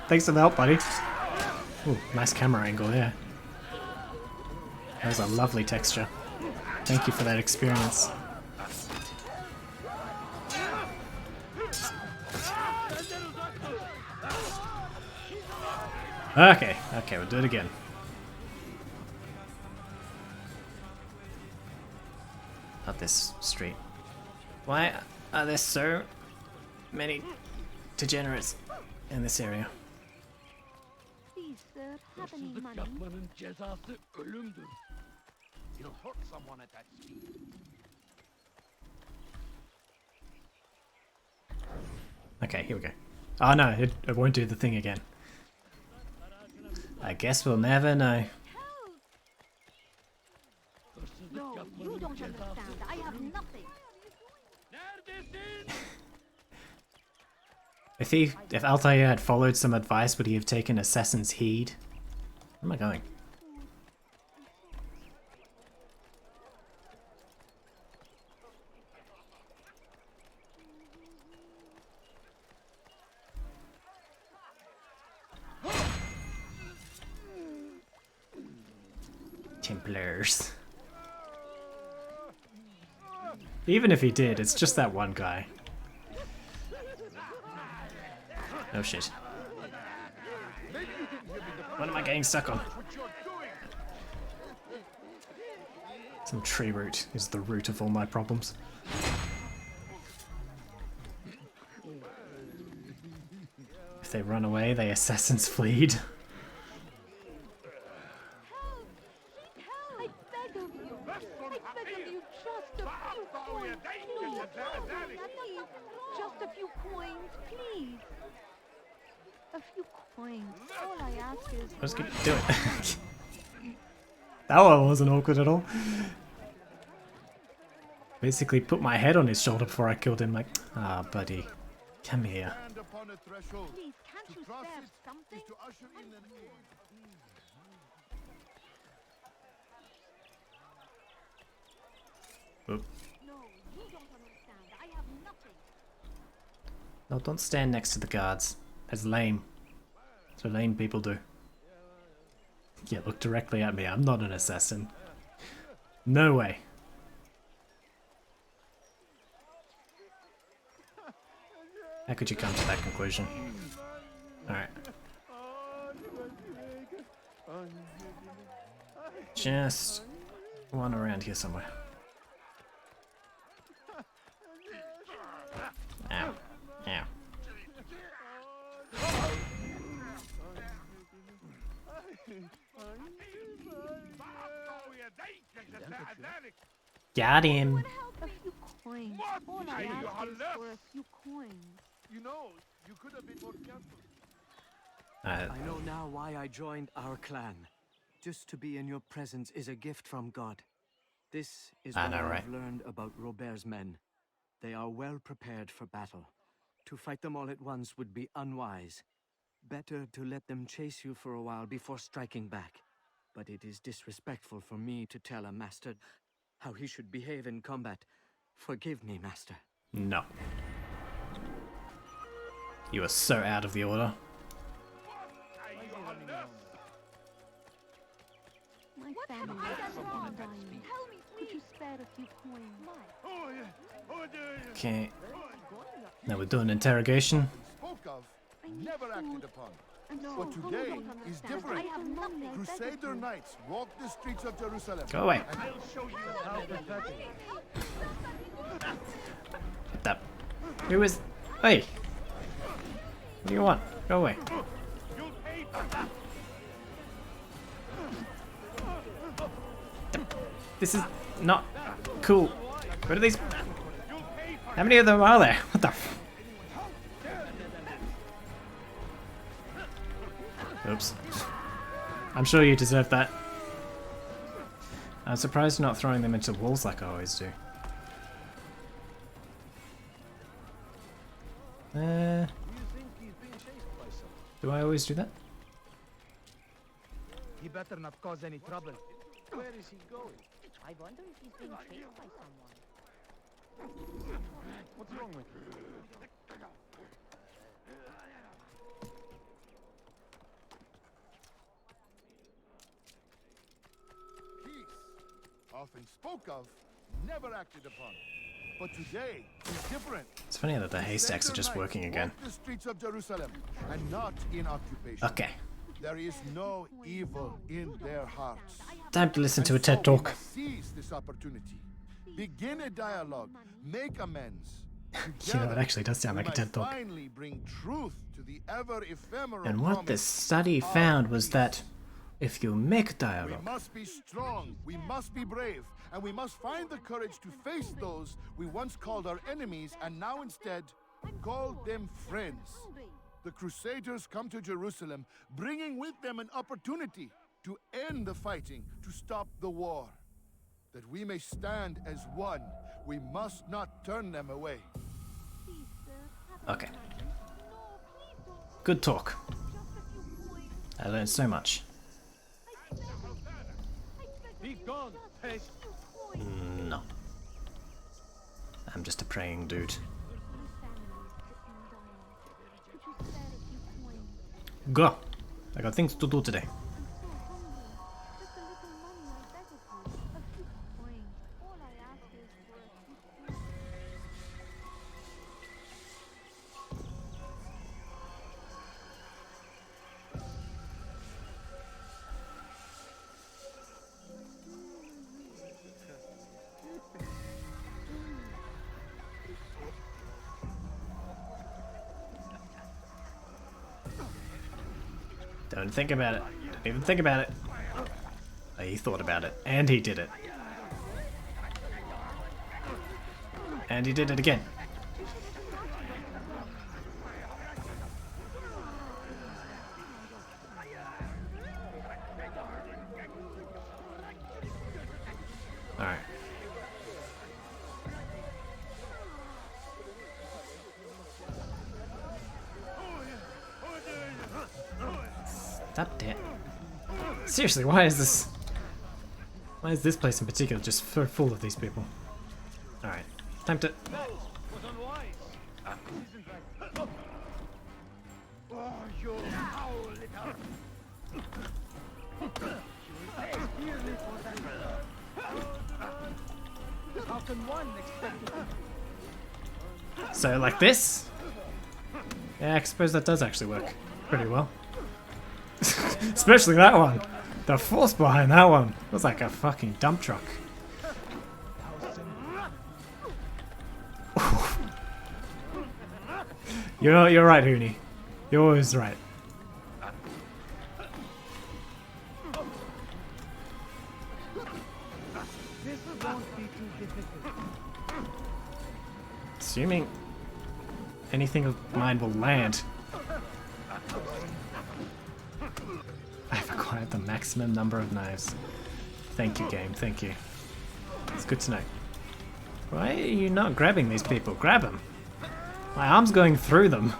Thanks for the help, buddy. Ooh, nice camera angle there. That was a lovely texture. Thank you for that experience. Okay, we'll do it again. Not this street. Why are there so many degenerates in this area? Please, sir, have any money? Yapmanın cezası ölümdür. You'll hurt someone at that speed. Okay, here we go. Oh no, it won't do the thing again. I guess we'll never know. No, you don't understand. I have nothing. If Altair had followed some advice, would he have taken Assassin's Heed? Where am I going? Templars. Even if he did, it's just that one guy. Oh shit. What am I getting stuck on? Some tree root is the root of all my problems. If they run away, they assassins fleed. Just a few coins, please. A few coins. All I ask is. Let's keep doing it. That one wasn't awkward at all. Basically put my head on his shoulder before I killed him, like, ah, buddy, come here. Please, can't you spare something? Oop. No, you don't understand. I have nothing. No, don't stand next to the guards. That's lame. That's what lame people do. Yeah, look directly at me. I'm not an assassin. No way. How could you come to that conclusion? Alright. Just one around here somewhere. Ow. Ow. Got him. A few coins. All I ask is for a few coins. You know, you could have been more careful. I know now why I joined our clan. Just to be in your presence is a gift from God. This is what I've learned about Robert's men. They are well prepared for battle. To fight them all at once would be unwise. Better to let them chase you for a while before striking back. But it is disrespectful for me to tell a master how he should behave in combat. Forgive me, master. No. You are so out of the order. My family is dying. Could you spare a few coins? Okay. Now we're doing interrogation. Spoke of, never acted upon. But today is different. Crusader knights walk the streets of Jerusalem. Go away. And I'll show you how pathetic. What the? Who is? Hey! What do you want? Go away. This is not cool. What are these? How many of them are there? What the? Oops. I'm sure you deserve that. I'm surprised you're not throwing them into walls like I always do. Do I always do that? He better not cause any trouble. Where is he going? I wonder if he's being chased by someone. What's wrong with you? Peace, often spoke of, never acted upon. But today is different. It's funny that the haystacks are just working again. The streets of Jerusalem, and not in occupation. Okay. There is no evil in their hearts. Time to listen to a And so TED talk. we must seize this opportunity. Begin a dialogue. Make amends. You know, it actually does sound we like a TED might talk. Finally bring truth to the ever ephemeral And what promise this study of found was that if you make We dialogue, must be strong, we must be brave, and we must find the courage to face those we once called our enemies and now instead call them friends. The Crusaders come to Jerusalem, bringing with them an opportunity to end the fighting, to stop the war. That we may stand as one, we must not turn them away. okay. Good talk. I learned so much. Be gone, pest. No. I'm just a praying dude. Go! I got things to do today. Don't think about it. Don't even think about it. Oh, he thought about it. And he did it. And he did it again. Alright. Stop that. Seriously, why is this place in particular just so full of these people? Alright, time to... Oh, you foul little... How can one expect to... So, like this? Yeah, I suppose that does actually work pretty well. Especially that one. The force behind that one was like a fucking dump truck. You're right, Hooney. You're always right. This won't be too difficult. Assuming anything of mine will land. I've acquired the maximum number of knives. Thank you, game. Thank you. It's good to know. Why are you not grabbing these people? Grab them. My arm's going through them.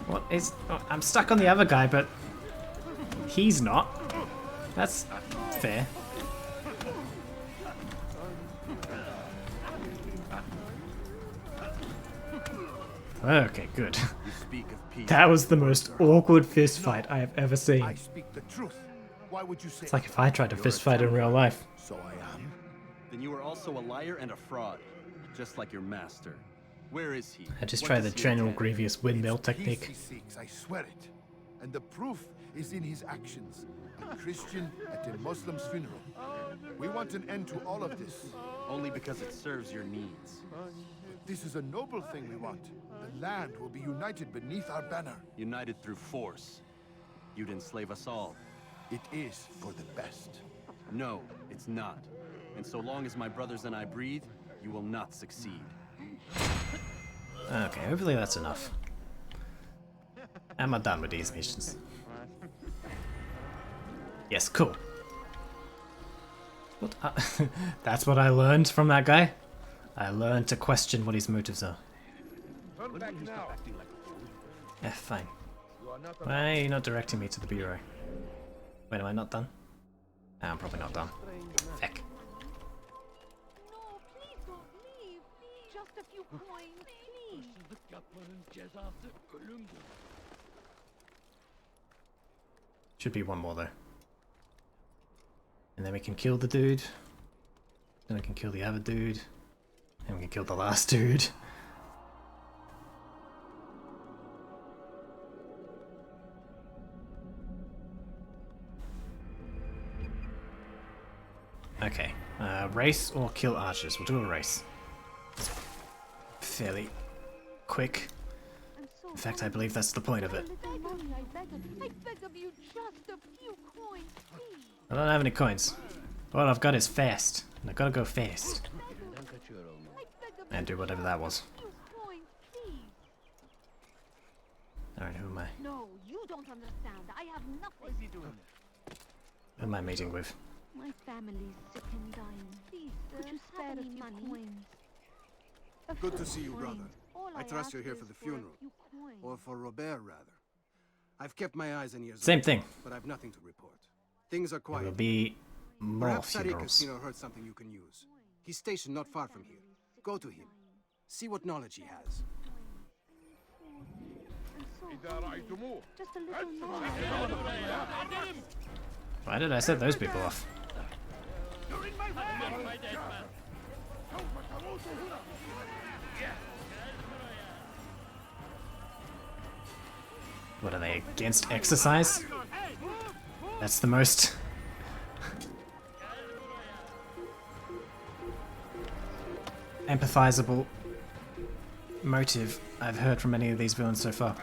What is... oh, I'm stuck on the other guy, but he's not. That's fair. Okay, good. That was the most awkward fist fight I have ever seen. I speak the truth. Why would you say It's like if I tried to fist fight in real life. So I am. Then you are also a liar and a fraud. just like your master. Where is he? I just What try does the he General intend? Grievous windmill Peace he technique. seeks, I swear it. And the proof is in his actions. A Christian at a Muslim's funeral. We want an end to all of this. Only because it serves your needs. But this is a noble thing we want. The land will be united beneath our banner. United through force. You'd enslave us all. It is for the best. No, it's not. And so long as my brothers and I breathe, you will not succeed. Okay, hopefully that's enough. Am I done with these missions? Yes, cool. What? That's what I learned from that guy. I learned to question what his motives are. Turn back now. Yeah, fine. Why are you not directing me to the bureau? Wait, am I not done? I'm probably not done. Heck. No, please don't leave. Just a few coins, please. Should be one more though. And then we can kill the dude. Then we can kill the other dude. And we can kill the last dude. Okay. Race or kill archers? We'll do a race. Fairly quick. In fact, I believe that's the point of it. I beg of you, just a few coins, please. I don't have any coins. All I've got is fast. And I gotta go fast. And do whatever that was. Alright, who am I? No, you don't understand. I have nothing. What is he doing? Who am I meeting with? My family's sick and dying. Please, could you spare a few coins? Good to see you, brother. I trust you're here for the funeral. Or for Robert, rather. I've kept my eyes and ears Same open, thing. but I've nothing to report. Things are There quiet. will be more Perhaps Tariq funerals. Casino heard something you can use. He's stationed not far from here. Go to him. See what knowledge he has. Just a little more. Why did I set those people off? What are they, against exercise? That's the most... empathizable motive I've heard from any of these villains so far.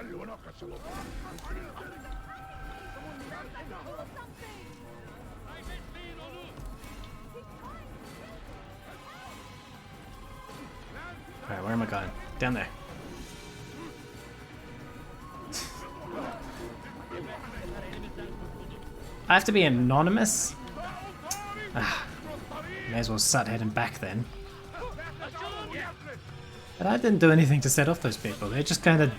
Alright, where am I going? Down there. I have to be anonymous? Ah, may as well start heading back then. But I didn't do anything to set off those people. They just kind of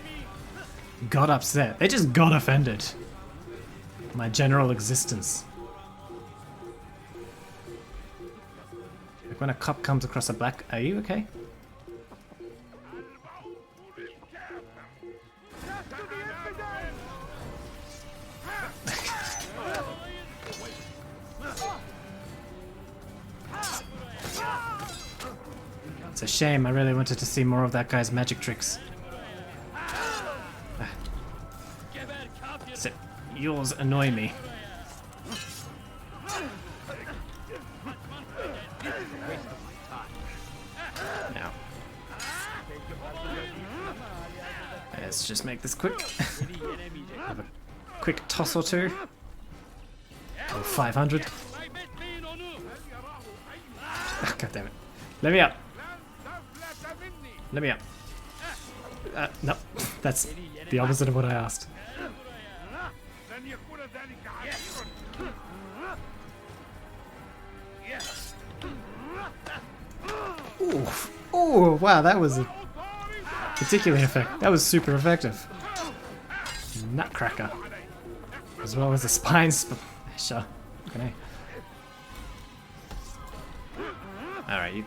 got upset. They just got offended. My general existence. Like when a cop comes across a black... Are you okay? It's a shame, I really wanted to see more of that guy's magic tricks. So, yours annoy me. Now. Let's just make this quick. Have a quick toss or two. Oh, 500. Oh, God damn it. Let me up. Let me up. No, that's the opposite of what I asked. Ooh, ooh, wow, that was a particularly effective. That was super effective. Nutcracker. As well as a spine smasher. Okay. Alright, you...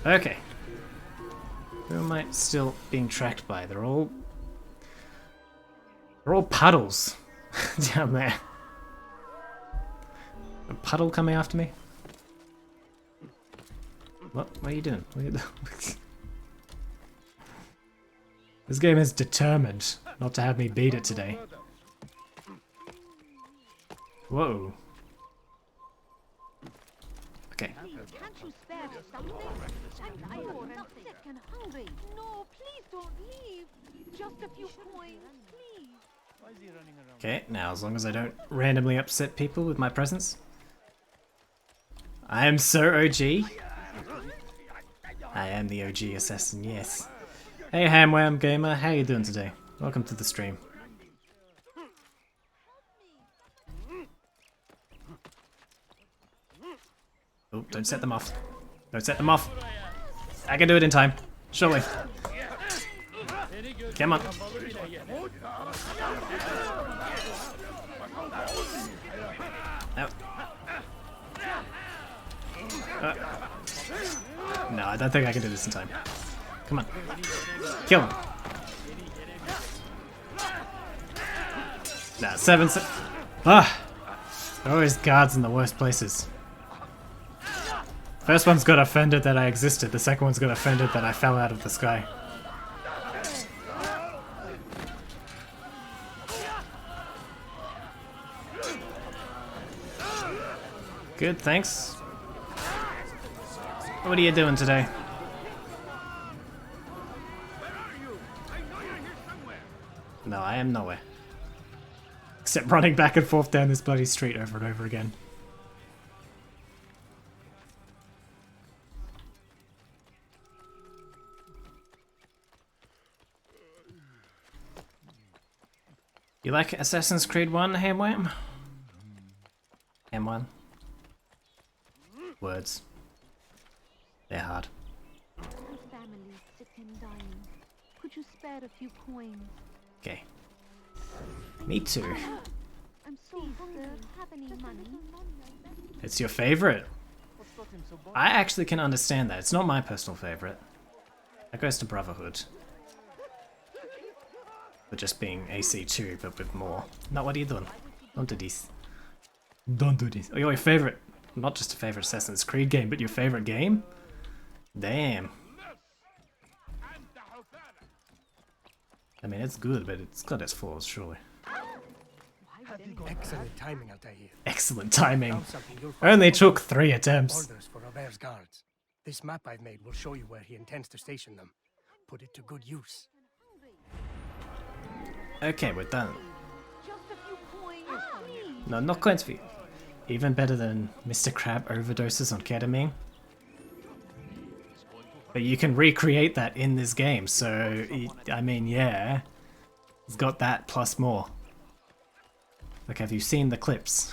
Okay. Who am I still being tracked by? They're all puddles down there. A puddle coming after me? What are you doing? What are you doing? This game is determined not to have me beat it today. Whoa. Okay. Can't you spare us something? I'm poor and sick and hungry. No, please don't leave. Just a few coins, please. Why is he running around? Okay, now as long as I don't randomly upset people with my presence. I am Sir OG. I am the OG assassin, yes. Hey Hamwam Gamer, how you doing today? Welcome to the stream. Oh, don't set them off. Don't set them off. I can do it in time. Surely. Come on. No. No, I don't think I can do this in time. Come on. Kill him. Nah, 7 se- Ah! Always guards in the worst places. First one's got offended that I existed, the second one's got offended that I fell out of the sky. Good, thanks. What are you doing today? No, I am nowhere. Except running back and forth down this bloody street over and over again. You like Assassin's Creed 1, Hamwam? M1. Words. They're hard. My family's sick and dying. Could you spare a few coins? Okay. Me too. I'm so hungry. Have any money? It's your favorite. I actually can understand that. It's not my personal favorite. That goes to Brotherhood. For just being AC2, but with more. No, what are you doing? Don't do this. Don't do this. Oh, your favorite. Not just a favorite Assassin's Creed game, but your favorite game? Damn. I mean, it's good, but it's got its flaws, surely. Excellent timing, Altair. Excellent timing. Found something you'll find Only orders- took 3 attempts. Orders for Robert's guards. This map I've made will show you where he intends to station them. Put it to good use. Okay, we're done. Just a few coins, please. No, not coins for you. Even better than Mr. Crab overdoses on ketamine. But you can recreate that in this game, so, I mean, yeah. It's got that plus more. Like, have you seen the clips?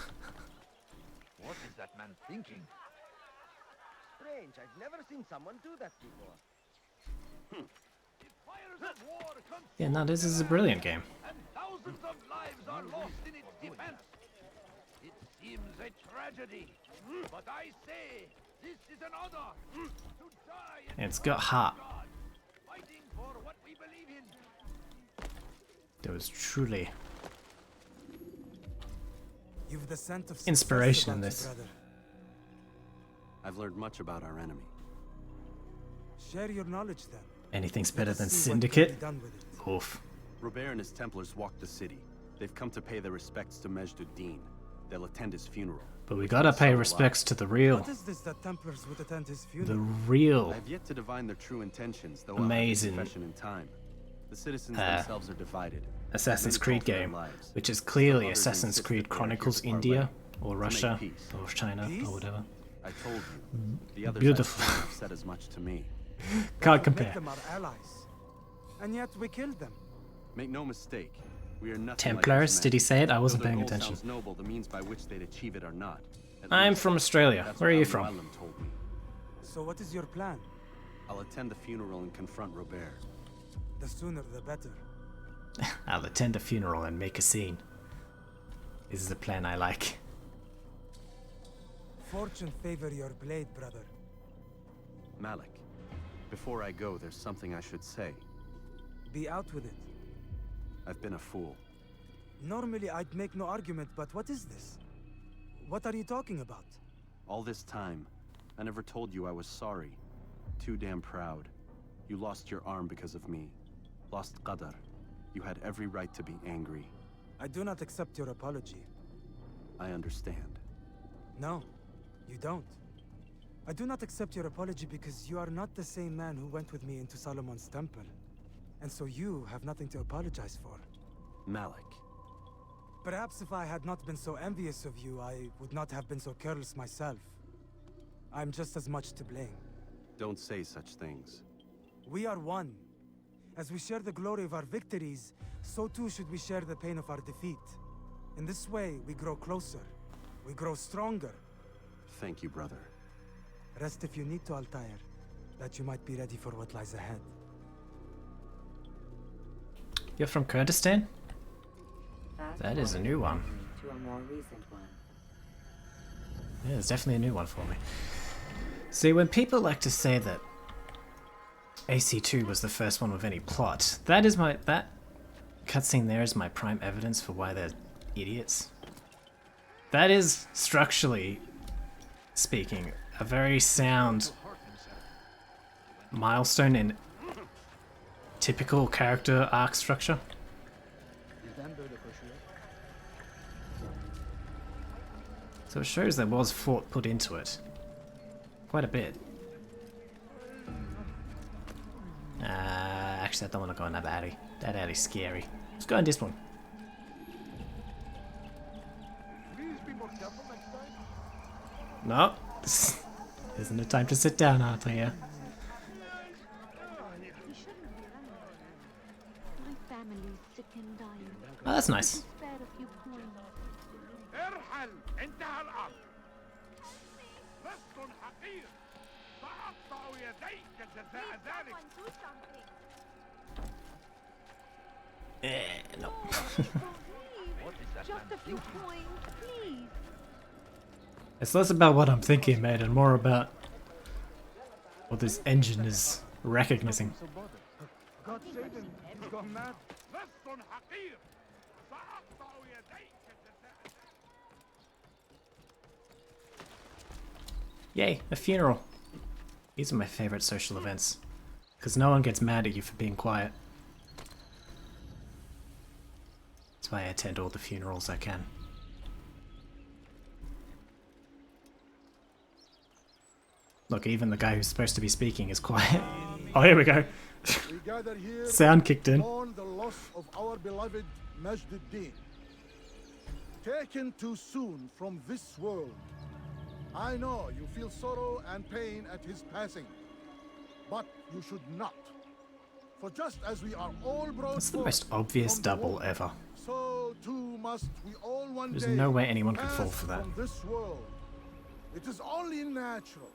What is that man thinking? Strange, I've never seen someone do that before. Yeah, no, this is a brilliant game. Thousands of lives are lost in its defense. It seems a tragedy, but I say this is an honor to die in It's got heart. fighting for what we believe in. There was truly You've the scent of success inspiration in about you, this. brother. I've learned much about our enemy. Share your knowledge then. Anything's Let better us than see what can be Syndicate? done with it. Oof. Robert and his Templars walked the city. They've come to pay their respects to Majd-ud-Din. They'll attend his funeral. But we gotta pay respects to the real. What is this that Templars would attend his The funeral? real. I've yet to divine their true intentions, though Amazing. I'll have confession in time. The citizens themselves are divided. Assassin's Many Creed call for their game, lives. which is Some clearly others Assassin's insist Creed that they are here Chronicles to India, parlay, or to make Russia, peace. or China, or whatever. I told you. The others Beautiful. I've seen have said as much to me. Can't Make compare. them our allies. And yet we killed them. Make no mistake, we are nothing Templars? like Did he say it? I wasn't Though their paying goal attention. sounds noble, the means by which they'd achieve it are not. At I'm least, from Australia. that's Where are what you Al from? Muallim told me. So what is your plan? I'll attend the funeral and confront Robert. The sooner the better. I'll attend the funeral and make a scene. This is the plan I like. Fortune favor your blade, brother. Malik, before I go, there's something I should say. Be out with it. I've been a fool. Normally I'd make no argument, but what is this? What are you talking about? All this time, I never told you I was sorry. too damn proud. You lost your arm because of me. Lost Qadar. You had every right to be angry. I do not accept your apology. I understand. No, you don't. I do not accept your apology because you are not the same man who went with me into Solomon's temple. And so you have nothing to apologize for. Malik. Perhaps if I had not been so envious of you, I would not have been so careless myself. I'm just as much to blame. Don't say such things. We are one. As we share the glory of our victories, so too should we share the pain of our defeat. In this way, we grow closer. We grow stronger. Thank you, brother. Rest if you need to, Altair, that you might be ready for what lies ahead. You're from Kurdistan? Fast That is a new one. to a more recent one. Yeah, it's definitely a new one for me. See, when people like to say that AC2 was the first one with any plot, that cutscene there is my prime evidence for why they're idiots. That is, structurally speaking, a very sound milestone in typical character arc structure. So it shows there was thought put into it. Quite a bit. Actually I don't want to go in that alley. That alley's scary. Let's go in this one. No, this isn't the time to sit down, Arthur, yeah. Oh, that's nice. No. Just a few coins, please. It's less about what I'm thinking, mate, and more about what this engine is recognizing. God save him. He's gone mad. Yay, a funeral. These are my favorite social events. Because no one gets mad at you for being quiet. That's why I attend all the funerals I can. Look, even the guy who's supposed to be speaking is quiet. Oh, here we go. We gather here Sound kicked in. to mourn the loss of our beloved Majd-ud-Din. Taken too soon from this world. I know you feel sorrow and pain at his passing, but you should not. For just as we are all brought That's the forth most obvious from the double womb, ever. so too must we all one There's day no way anyone could pass fall for that. from this world. It is only natural,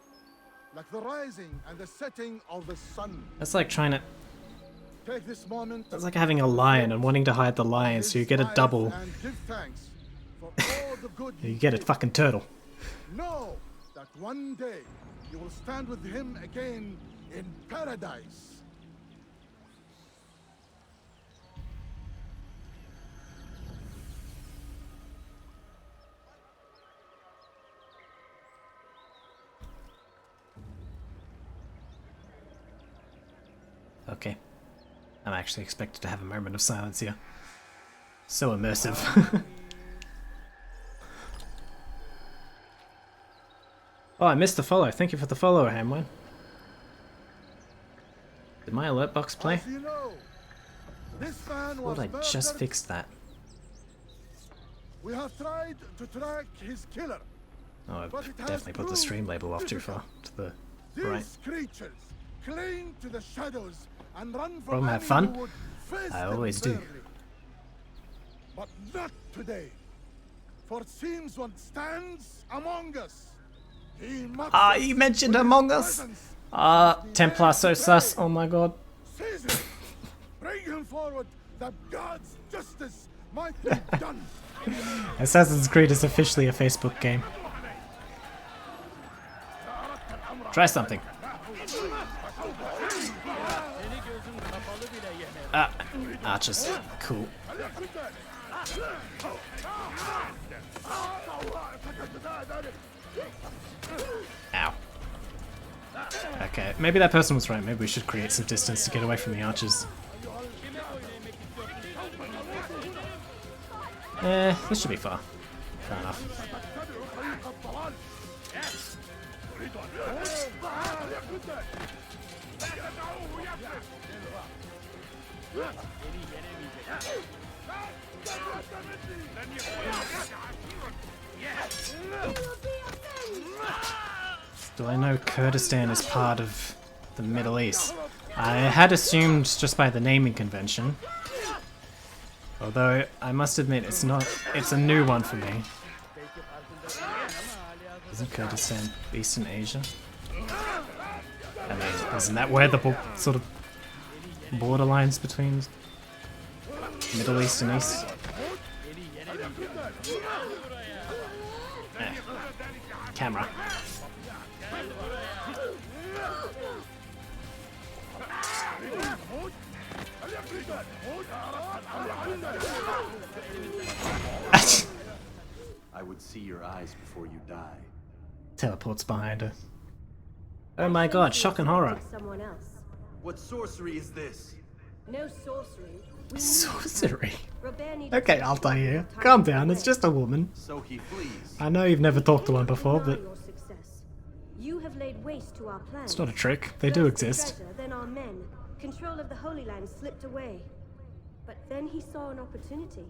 like the rising and the setting of the sun. That's like trying to... Take this moment. That's like having a lion and wanting to hide the lion, so you get a double. And give thanks for all the good You get a fucking turtle. Know that one day you will stand with him again in paradise. Okay. I'm actually expected to have a moment of silence here. So immersive. Oh, I missed the follow. Thank you for the follow, Hamwin. Did my alert box play? As you know, this man Thought was I just murdered. fixed that. We have tried to track his killer. Oh, I've but it has definitely put the stream label off too far. To the These right. creatures cling to the shadows and run from Problem, have any fun? who would face I them always do. fairly. But not today. For it seems one stands among us. He mocks Ah, us you mentioned with his Among Us! presence. Ah, Templar so sus, oh my god. Seize him. Bring him forward that God's justice might be done. Assassin's Creed is officially a Facebook game. Try something. Ah, archers. Cool. Ow. Okay, maybe that person was right. Maybe we should create some distance to get away from the archers. This should be far. Fair enough. Do I know Kurdistan is part of the Middle East? I had assumed just by the naming convention. Although, I must admit, it's not. It's a new one for me. Isn't Kurdistan Eastern Asia? I mean, isn't that where the sort of borderlines between Middle East and East? Camera. I would see your eyes before you die. Teleports behind her. Oh my god, shock and horror. Someone else. What sorcery is this? No sorcery. Sorcery? Robert needed Okay, I'll tell you. Calm down, it's just a woman. So he flees. I know you've never talked to one before, but Your success. You have laid waste to our plans. it's not a trick. They do First exist. the treasure, then our men. Control of the Holy Land slipped away. But then he saw an opportunity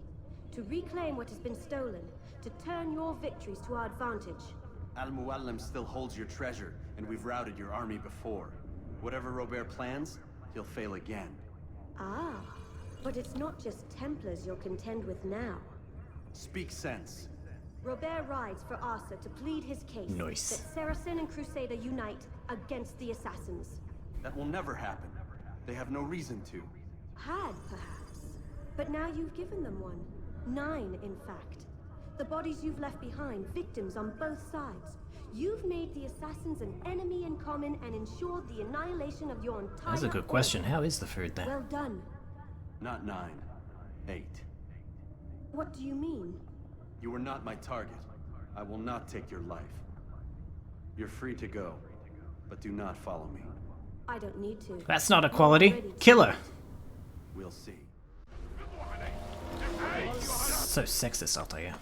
to reclaim what has been stolen, to turn your victories to our advantage. Al-Mualim still holds your treasure, and we've routed your army before. Whatever Robert plans, he'll fail again. Ah, but it's not just Templars you'll contend with now. Speak sense. Robert rides for Arthur to plead his case Nice. that Saracen and Crusader unite against the Assassins. That will never happen. They have no reason to. Had, perhaps. But now you've given them one. 9, in fact. The bodies you've left behind, victims on both sides. You've made the Assassins an enemy in common and ensured the annihilation of your entire That's a good question. How is the food there? Well done. Not 9. 8. What do you mean? You are not my target. I will not take your life. You're free to go, but do not follow me. I don't need to. That's not equality. Kill her. We'll see. So sexist, I'll tell you.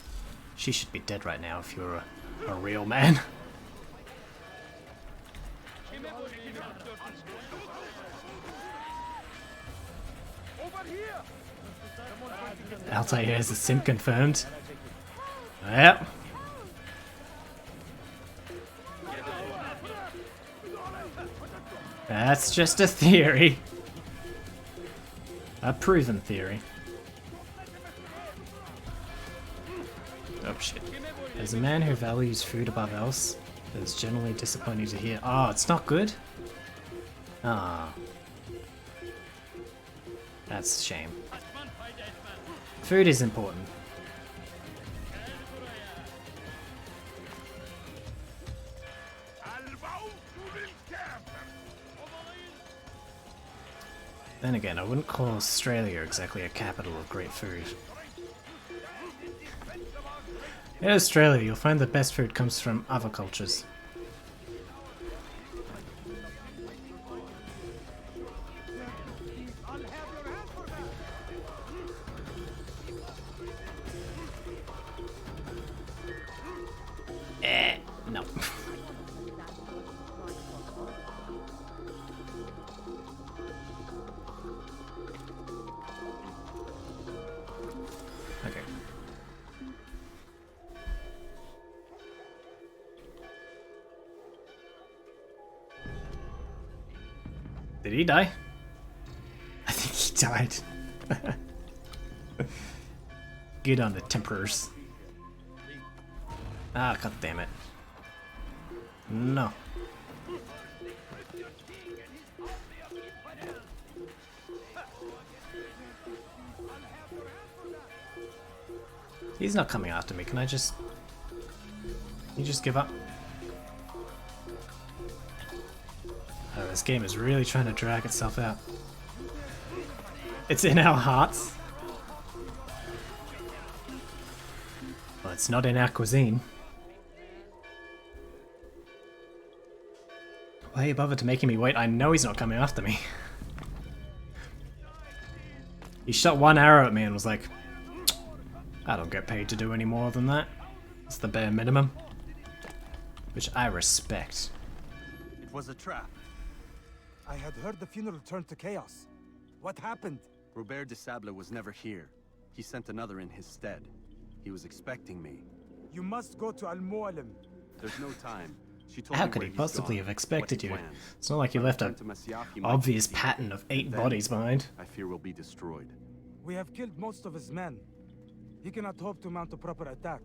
She should be dead right now if you're a real man. Altair is a sim confirmed. Yep. That's just a theory. A proven theory. Oh shit. As a man who values food above else, it's generally disappointing to hear. Oh, it's not good? Ah. That's a shame. Food is important. Then again, I wouldn't call Australia exactly a capital of great food. In Australia, you'll find the best food comes from other cultures. No. Okay. Did he die? I think he died. Get on the Templars. Ah, god damn it. No. He's not coming after me. Can I just... You just give up? Oh, this game is really trying to drag itself out. It's in our hearts. Well, it's not in our cuisine. Why you bothered to making me wait? I know he's not coming after me. He shot one arrow at me and was like, I don't get paid to do any more than that. It's the bare minimum. Which I respect. It was a trap. I had heard the funeral turned to chaos. What happened? Robert de Sable was never here. He sent another in his stead. He was expecting me. You must go to Al-Mualim. There's no time. She told How me could where he he's possibly gone, have expected what he you? planned. It's not like you left an obvious pattern of 8 Then, bodies behind. I fear we'll be destroyed. We have killed most of his men. He cannot hope to mount a proper attack.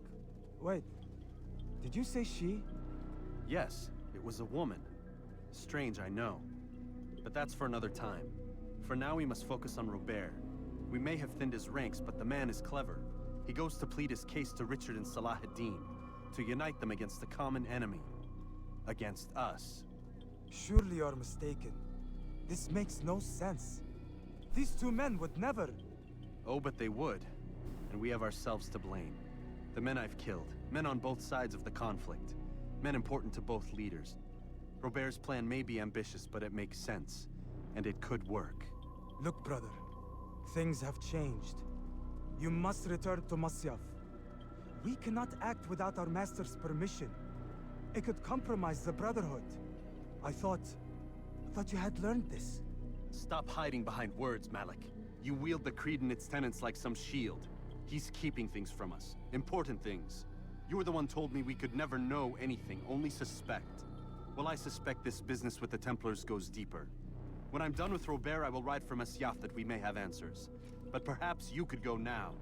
Wait, did you say she? Yes, it was a woman. Strange, I know. But that's for another time. For now, we must focus on Robert. We may have thinned his ranks, but the man is clever. He goes to plead his case to Richard and Salah ad-Din, to unite them against the common enemy. Against us. Surely you're mistaken. This makes no sense. These two men would never... Oh, but they would. And we have ourselves to blame. The men I've killed, men on both sides of the conflict. Men important to both leaders. Robert's plan may be ambitious, but it makes sense. And it could work. Look, brother. Things have changed. You must return to Masyaf. We cannot act without our master's permission. It could compromise the Brotherhood. I thought you had learned this. Stop hiding behind words, Malik. You wield the Creed and its tenets like some shield. He's keeping things from us. Important things. You were the one told me we could never know anything, only suspect. Well, I suspect this business with the Templars goes deeper. When I'm done with Robert, I will ride for Masyaf that we may have answers. But perhaps you could go now.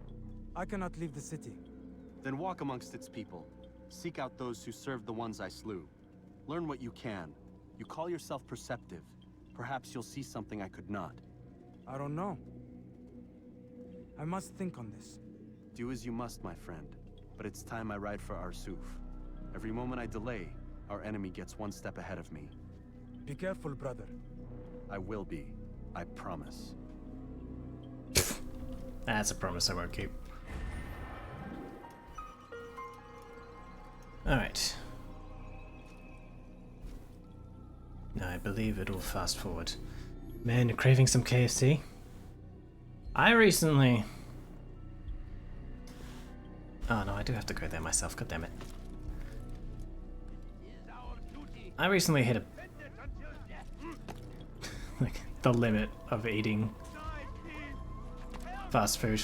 I cannot leave the city. Then walk amongst its people. Seek out those who served the ones I slew. Learn what you can. You call yourself perceptive. Perhaps you'll see something I could not. I don't know. I must think on this. Do as you must, my friend. But it's time I ride for Arsuf. Every moment I delay, our enemy gets one step ahead of me. Be careful, brother. I will be. I promise. That's a promise I won't keep. Alright. Now I believe it'll fast forward. Man, you're craving some KFC? I recently... Oh no, I do have to go there myself, god damn it. I recently hit a... like, the limit of eating fast food.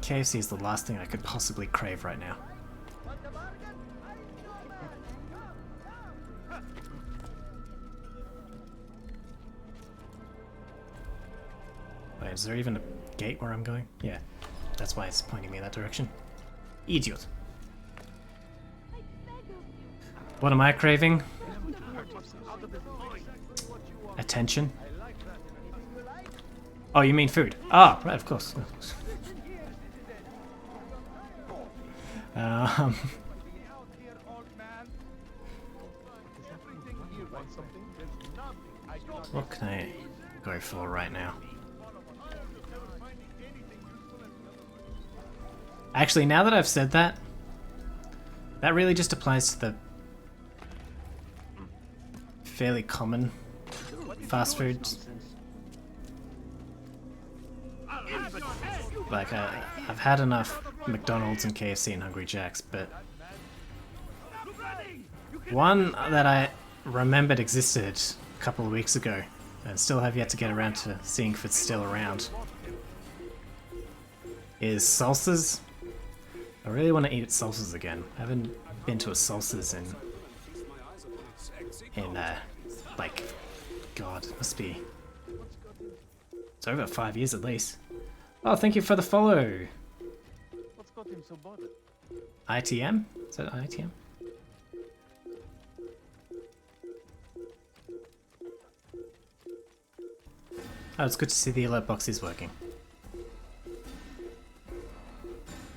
KFC is the last thing I could possibly crave right now. Wait, is there even a gate where I'm going? Yeah, that's why it's pointing me in that direction. Idiot. What am I craving? Attention? Oh, you mean food? Ah, right, of course. What can I go for right now? Actually, now that I've said that, that really just applies to the fairly common fast foods. Like, I've had enough McDonald's and KFC and Hungry Jack's, but one that I remembered existed a couple of weeks ago and still have yet to get around to seeing if it's still around is Salsa's. I really want to eat at Salsa's again. I haven't been to a Salsa's in like, God, it must be, it's over 5 years at least. Oh, thank you for the follow. What's got him so bothered? ITM? Is that ITM? Oh, it's good to see the alert box is working.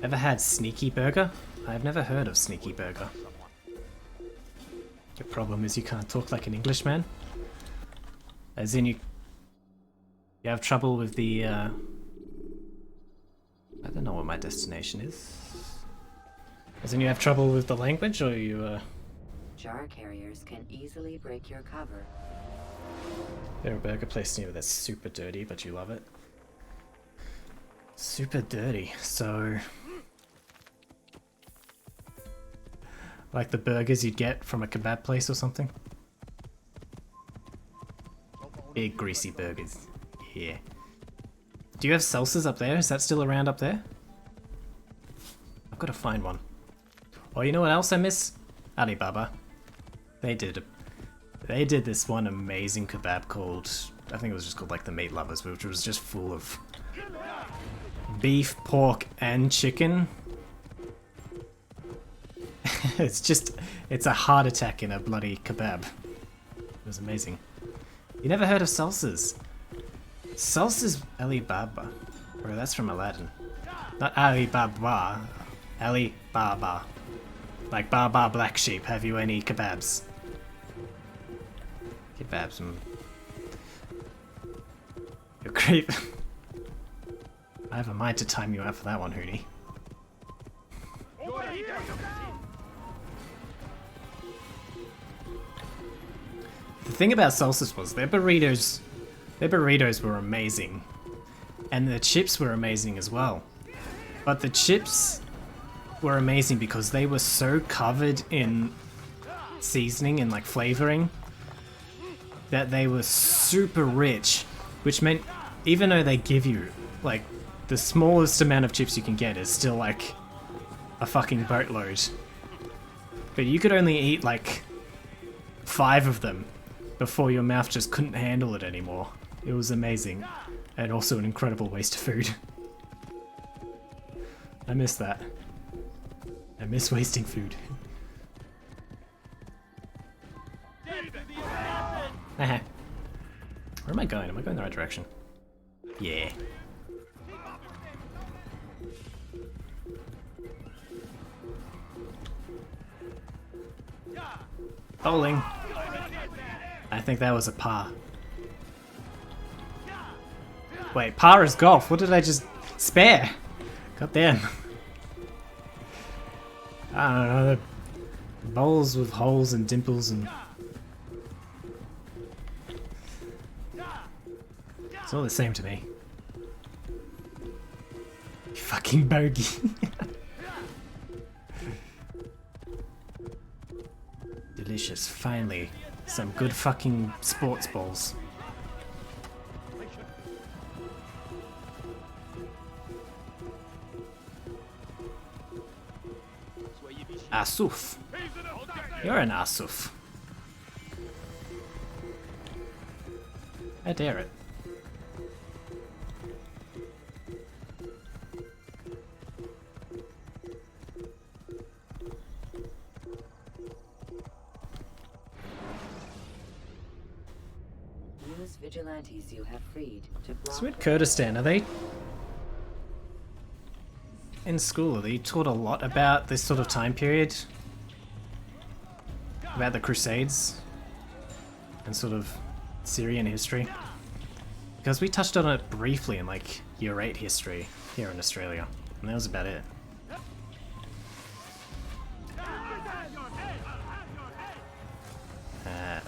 Ever had Sneaky Burger? I've never heard of Sneaky Burger. Your problem is you can't talk like an Englishman? As in you have trouble with the, I don't know what my destination is. As in you have trouble with the language, or you, Jar carriers can easily break your cover. There's a burger place near that's super dirty, but you love it. Super dirty, so... like the burgers you'd get from a kebab place or something? Big greasy burgers. Yeah. Do you have salsas up there? Is that still around up there? I've got to find one. Oh, you know what else I miss? Alibaba. They did this one amazing kebab called, I think it was just called like the Meat Lovers, which was just full of beef, pork, and chicken. It's a heart attack in a bloody kebab. It was amazing. You never heard of Salsas? Salsas Alibaba. Bro, that's from Aladdin. Not Alibaba. Alibaba. Like Baba Black Sheep, have you any kebabs? Kebabs. You're creep. I have a mind to time you out for that one, Hoonie. The thing about Salsas was their burritos were amazing. And the chips were amazing as well. But the chips were amazing because they were so covered in seasoning and like flavoring that they were super rich, which meant even though they give you like the smallest amount of chips you can get is still like a fucking boatload. But you could only eat like 5 of them before your mouth just couldn't handle it anymore. It was amazing. And also an incredible waste of food. I miss that. I miss wasting food. Where am I going? Am I going the right direction? Yeah. Bowling. I think that was a par. Wait, par is golf. What did I just spare? God damn. I don't know. Bowls with holes and dimples and... it's all the same to me. You fucking bogey. Delicious. Finally. Some good fucking sports balls. Asuf. You're an Asuf. I dare it. Use vigilantes you have freed to block. So in Kurdistan, are they in school? Are they taught a lot about this sort of time period? About the Crusades and sort of Syrian history? Because we touched on it briefly in like Year 8 history here in Australia, and that was about it.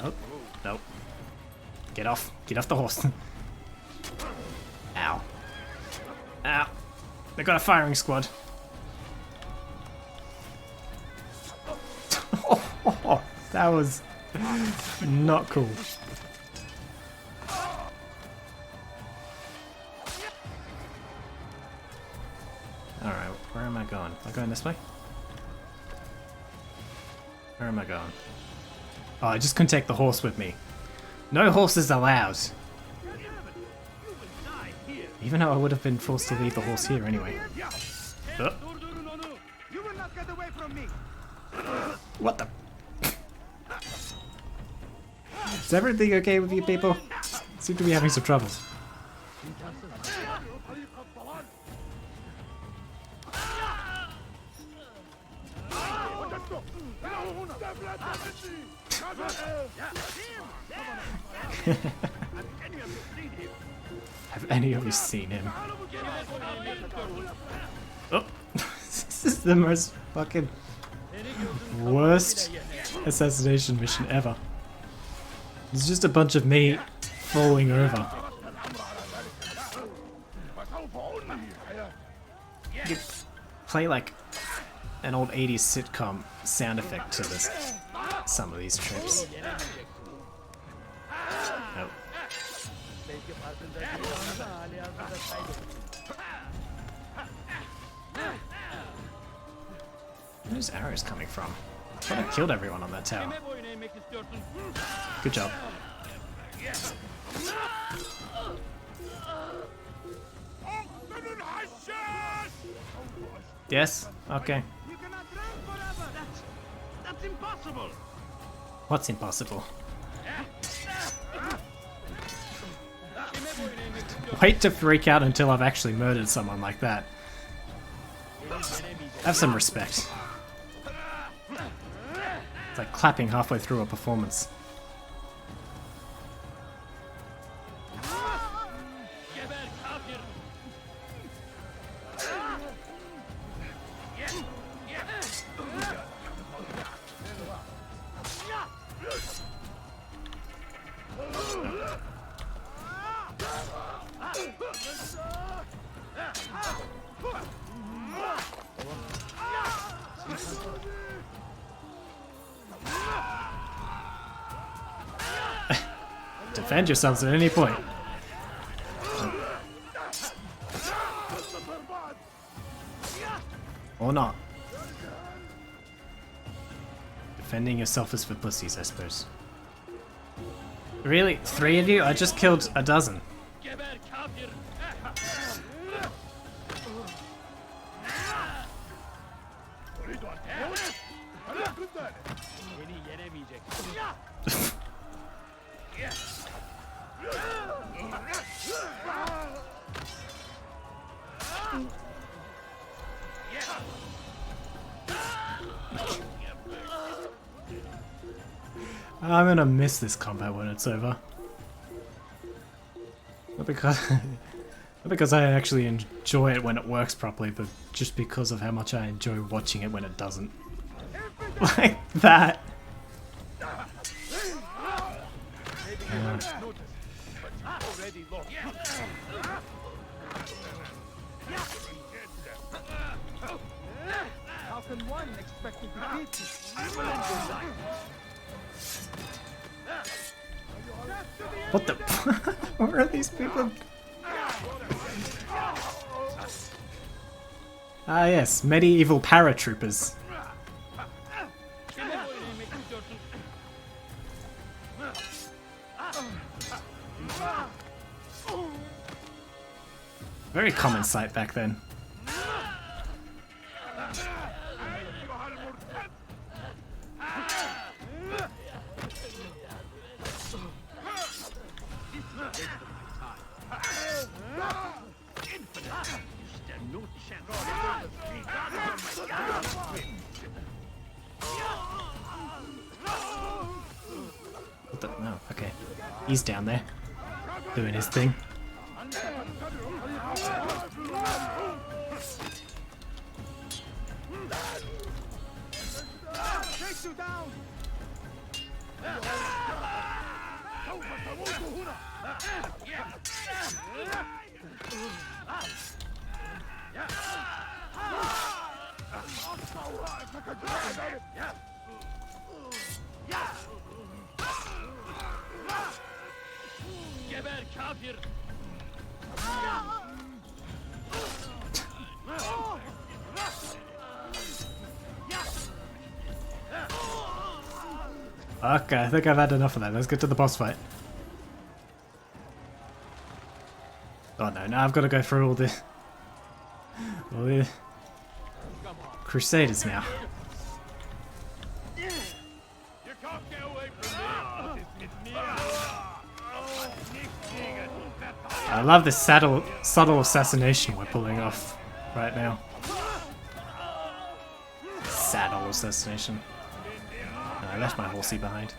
Oh, nope. Get off the horse. Ow. Ow. They got a firing squad. Oh, that was not cool. Alright, where am I going? Am I going this way? Where am I going? Oh, I just couldn't take the horse with me. No horses allowed. Even though I would have been forced to leave the horse here anyway. What the? Is everything okay with you people? Seem to be having some trouble. Have any of you seen him? Oh, this is the most fucking worst assassination mission ever. It's just a bunch of me falling over. You play like an old 80s sitcom sound effect to this. Some of these trips. Nope. Where's arrows coming from? I thought I killed everyone on that tower. Good job. Yes? Okay. That's impossible. What's impossible? Wait to freak out until I've actually murdered someone like that. Have some respect. It's like clapping halfway through a performance. Defend yourselves at any point. Or not. Defending yourself is for pussies, I suppose. Really? 3 of you? I just killed a dozen. I'm gonna miss this combat when it's over. Not because I actually enjoy it when it works properly, but just because of how much I enjoy watching it when it doesn't. Like that. How can one expect to beat this? What the? Where are these people? Ah yes, medieval paratroopers. Very common sight back then. What the? No, okay. He's down there, doing his thing. Geber kafir. Okay, I think I've had enough of that. Let's get to the boss fight. Oh no, now I've got to go through all the Crusaders now. I love this subtle assassination we're pulling off right now. Saddle assassination. And I left my horsey behind.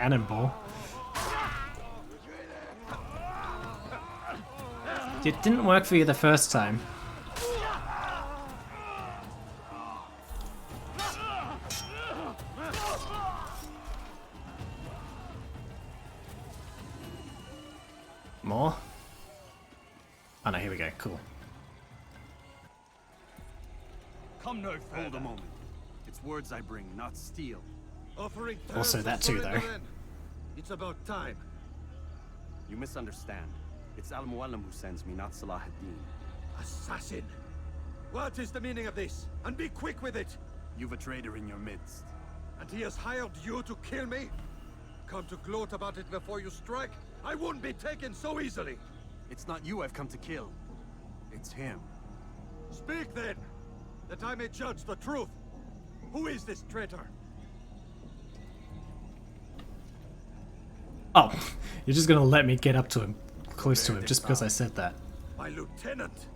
cannonball. It didn't work for you the first time. More? Oh no, here we go, cool. Come no further. Hold a moment. It's words I bring, not steel. Offering Also that too, though. It's about time. You misunderstand. It's Al-Mualim who sends me, not Salah ad-Din. Assassin! What is the meaning of this? And be quick with it! You've a traitor in your midst. And he has hired you to kill me? Come to gloat about it before you strike? I won't be taken so easily! It's not you I've come to kill. It's him. Speak then, that I may judge the truth. Who is this traitor? Oh, you're just gonna let me get up to him, close to him, just because I said that. My lieutenant!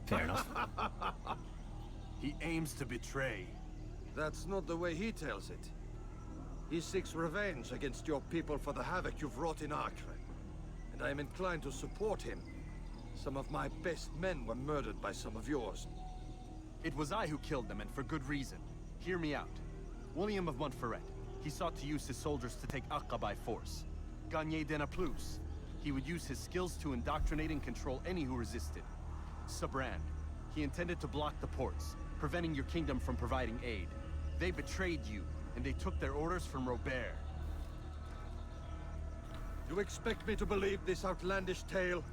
Fair enough. He aims to betray. That's not the way he tells it. He seeks revenge against your people for the havoc you've wrought in Acre. And I am inclined to support him. Some of my best men were murdered by some of yours. It was I who killed them, and for good reason. Hear me out. William of Montferrat. He sought to use his soldiers to take Acre by force. Gagné de Naplouse. He would use his skills to indoctrinate and control any who resisted. Sabrand. He intended to block the ports, preventing your kingdom from providing aid. They betrayed you, and they took their orders from Robert. You expect me to believe this outlandish tale?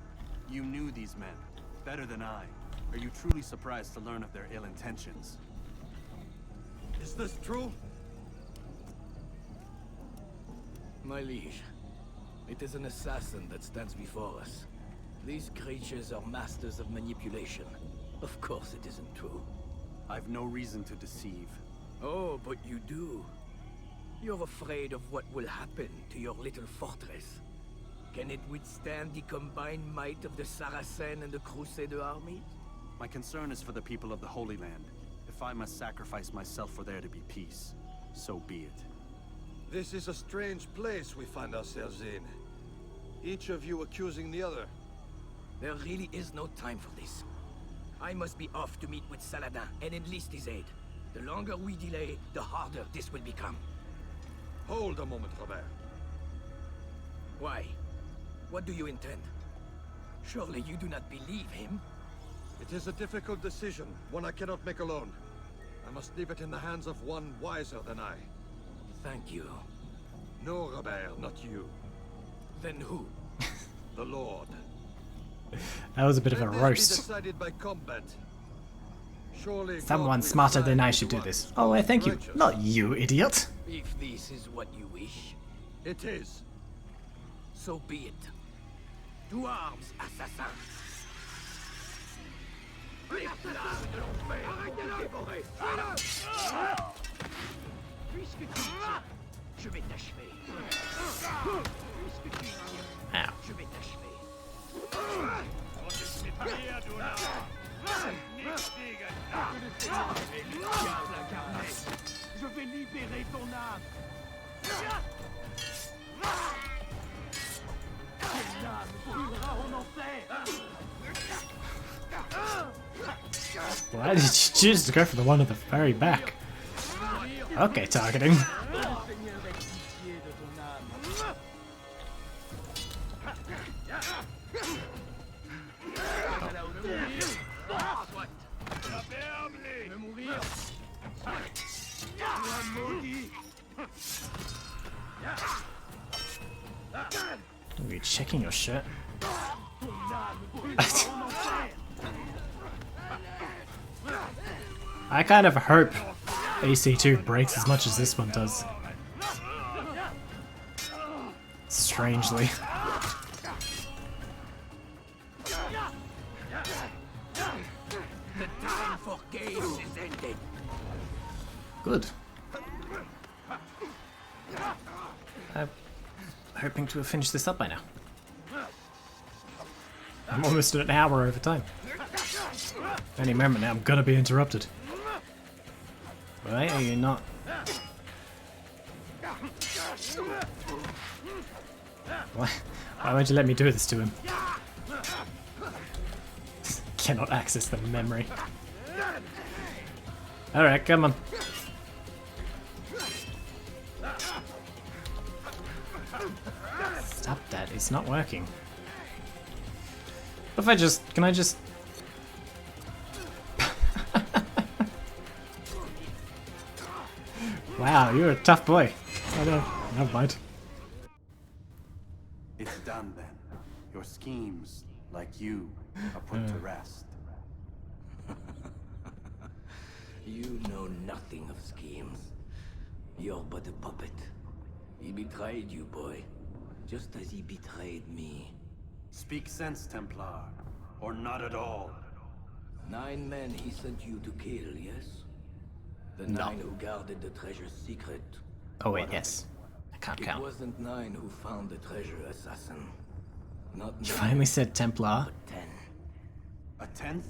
You knew these men, better than I. Are you truly surprised to learn of their ill intentions? Is this true? My liege, it is an assassin that stands before us. These creatures are masters of manipulation. Of course it isn't true. I've no reason to deceive. Oh, but you do. You're afraid of what will happen to your little fortress. Can it withstand the combined might of the Saracen and the Crusader armies? My concern is for the people of the Holy Land. If I must sacrifice myself for there to be peace, so be it. This is a strange place we find ourselves in. Each of you accusing the other. There really is no time for this. I must be off to meet with Saladin and enlist his aid. The longer we delay, the harder this will become. Hold a moment, Robert. Why? What do you intend? Surely you do not believe him? It is a difficult decision, one I cannot make alone. I must leave it in the hands of one wiser than I. Thank you. No, Robert, not you. Then who? The Lord. That was a bit of a Let this roast. be decided by combat. Surely Someone God will smarter decide than I who should do was this. Oh, I thank you. righteous. Not you, idiot. If this is what you wish, It is. so be it. To arms, assassin. Puisque tu y tiens, je vais t'achever. Puisque tu y tiens, Ow. je vais t'achever. Gottes mit mir, du Narr! Nichts gegen Je vais libérer ton âme. Ton âme brûlera en enfer. Why did you choose to go for the one at the very back? Okay, targeting. Are you checking your shirt? I kind of hope AC2 breaks as much as this one does. Strangely. The time for games is ended. Good. I'm hoping to have finished this up by now. I'm almost at an hour over time. Any moment now, I'm gonna be interrupted. Why are you not? Why won't you let me do this to him? Cannot access the memory. Alright, come on. Stop that, it's not working. What if I just... Can I just... Wow, you're a tough boy. I don't... Never mind. It's done then. Your schemes, like you, are put to rest. You know nothing of schemes. You're but a puppet. He betrayed you, boy. Just as he betrayed me. Speak sense, Templar. Or not at all. 9 men he sent you to kill, yes? The 9 who guarded the treasure's secret. Oh wait, yes. I can't count. It wasn't 9 who found the treasure, assassin. Not 9. You finally said Templar? But 10. A 10th?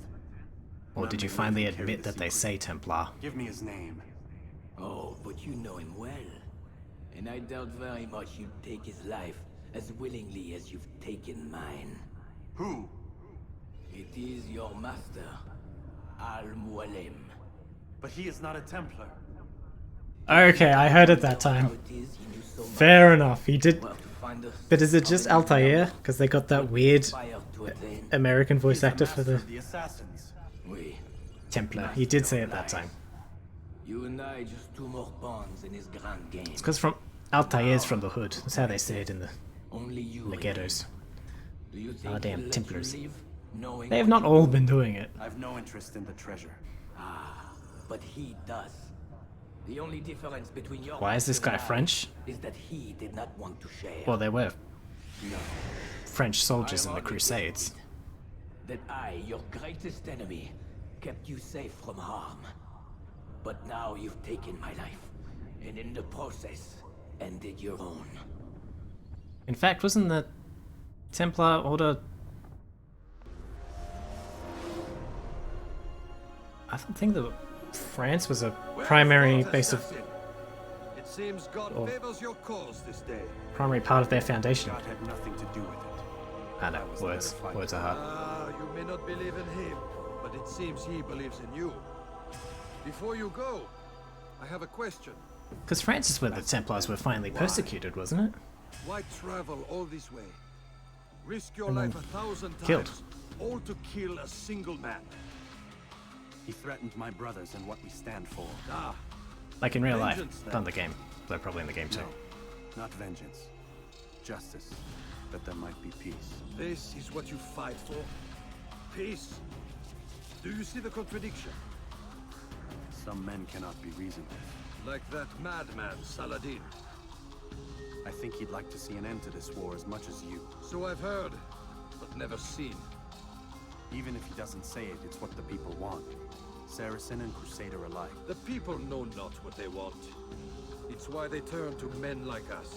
Or did you finally admit that they say Templar? Give me his name. Oh, but you know him well. And I doubt very much you'd take his life as willingly as you've taken mine. Who? It is your master, Al-Mualim. But he is not a Templar. Okay, I heard it that time. Fair enough, he did. But is it just Altair? Because they got that weird American voice actor for the assassins. Templar. He did say it that time. You and I just 2 more pawns in his grand game. It's because from Altair's from the hood. That's how they say it in the ghettos. Ah, damn Templars. They have not all been doing it. I've no interest in the treasure. But he does. The only difference between your Why is this guy French? is that he did not want to share. Well, there were French soldiers in the Crusades. That I, your greatest enemy, kept you safe from harm. But now you've taken my life, and in the process, ended your own. In fact, wasn't the Templar Order... I don't think that France was a primary base of... It seems God favors your cause this day. Primary part of their foundation. God had nothing to do with it. I know, words are hard. You may not believe in him, but it seems he believes in you. Before you go, I have a question. Because France is where the Templars were finally persecuted, wasn't it? Why travel all this way? Risk your And then life 1,000 times, killed. all to kill a single man. He threatened my brothers and what we stand for. Like in real life, Vengeance, not in the game. Though probably in the game too. No, not vengeance. Justice. That there might be peace. This is what you fight for? Peace? Do you see the contradiction? Some men cannot be reasoned with. Like that madman, Saladin. I think he'd like to see an end to this war as much as you. So I've heard, but never seen. Even if he doesn't say it, it's what the people want. Saracen and Crusader alike. The people know not what they want. It's why they turn to men like us.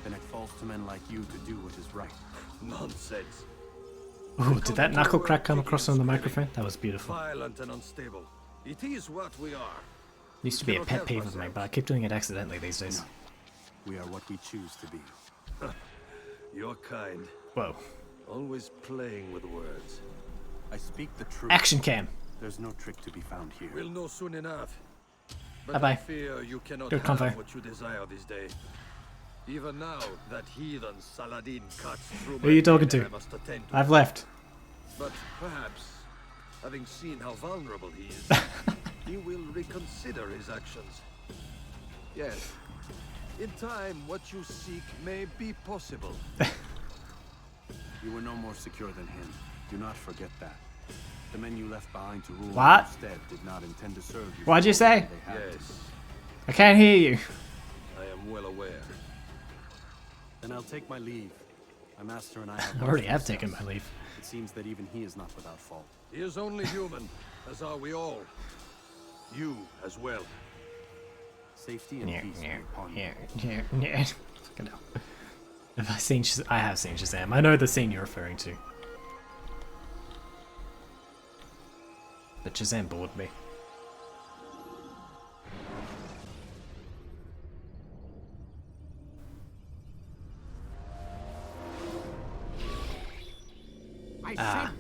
Then it falls to men like you to do what is right. Nonsense. Ooh, did that knuckle crack come across on the microphone? That was beautiful. Violent and unstable. It is what we are. Used to be a pet peeve of mine, but I keep doing it accidentally these days. We are what we choose to be. You're kind. Whoa. Always playing with words. I speak the truth. Action cam. There's no trick to be found here. We'll know soon enough. But Bye-bye. I fear you cannot Good have convo. what you desire this day. Even now, that heathen Saladin cuts through Who are you talking men to? I must attend to. I've left. But perhaps, having seen how vulnerable he is, he will reconsider his actions. Yes. In time, what you seek may be possible. You were no more secure than him. Do not forget that. The men you left behind to rule What? instead did not intend to serve you. What'd you say? They had to. Yes, I can't hear you. I am well aware. Then I'll take my leave. My master and I have I already much have to taken discuss. my leave. It seems that even he is not without fault. He is only human, as are we all. You as well. Safety and Yeah, peace yeah, be upon yeah, you. yeah, yeah. Fucking hell. Have I seen I have seen Shazam. I know the scene you're referring to. But Shazam bored me.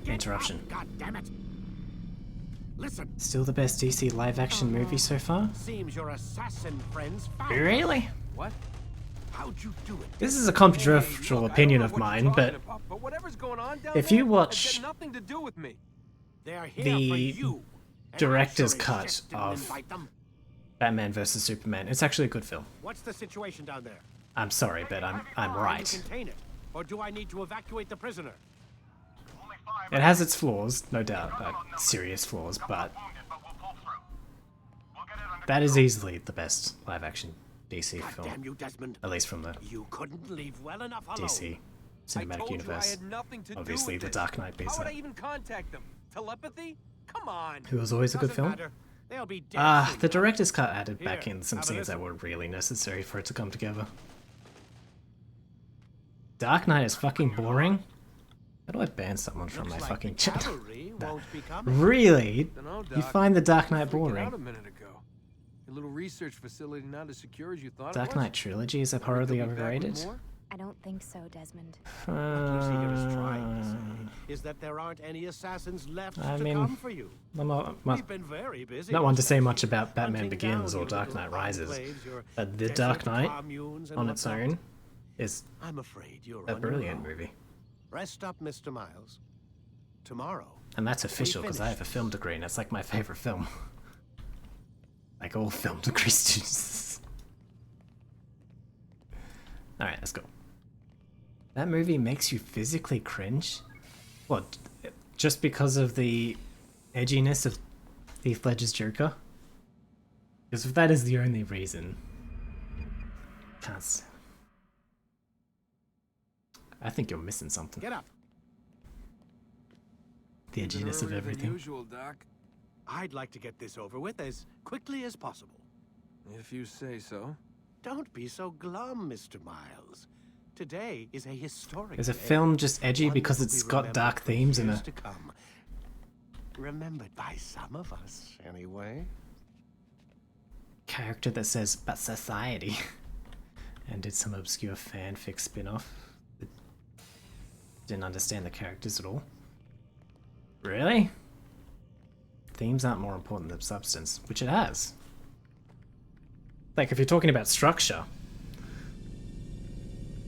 Interruption. God damn it. Listen. Still the best DC live-action movie so far? Seems your assassin friends found Really? What? How'd you do it? This is a controversial opinion of mine, but if you watch nothing to do with me. They're here the for you. director's cut of Batman vs Superman, it's actually a good film. What's the situation down there? I'm sorry, but I'm right. Contain it, or do I need to evacuate the prisoner? It has its flaws, no doubt, serious flaws, but that is easily the best live-action DC film. Damn you, Desmond. At least from the You couldn't leave well enough alone. DC cinematic universe. Obviously, The Dark Knight beats How would that. I even contact them? Telepathy? Come on. It was always a good film. They'll be dead soon. The director's cut added back Here, in some have a scenes that listen. were really necessary for it to come together. Dark Knight is fucking boring. How do I ban someone from my fucking channel? Really? Dunno, You Doc. find the Dark Knight Freaking out boring? a minute ago. Your little research facility not as secure as you thought Dark it was? Knight trilogy is horribly Could we be back with overrated. more? I don't think so, Desmond. Lucy here is trying to say is that there aren't any assassins left I to mean, come for you. We've been very busy. not one to say much about Batman hunting Begins down or your Dark little Knight Rises, enclaves, your but The desert Dark Knight, communes and on its whatnot. own, is I'm afraid you're a on your brilliant own. movie. Rest up, Mr. Miles. Tomorrow. And that's official, because I have a film degree, and it's like my favorite film. Like all film degree students. Alright, let's go. That movie makes you physically cringe? What, just because of the edginess of Heath Ledger's Joker? Because if that is the only reason... I think you're missing something. Get up. The edginess of everything. Usual, Doc. I'd like to get this over with as quickly as possible. If you say so. Don't be so glum, Mr. Miles. Today is a historic Is a day. film just edgy One because that will it's be got remembered dark for themes and years a... to come. Remembered by some of us, anyway. character that says, but society, and did some obscure fanfic spin-off that didn't understand the characters at all. Really? Themes aren't more important than substance, which it has. Like, if you're talking about structure,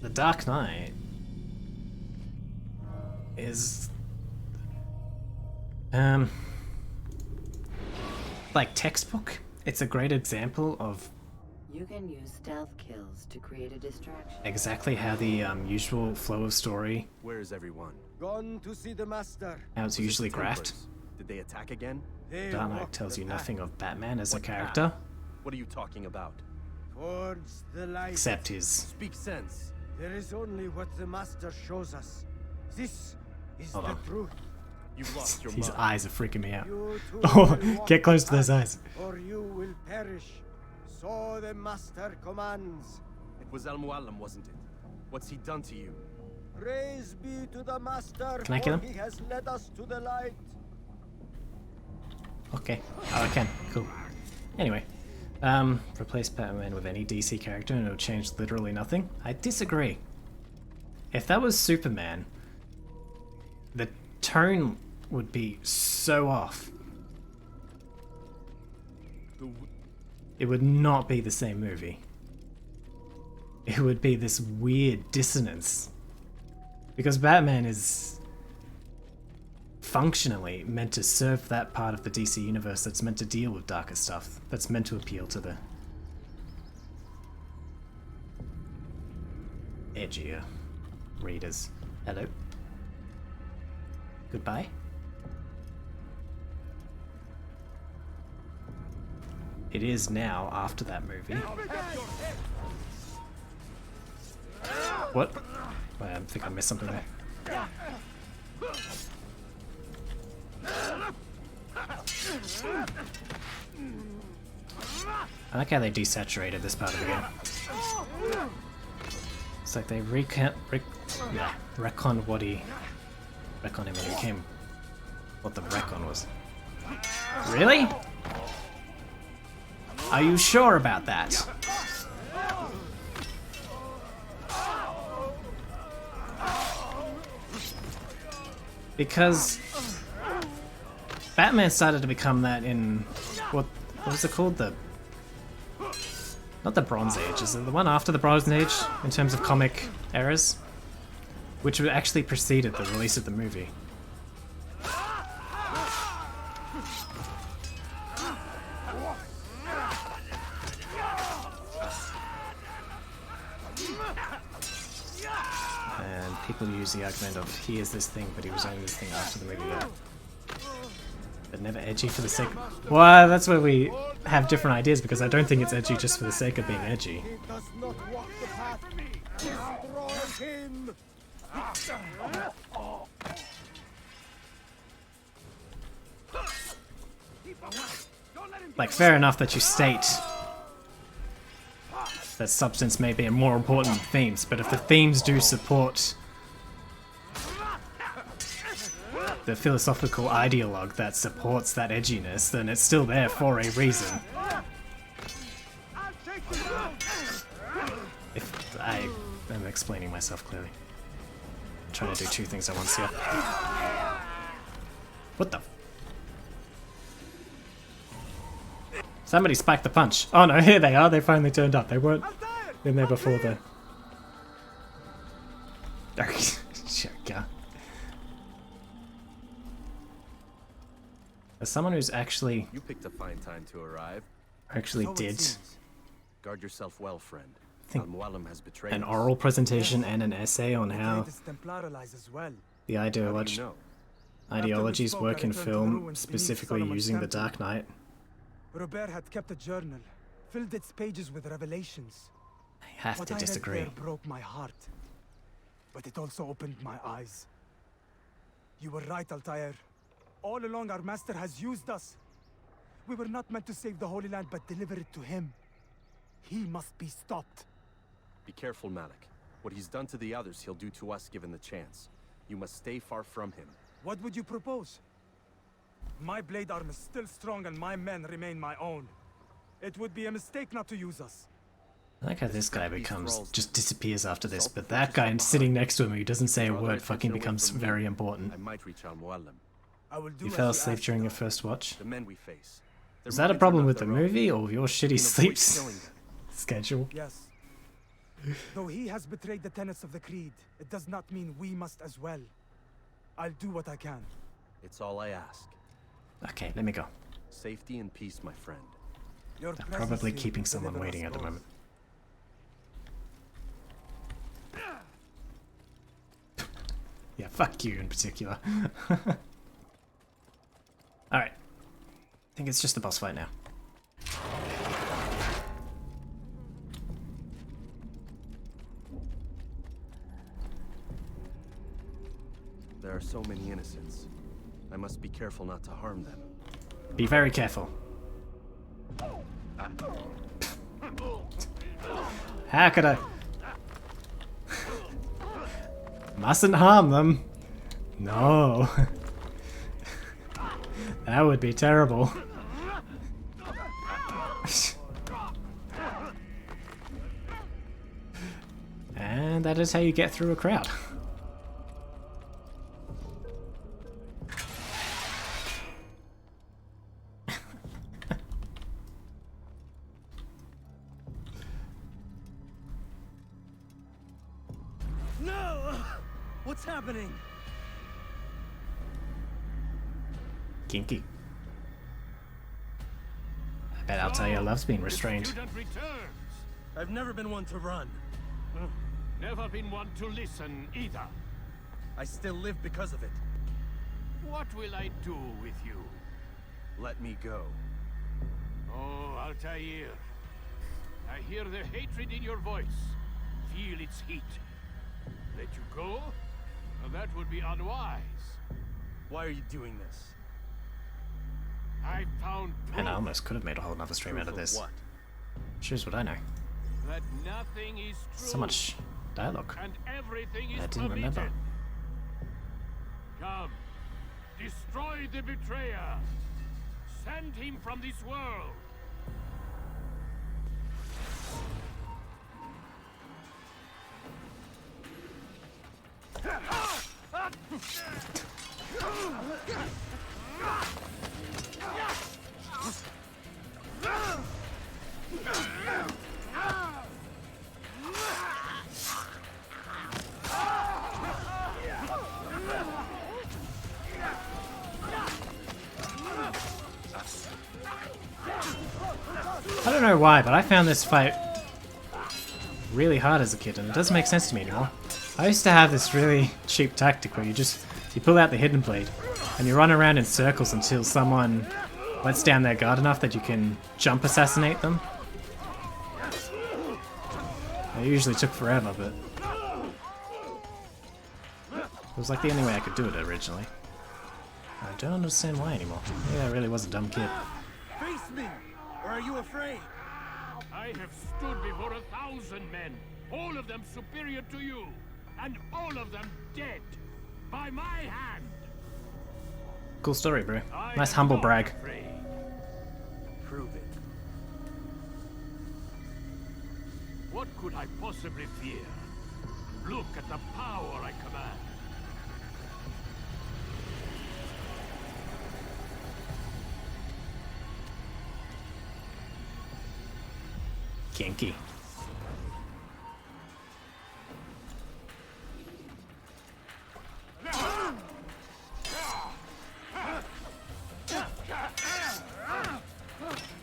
The Dark Knight is... like textbook. It's a great example of You can use stealth kills to create a distraction. exactly how the usual flow of story, Where is everyone? Gone to see the master. how it's usually graphed. Did they attack again? Dark Knight tells you nothing of Batman as a character, What are you talking about? Towards the light. except his... Speak sense. There is only what the master shows us. This is Hold the on. truth. You've lost your His mind. eyes are freaking me out. You too Oh, will walk get close to the those path, eyes. or you will perish. So the master commands. It was Al Muallim, wasn't it? What's he done to you? Praise be to the master, Can I kill for him? he has led us to the light. Okay. Oh, I can. Cool. Anyway. Replace Batman with any DC character and it'll change literally nothing? I disagree. If that was Superman, the tone would be so off. It would not be the same movie. It would be this weird dissonance. Because Batman is functionally meant to serve that part of the DC universe that's meant to deal with darker stuff, that's meant to appeal to the edgier readers. Hello. Goodbye. It is now after that movie. What? Wait, I think I missed something there. I like how they desaturated this part of the game. It's like they retconned what he... Retcon him when he became what the retcon was. Really? Are you sure about that? Because Batman started to become that in what was it called? Not the Bronze Age, is it the one after the Bronze Age in terms of comic eras? Which actually preceded the release of the movie. And people use the argument of he is this thing, but he was only this thing after the movie though. But never edgy for the sake. Well, that's where we have different ideas, because I don't think it's edgy just for the sake of being edgy. He does not walk the path. Destroy him. Like, fair enough that you state that substance may be a more important than themes, but if the themes do support the philosophical ideologue that supports that edginess, then it's still there for a reason. If I am explaining myself clearly. I'm trying to do two things at once here. What the? Somebody spiked the punch. Oh no, here they are. They finally turned up. They weren't in there before the... Shaka. As someone who's actually... You picked a fine time to arrive. Actually did... Guard yourself well, friend. think Al-Mualim has betrayed an us. oral presentation and an essay on how the ideologies work in film, specifically using the Dark Knight. Robert had kept a journal, filled its pages with revelations. I have What to I read disagree. there broke my heart, but it also opened my eyes. You were right, Altair. All along our master has used us. We were not meant to save the Holy Land, but deliver it to him. He must be stopped. Be careful, Malik. What he's done to the others, he'll do to us given the chance. You must stay far from him. What would you propose? My blade arm is still strong and my men remain my own. It would be a mistake not to use us. I like how this guy just disappears after this, but that guy sitting next to him who doesn't say a word fucking becomes very important. I might reach Al-Mualim. You fell asleep during your first watch? The men we face. Is that a problem with the movie or your shitty sleep schedule? Yes. Though he has betrayed the tenets of the Creed, it does not mean we must as well. I'll do what I can. It's all I ask. Okay, let me go. Safety and peace, my friend. Your I'm probably keeping someone waiting at the moment. Yeah, fuck you in particular. Alright. I think it's just the boss fight now. There are so many innocents. I must be careful not to harm them. Be very careful. How could I? Mustn't harm them. No. That would be terrible. And that is how you get through a crowd. No! What's happening? Kinky. I bet Altair loves being restrained. I've never been one to run. Never been one to listen either. I still live because of it. What will I do with you? Let me go. Oh, Altair. I hear the hatred in your voice. Feel its heat. Let you go? Well, that would be unwise. Why are you doing this? I found Man, I almost could have made a whole other stream out of this. Here's what I know. that nothing is true. So much dialogue. And everything is I didn't permitted. remember. Come, destroy the betrayer. Send him from this world. I don't know why, but I found this fight really hard as a kid, and it doesn't make sense to me anymore. I used to have this really cheap tactic where you pull out the hidden blade and you run around in circles until someone lets down their guard enough that you can jump assassinate them. It usually took forever, but it was like the only way I could do it originally. I don't understand why anymore. Maybe I really was a dumb kid. Face me, or are you afraid? I have stood before 1,000 men, all of them superior to you, and all of them dead by my hand. Cool story, bro. Nice humble brag. Prove it. What could I possibly fear? Look at the power I command. Kinky.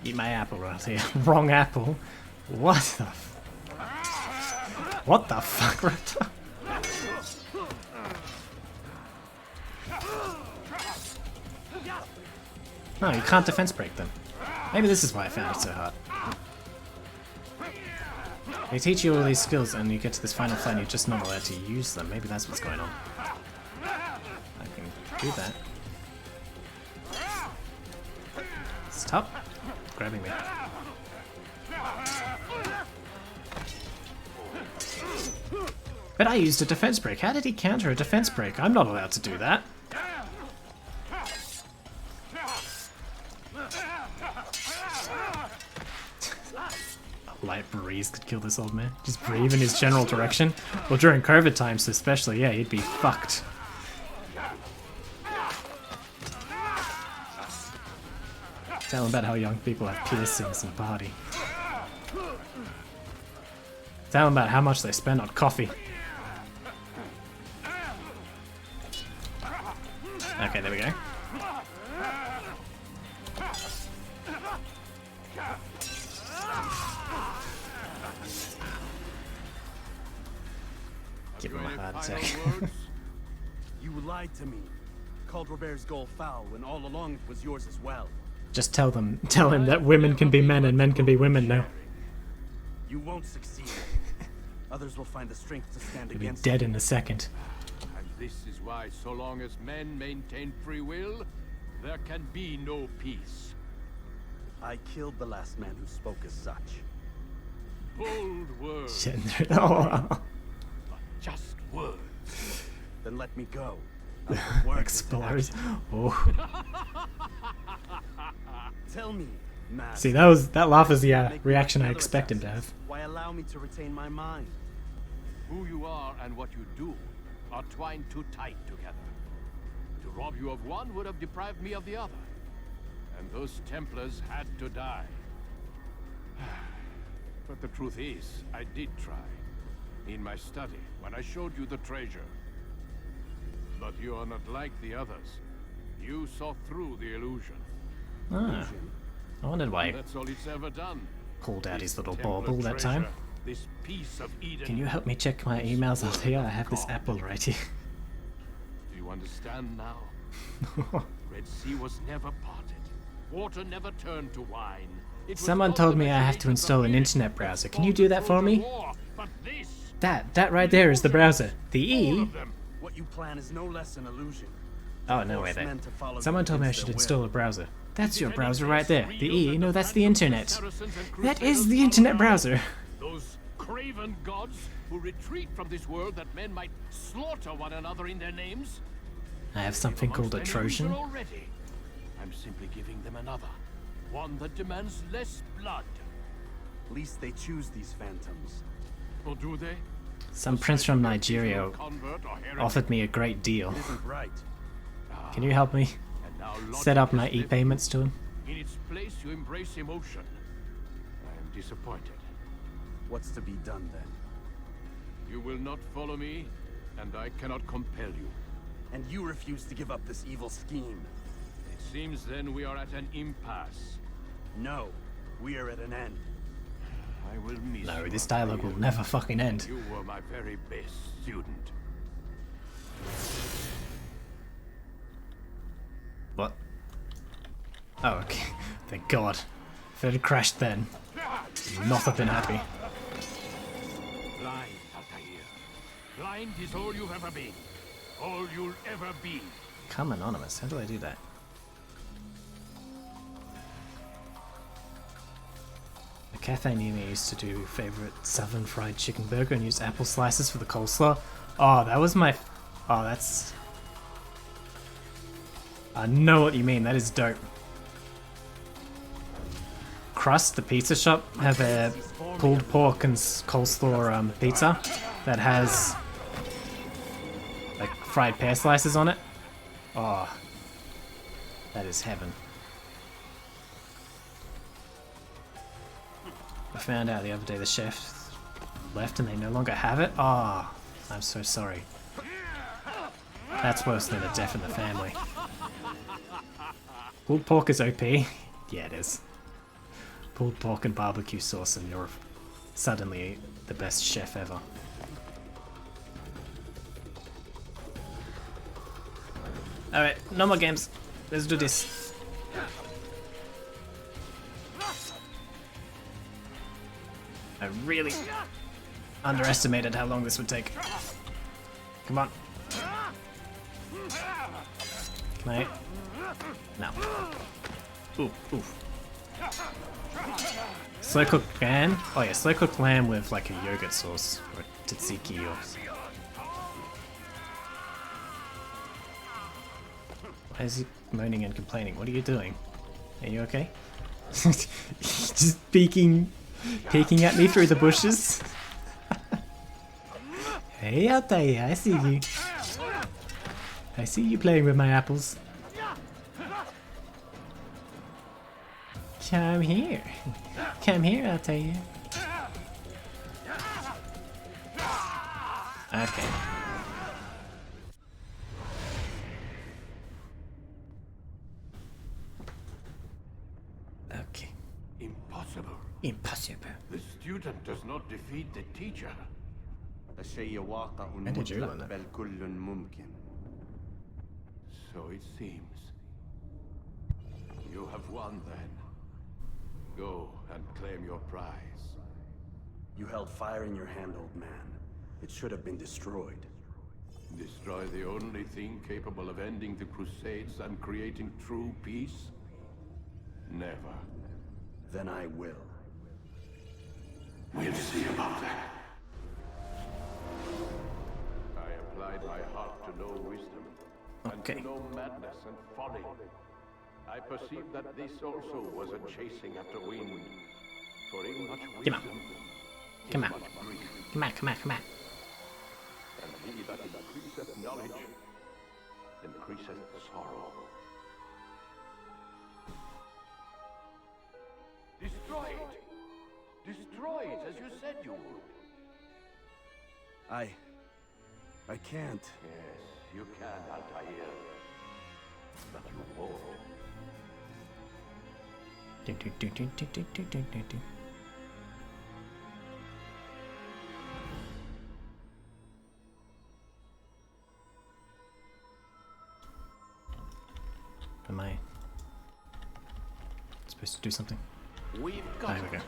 Eat my apple right here. Wrong apple. What the what the fuck, Raptor? No, you can't defense break them. Maybe this is why I found it so hard. They teach you all these skills and you get to this final fight and you're just not allowed to use them. Maybe that's what's going on. I can do that. Stop grabbing me. But I used a defense break. How did he counter a defense break? I'm not allowed to do that. A light breeze could kill this old man. Just breathe in his general direction. Well, during COVID times especially, yeah, he'd be fucked. Tell him about how young people have piercings and party. Tell him about how much they spend on coffee. Okay, there we go. Give him a heart attack. You lied to me. Called Robert's goal foul when all along it was yours as well. Just tell him that women can be men and men can be women now. You won't succeed. Others will find the strength to stand He'll be against dead you. in a second. And this is why, so long as men maintain free will, there can be no peace. I killed the last man who spoke as such. Bold words. Oh. But just words. Then let me go. Explorers. Oh. Tell me, Matt. See, that laugh is the reaction I expect him to have. Why allow me to retain my mind? Who you are and what you do are twined too tight together. To rob you of one would have deprived me of the other. And those Templars had to die. But the truth is, I did try. In my study, when I showed you the treasure. But you are not like the others. You saw through the illusion. Ah. I wondered why That's all it's ever done. pulled out his little Templar bauble that time. treasure, this piece of Eden. Can you help me check my emails out here? I have this apple right here. Do you understand now? Red Sea was never parted. Water never turned to wine. It was Someone all told the me I have to install an internet browser. Can you do that for me? war, but this, That right there is the browser. The E. What you plan is no less an illusion. Oh, no way Force then. men to follow Someone you told me I against should their install will. a browser. That's your browser right there. The E. No, that's the internet. That is the internet browser. those craven gods who retreat from this world that men might slaughter one another in their names. I have something called a Amongst Trojan. enemies already. I'm simply giving them another. One that demands less blood. At least they choose these phantoms. Or do they? Some prince from Nigeria Convert or heretic? offered me a great deal. It isn't right. Can you help me set up my e-payments to him? In its place, you embrace emotion. I am disappointed. What's to be done then? You will not follow me, and I cannot compel you. And you refuse to give up this evil scheme. It seems then we are at an impasse. No, we are at an end. I will miss No, you, this dialogue will never fucking end. You were my very best student. What? Oh, okay. Thank God. If it had crashed then, I would not have been happy. Blind, Altair. Blind is all you've ever been. All you'll ever be. Come anonymous. How do I do that? The cafe near me used to do favorite southern fried chicken burger and use apple slices for the coleslaw. Oh, that was my... Oh, that's... I know what you mean. That is dope. Crust, the pizza shop, have a pulled pork and coleslaw pizza that has like fried pear slices on it. Oh, that is heaven. I found out the other day the chef left and they no longer have it. Oh, I'm so sorry. That's worse than a death in the family. Pulled pork is OP. Yeah, it is. Pulled pork and barbecue sauce and you're suddenly the best chef ever. Alright, no more games. Let's do this. I really underestimated how long this would take. Come on. Can I? No. Oof, oof. Slow cooked lamb? Oh yeah, slow cooked lamb with like a yogurt sauce or tzatziki or... Why is he moaning and complaining? What are you doing? Are you okay? Just peeking at me through the bushes? Hey out there, I see you. I see you playing with my apples. Come here. Come here, I'll tell you. Okay. Okay. Impossible. Impossible. The student does not defeat the teacher. الشيء واقع مطلق بل كل ممكن. So it seems. You have won then. Go and claim your prize. You held fire in your hand, old man. It should have been destroyed. Destroy the only thing capable of ending the Crusades and creating true peace? Never. Then I will. We'll see about that. I applied my heart to know wisdom, and to know madness and folly. I perceived that this also was a chasing after wind. For in much wisdom, Come on. much grief. Come on, come on, come on. And he that increaseth knowledge, increaseth sorrow. Destroy it! Destroy it, as you said you would. I can't. Yes, you can, Altair. But you won't. Am I supposed to do something? We've got There we go.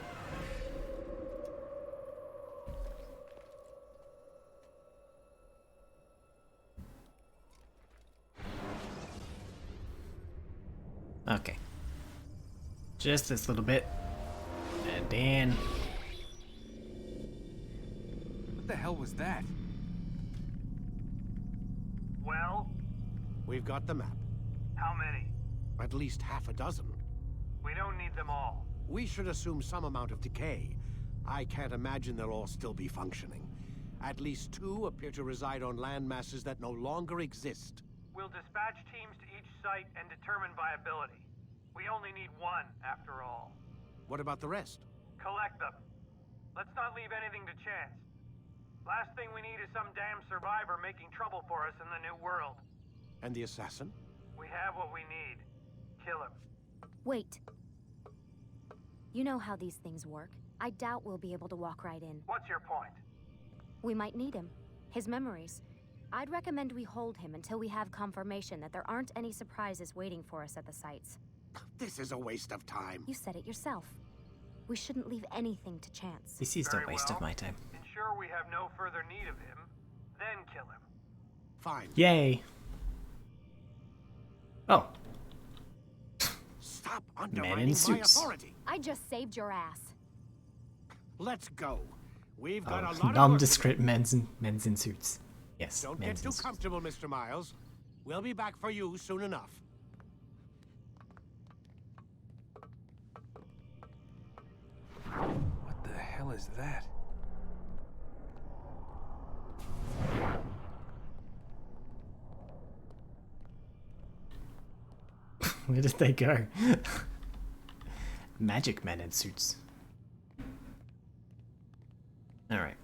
Okay. Just this little bit. And then... What the hell was that? Well? We've got the map. How many? At least half a dozen. We don't need them all. We should assume some amount of decay. I can't imagine they'll all still be functioning. At least 2 appear to reside on land masses that no longer exist. We'll dispatch teams to each site and determine viability. We only need one, after all. What about the rest? Collect them. Let's not leave anything to chance. Last thing we need is some damn survivor making trouble for us in the new world. And the assassin? We have what we need. Kill him. Wait. You know how these things work. I doubt we'll be able to walk right in. What's your point? We might need him. His memories. I'd recommend we hold him until we have confirmation that there aren't any surprises waiting for us at the sites. This is a waste of time. You said it yourself. We shouldn't leave anything to chance. This is a waste of my time. Ensure we have no further need of him, then kill him. Fine. Yay. Oh. Stop Men undermining in my suits. authority. I just saved your ass. Let's go. We've got a Oh, lot of work nondescript men's in suits. Yes, Don't get men's too in suits. comfortable, Mr. Miles. We'll be back for you soon enough. What the hell is that? Where did they go? Magic men in suits. Alright.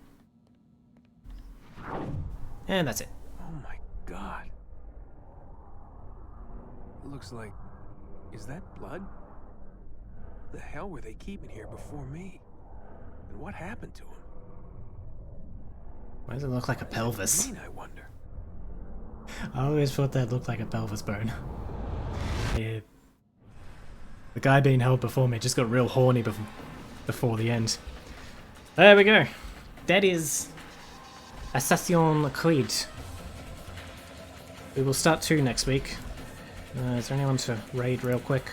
And that's it. Oh my god. It looks like... Is that blood? What the hell were they keeping here before me? And what happened to him? Why does it look like a pelvis? I wonder. I always thought that looked like a pelvis bone. Yeah. The guy being held before me just got real horny before the end. There we go. That is Assassin's Creed. We will start 2 next week. Is there anyone to raid real quick?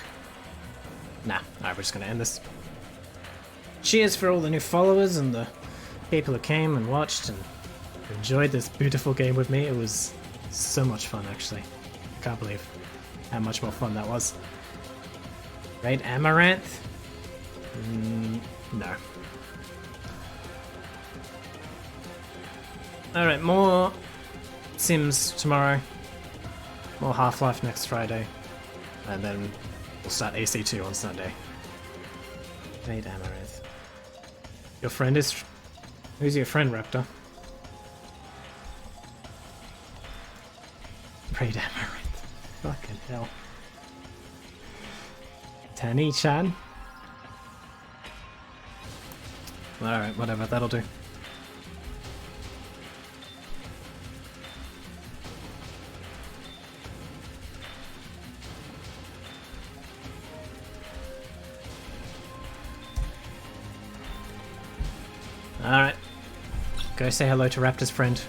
Nah, alright, we're just gonna end this. Cheers for all the new followers and the people who came and watched and enjoyed this beautiful game with me. It was so much fun, actually. Can't believe how much more fun that was. Raid Amaranth? No. Alright, more Sims tomorrow. More Half-Life next Friday. And then we'll start AC2 on Sunday. Raid Amaranth. Your friend is... Who's your friend, Raptor? Raid Amaranth. Fucking hell. Tani-chan? Alright, whatever, that'll do. Alright. Go say hello to Raptor's friend.